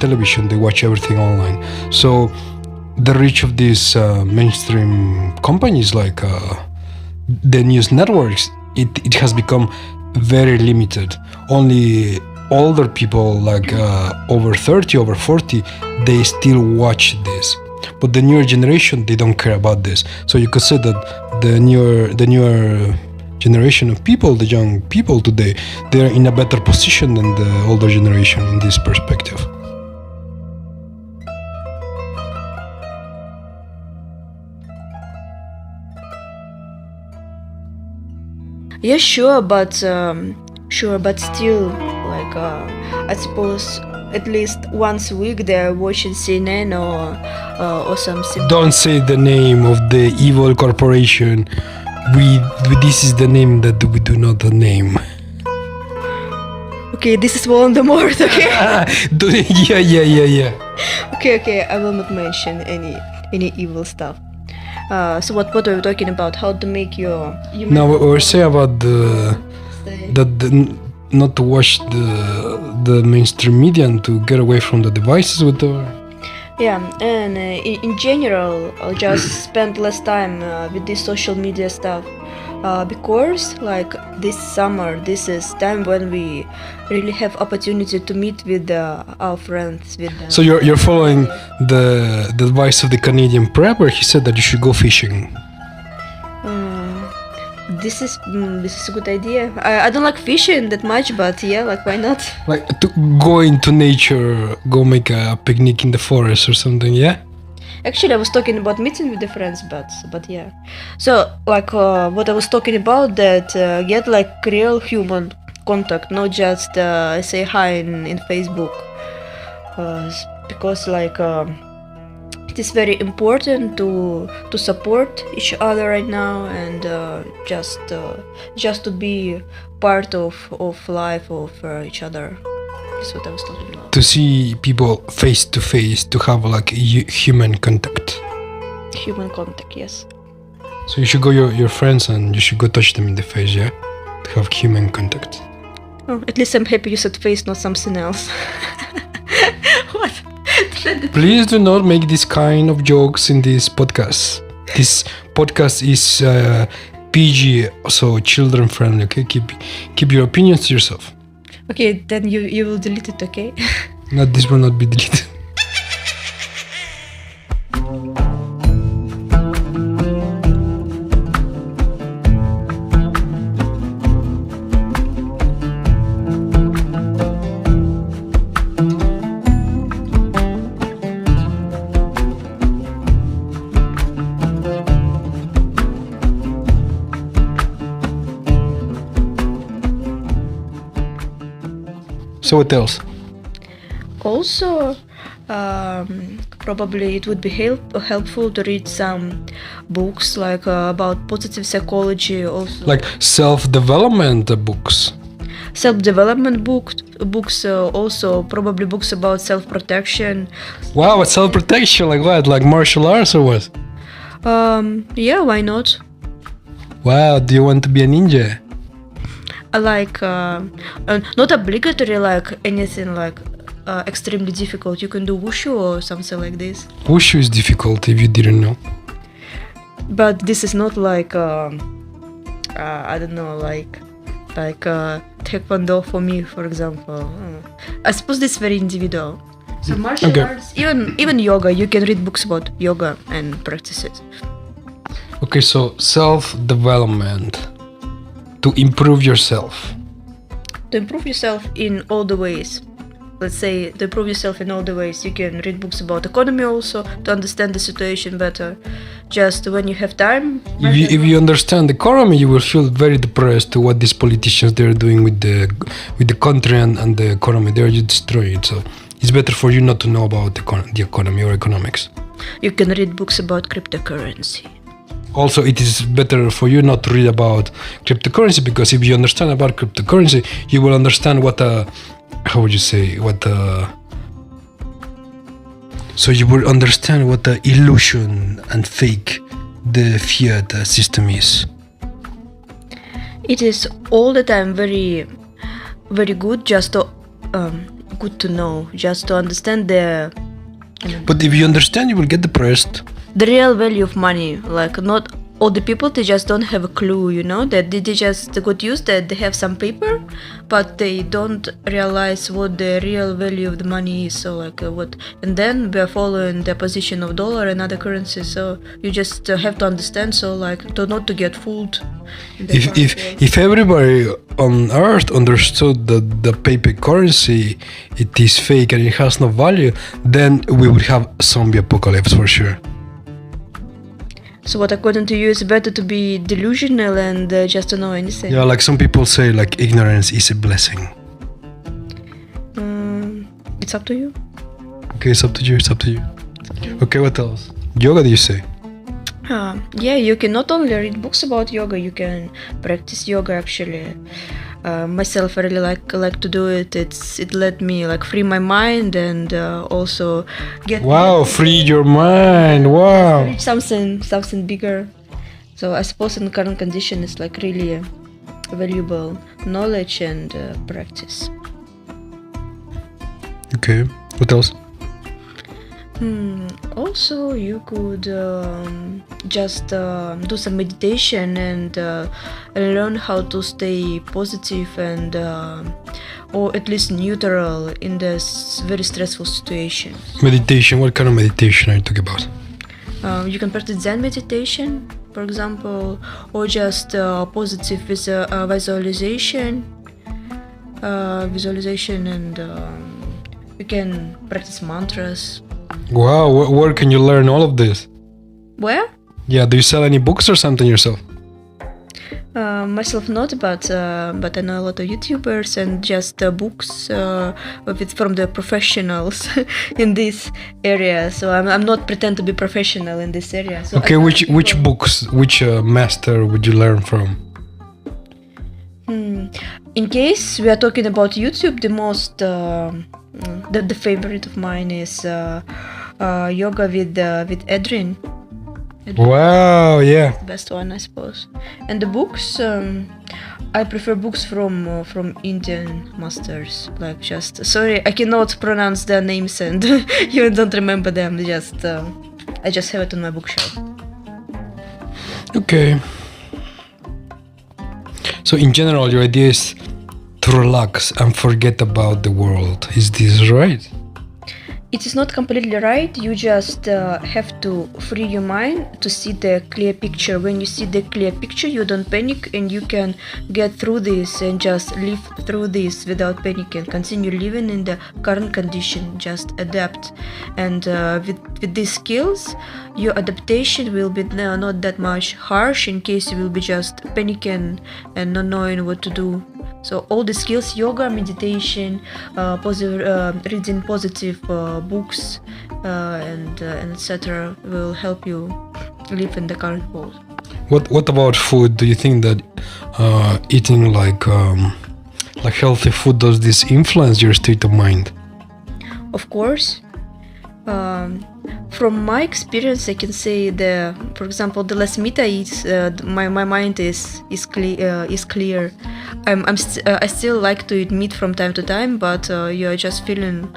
television. They watch everything online. So the reach of these mainstream companies, like the news networks, it has become very limited. Only older people, like over 30, over 40, they still watch this. But the newer generation, they don't care about this. So you could say that the newer generation of people, the young people today, they're in a better position than the older generation in this perspective. Yeah, sure, but still, like, I suppose at least once a week they're watching CNN or something. Don't say the name of the evil corporation. This is the name that we do not name. Okay, this is Voldemort. Okay. Yeah. Okay. I will not mention any evil stuff. So what are we talking about? How to make your Now we're saying about not to watch the mainstream media and to get away from the devices with the. Yeah, and in general, I'll just spend less time with this social media stuff because, like, this summer, this is time when we really have opportunity to meet with our friends. So you're following the advice of the Canadian prepper. He said that you should go fishing. This is a good idea. I don't like fishing that much, but yeah, like, why not? Like to go into nature, go make a picnic in the forest or something, yeah? Actually, I was talking about meeting with the friends, but yeah. So, like, what I was talking about, that get like real human contact, not just say hi in Facebook, because like it is very important to support each other right now, and just to be part of life of each other. That's what I was talking about. To see people face to face, to have like human contact. Human contact, yes. So you should go your friends and you should go touch them in the face, yeah? To have human contact. Oh, at least I'm happy you said face, not something else. What? Please do not make this kind of jokes in this podcast. This podcast is PG, so children friendly, okay? Keep your opinions to yourself. Okay, then you will delete it, okay? No, this will not be deleted. So what else? Also, probably it would be helpful to read some books like about positive psychology, also Like self-development books. self-development books, also probably books about self-protection. Wow, self-protection, like what? Like martial arts or what? Yeah, why not? Wow, do you want to be a ninja? I like not obligatory like anything like extremely difficult. You can do wushu or something like this. Wushu is difficult if you didn't know. But this is not like I don't know, like taekwondo for me, for example. I suppose this is very individual. So martial arts, even yoga, you can read books about yoga and practice it. Okay, so self-development. To improve yourself. To improve yourself in all the ways. Let's say to improve yourself in all the ways. You can read books about economy also to understand the situation better. Just when you have time. If you understand the economy, you will feel very depressed to what these politicians they're doing with the country and the economy. They're just destroying it. So it's better for you not to know about the economy or economics. You can read books about cryptocurrency. Also, it is better for you not to read about cryptocurrency, because if you understand about cryptocurrency, you will understand so you will understand what the illusion and fake the fiat system is. It is all the time very, very good, just to good to know, just to understand But if you understand, you will get depressed. the real value of money, like not all the people, they just don't have a clue, that they just got used that they have some paper, but they don't realize what the real value of the money is. So what, and then we are following the position of dollar and other currencies. So you just have to understand, so not to get fooled. If everybody on Earth understood that the paper currency it is fake and it has no value, then we would have zombie apocalypse for sure. So what, according to you, is better to be delusional and just to know anything? Yeah, like some people say, like ignorance is a blessing. It's up to you. Okay, it's up to you. Okay, what else? Yoga, do you say? Yeah, you can not only read books about yoga, you can practice yoga actually. Myself, I really like to do it. It let me free my mind and also get free your mind. Wow, reach something bigger. So I suppose in current condition it's really valuable knowledge and practice. Okay, what else? Also, you could just do some meditation and learn how to stay positive and or at least neutral in this very stressful situation. Meditation, what kind of meditation are you talking about? You can practice Zen meditation, for example, or just positive visualization, and you can practice mantras. Wow, where can you learn all of this? Where? Yeah, do you sell any books or something yourself? Myself not, but I know a lot of YouTubers and just books from the professionals in this area. So I'm not pretend to be professional in this area. So okay, which books, which master would you learn from? In case we are talking about YouTube, the most the favorite of mine is yoga with Adrian. Wow, yeah. Best one, I suppose. And the books, I prefer books from Indian masters. Sorry, I cannot pronounce their names and even don't remember them. I just have it on my bookshelf. Okay. So in general, your idea is to relax and forget about the world. Is this right? It is not completely right. You just have to free your mind to see the clear picture. When you see the clear picture, you don't panic and you can get through this and just live through this without panicking. Continue living in the current condition, just adapt. And with these skills, your adaptation will be not that much harsh in case you will be just panicking and not knowing what to do. So all the skills, yoga, meditation, reading positive books, and etc. will help you live in the current world. What about food? Do you think that eating like healthy food, does this influence your state of mind? Of course. From my experience, I can say for example, the less meat I eat, my mind is clear. I still like to eat meat from time to time, but you are just feeling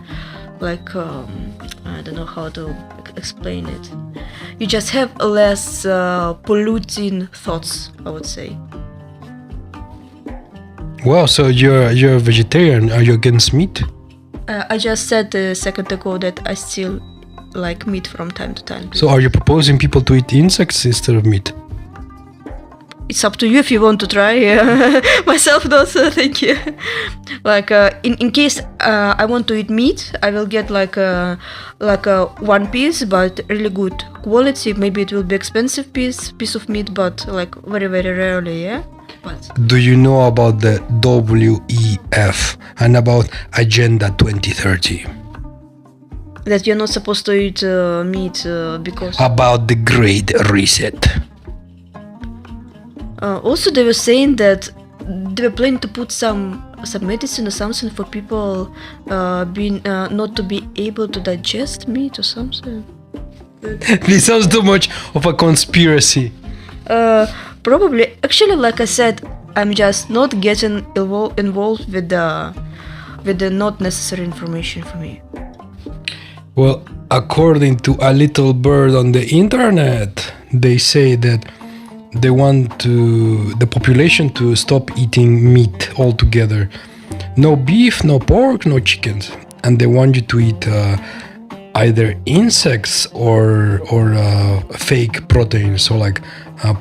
like I don't know how to explain it. You just have less polluting thoughts, I would say. Wow, so you're a vegetarian. Are you against meat? I just said a second ago that I still like meat from time to time. So are you proposing people to eat insects instead of meat? It's up to you if you want to try. Myself not, thank you. In case I want to eat meat, I will get a one piece, but really good quality. Maybe it will be expensive piece of meat, but very, very rarely, yeah. But do you know about the WEF and about Agenda 2030? That you're not supposed to eat meat because... About the Great Reset. Also, they were saying that they were planning to put some medicine or something for people being not to be able to digest meat or something. This sounds too much of a conspiracy. Probably. Actually, like I said, I'm just not getting involved with the not necessary information for me. Well, according to a little bird on the internet, they say that they want the population to stop eating meat altogether. No beef, no pork, no chickens, and they want you to eat either insects or fake protein, so like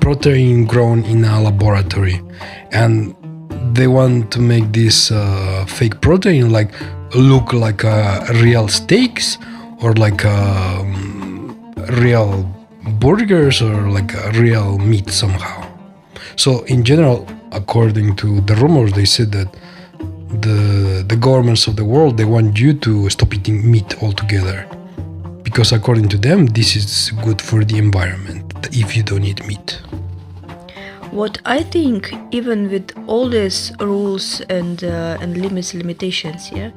protein grown in a laboratory, and they want to make this fake protein like look like real steaks or like real burgers or like real meat somehow. So in general, according to the rumors, they said that the governments of the world, they want you to stop eating meat altogether, because according to them, this is good for the environment if you don't eat meat. What I think, even with all these rules and limitations, yeah,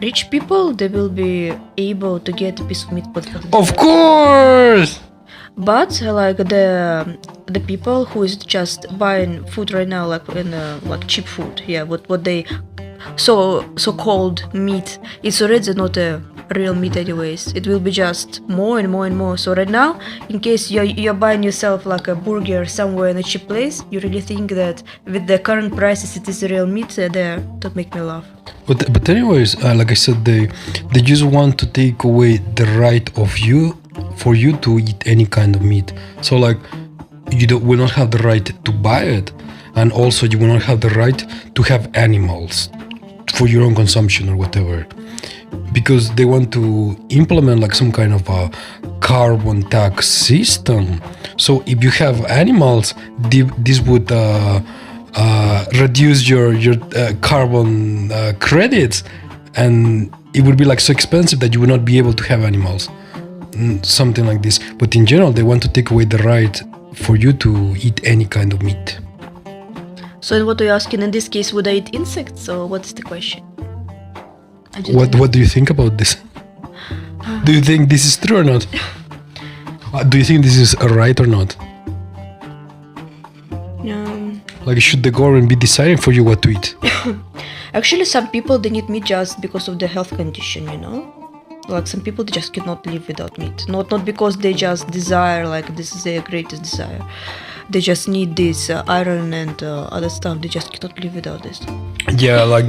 rich people, they will be able to get a piece of meat. Of course. But like the people who is just buying food right now, like in like cheap food, yeah, what they so called meat, it's already not a real meat anyways. It will be just more and more and more. So right now, in case you're buying yourself like a burger somewhere in a cheap place, you really think that with the current prices it is real meat there. Don't make me laugh. But anyways, like I said, they just want to take away the right of you for you to eat any kind of meat. So like you will not have the right to buy it, and also you will not have the right to have animals for your own consumption or whatever, because they want to implement like some kind of a carbon tax system. So if you have animals, this would reduce your carbon credits, and it would be like so expensive that you would not be able to have animals, something like this. But in general, they want to take away the right for you to eat any kind of meat. So what are you asking in this case? Would I eat insects, or what's the question? What do you think about this? Do you think this is true or not? Do you think this is right or not? Like, should the government be deciding for you what to eat? Actually, some people, they need meat just because of their health condition, you know? Like some people, they just cannot live without meat. Not because they just desire, like this is their greatest desire. They just need this iron and other stuff. They just cannot live without this. Yeah, like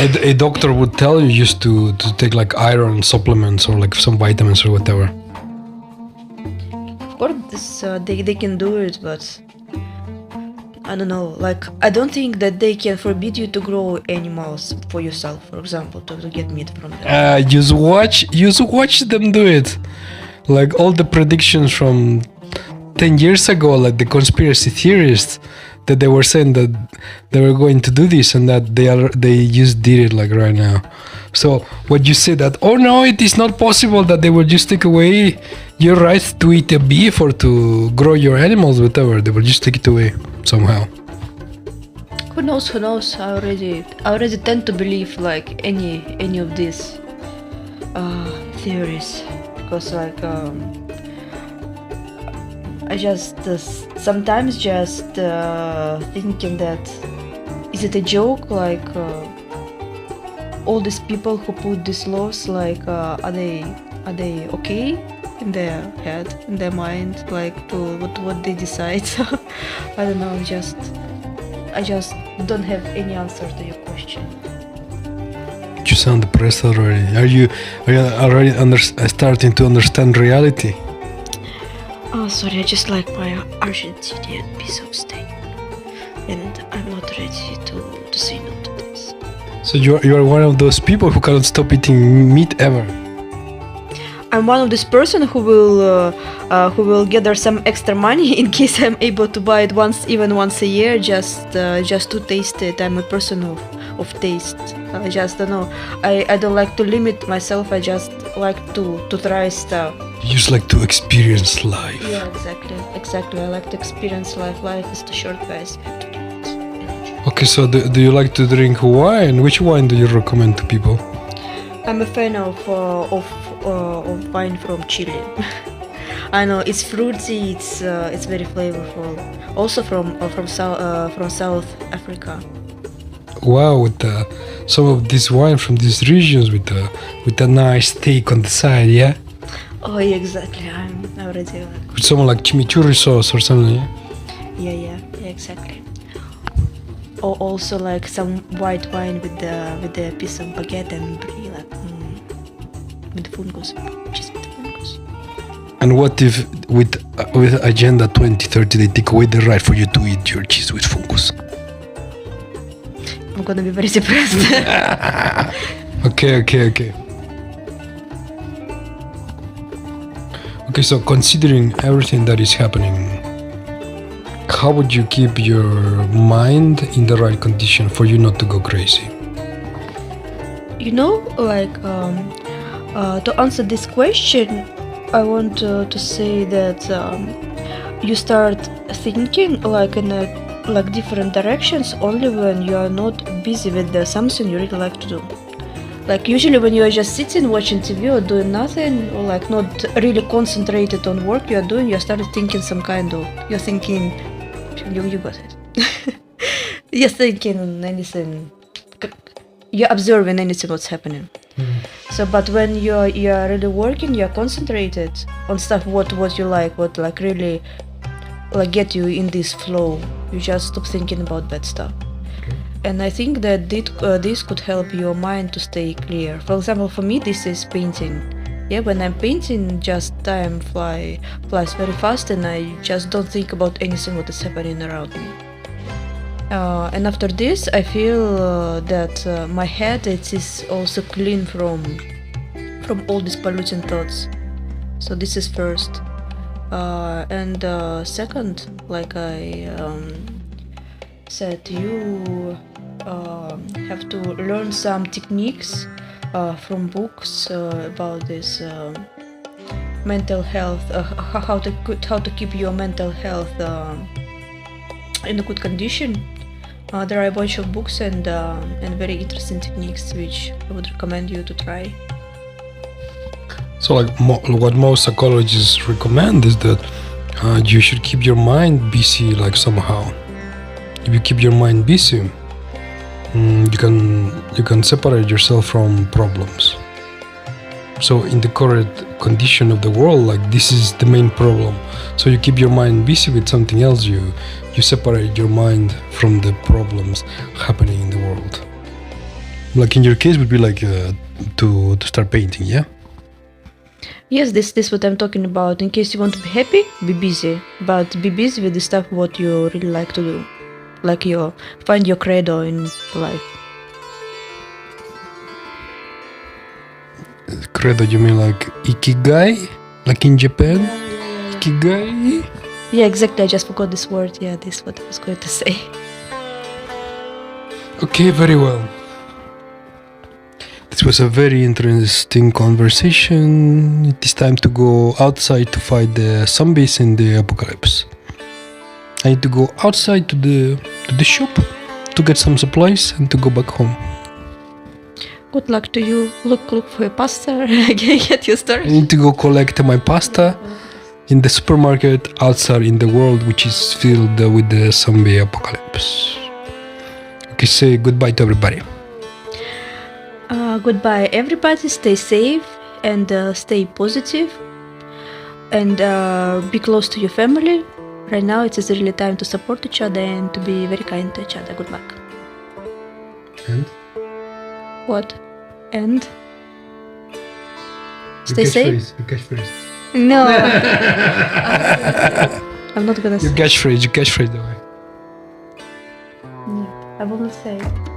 a doctor would tell you just to take like iron supplements or like some vitamins or whatever. Of course, this, they can do it, but I don't know. Like, I don't think that they can forbid you to grow animals for yourself, for example, to get meat from them. Just watch them do it. Like all the predictions from 10 years ago, like the conspiracy theorists, that they were saying that they were going to do this and that they just did it like right now. So what you say that, oh no, it is not possible that they will just take away your right to eat a beef or to grow your animals, whatever. They will just take it away somehow. Who knows? I already tend to believe like any of these theories, because like I just sometimes just thinking that, is it a joke? Like all these people who put these laws, like are they okay in their head, in their mind, like to what they decide? I don't know. I just don't have any answer to your question. You sound depressed already. Are you already starting to understand reality? Oh, sorry, I just like my Argentinian piece of steak, and I'm not ready to say no to this. So you are one of those people who cannot stop eating meat ever. I'm one of this person who will gather some extra money in case I'm able to buy it once a year, just to taste it. I'm a person of taste. I just don't know. I don't like to limit myself. I just like to try stuff. You just like to experience life. Yeah, exactly. I like to experience life. Life is too short, guys. We have to do it. Okay, so do you like to drink wine? Which wine do you recommend to people? I'm a fan of wine from Chile. I know it's fruity. It's very flavorful. Also from South Africa. Wow, with some of this wine from these regions with a nice steak on the side, yeah. Oh, yeah, exactly. I already. With someone like chimichurri sauce or something. Yeah? Yeah, exactly. Or also like some white wine with the piece of baguette and brie, like with the fungus, just with the fungus. And what if with Agenda 2030 they take away the right for you to eat your cheese with fungus? I'm gonna be very depressed. Okay. Okay, so considering everything that is happening, how would you keep your mind in the right condition for you not to go crazy? You know, like to answer this question, I want to say that you start thinking like in like different directions only when you are not busy with something you really like to do. Like usually when you are just sitting watching TV or doing nothing, or like not really concentrated on work you are doing, you start thinking you're thinking you got it. You're thinking anything, you're observing anything what's happening. So but when you are really working, you're concentrated on stuff what you like, what like really like get you in this flow. You just stop thinking about bad stuff. And I think that this could help your mind to stay clear. For example, for me, this is painting. Yeah, when I'm painting, just time flies very fast, and I just don't think about anything what is happening around me. And after this, I feel that my head it is also clean from all these polluting thoughts. So this is first. And second, like I said, you have to learn some techniques from books about this mental health, how to keep your mental health in a good condition. There are a bunch of books and very interesting techniques which I would recommend you to try. So like what most psychologists recommend is that you should keep your mind busy like somehow. If you keep your mind busy, you can separate yourself from problems. So in the current condition of the world, like this is the main problem. So you keep your mind busy with something else, you separate your mind from the problems happening in the world. Like in your case would be like to start painting, yeah? Yes, this is what I'm talking about. In case you want to be happy, be busy. But be busy with the stuff what you really like to do. Like find your credo in life. Credo, you mean like ikigai? Like in Japan? Ikigai? Yeah, exactly. I just forgot this word. Yeah, this is what I was going to say. Okay, very well. This was a very interesting conversation. It is time to go outside to fight the zombies in the apocalypse. I need to go outside to the shop to get some supplies and to go back home. Good luck to you. Look for your pasta. Get your storage. I need to go collect my pasta in the supermarket outside in the world which is filled with the zombie apocalypse. Okay, say goodbye to everybody. Goodbye everybody. Stay safe and stay positive and be close to your family. Right now it is really time to support each other and to be very kind to each other. Good luck. And? What? And? Stay safe? You catchphrase. No. I'm not gonna say. You catchphrase the way. I will not say it.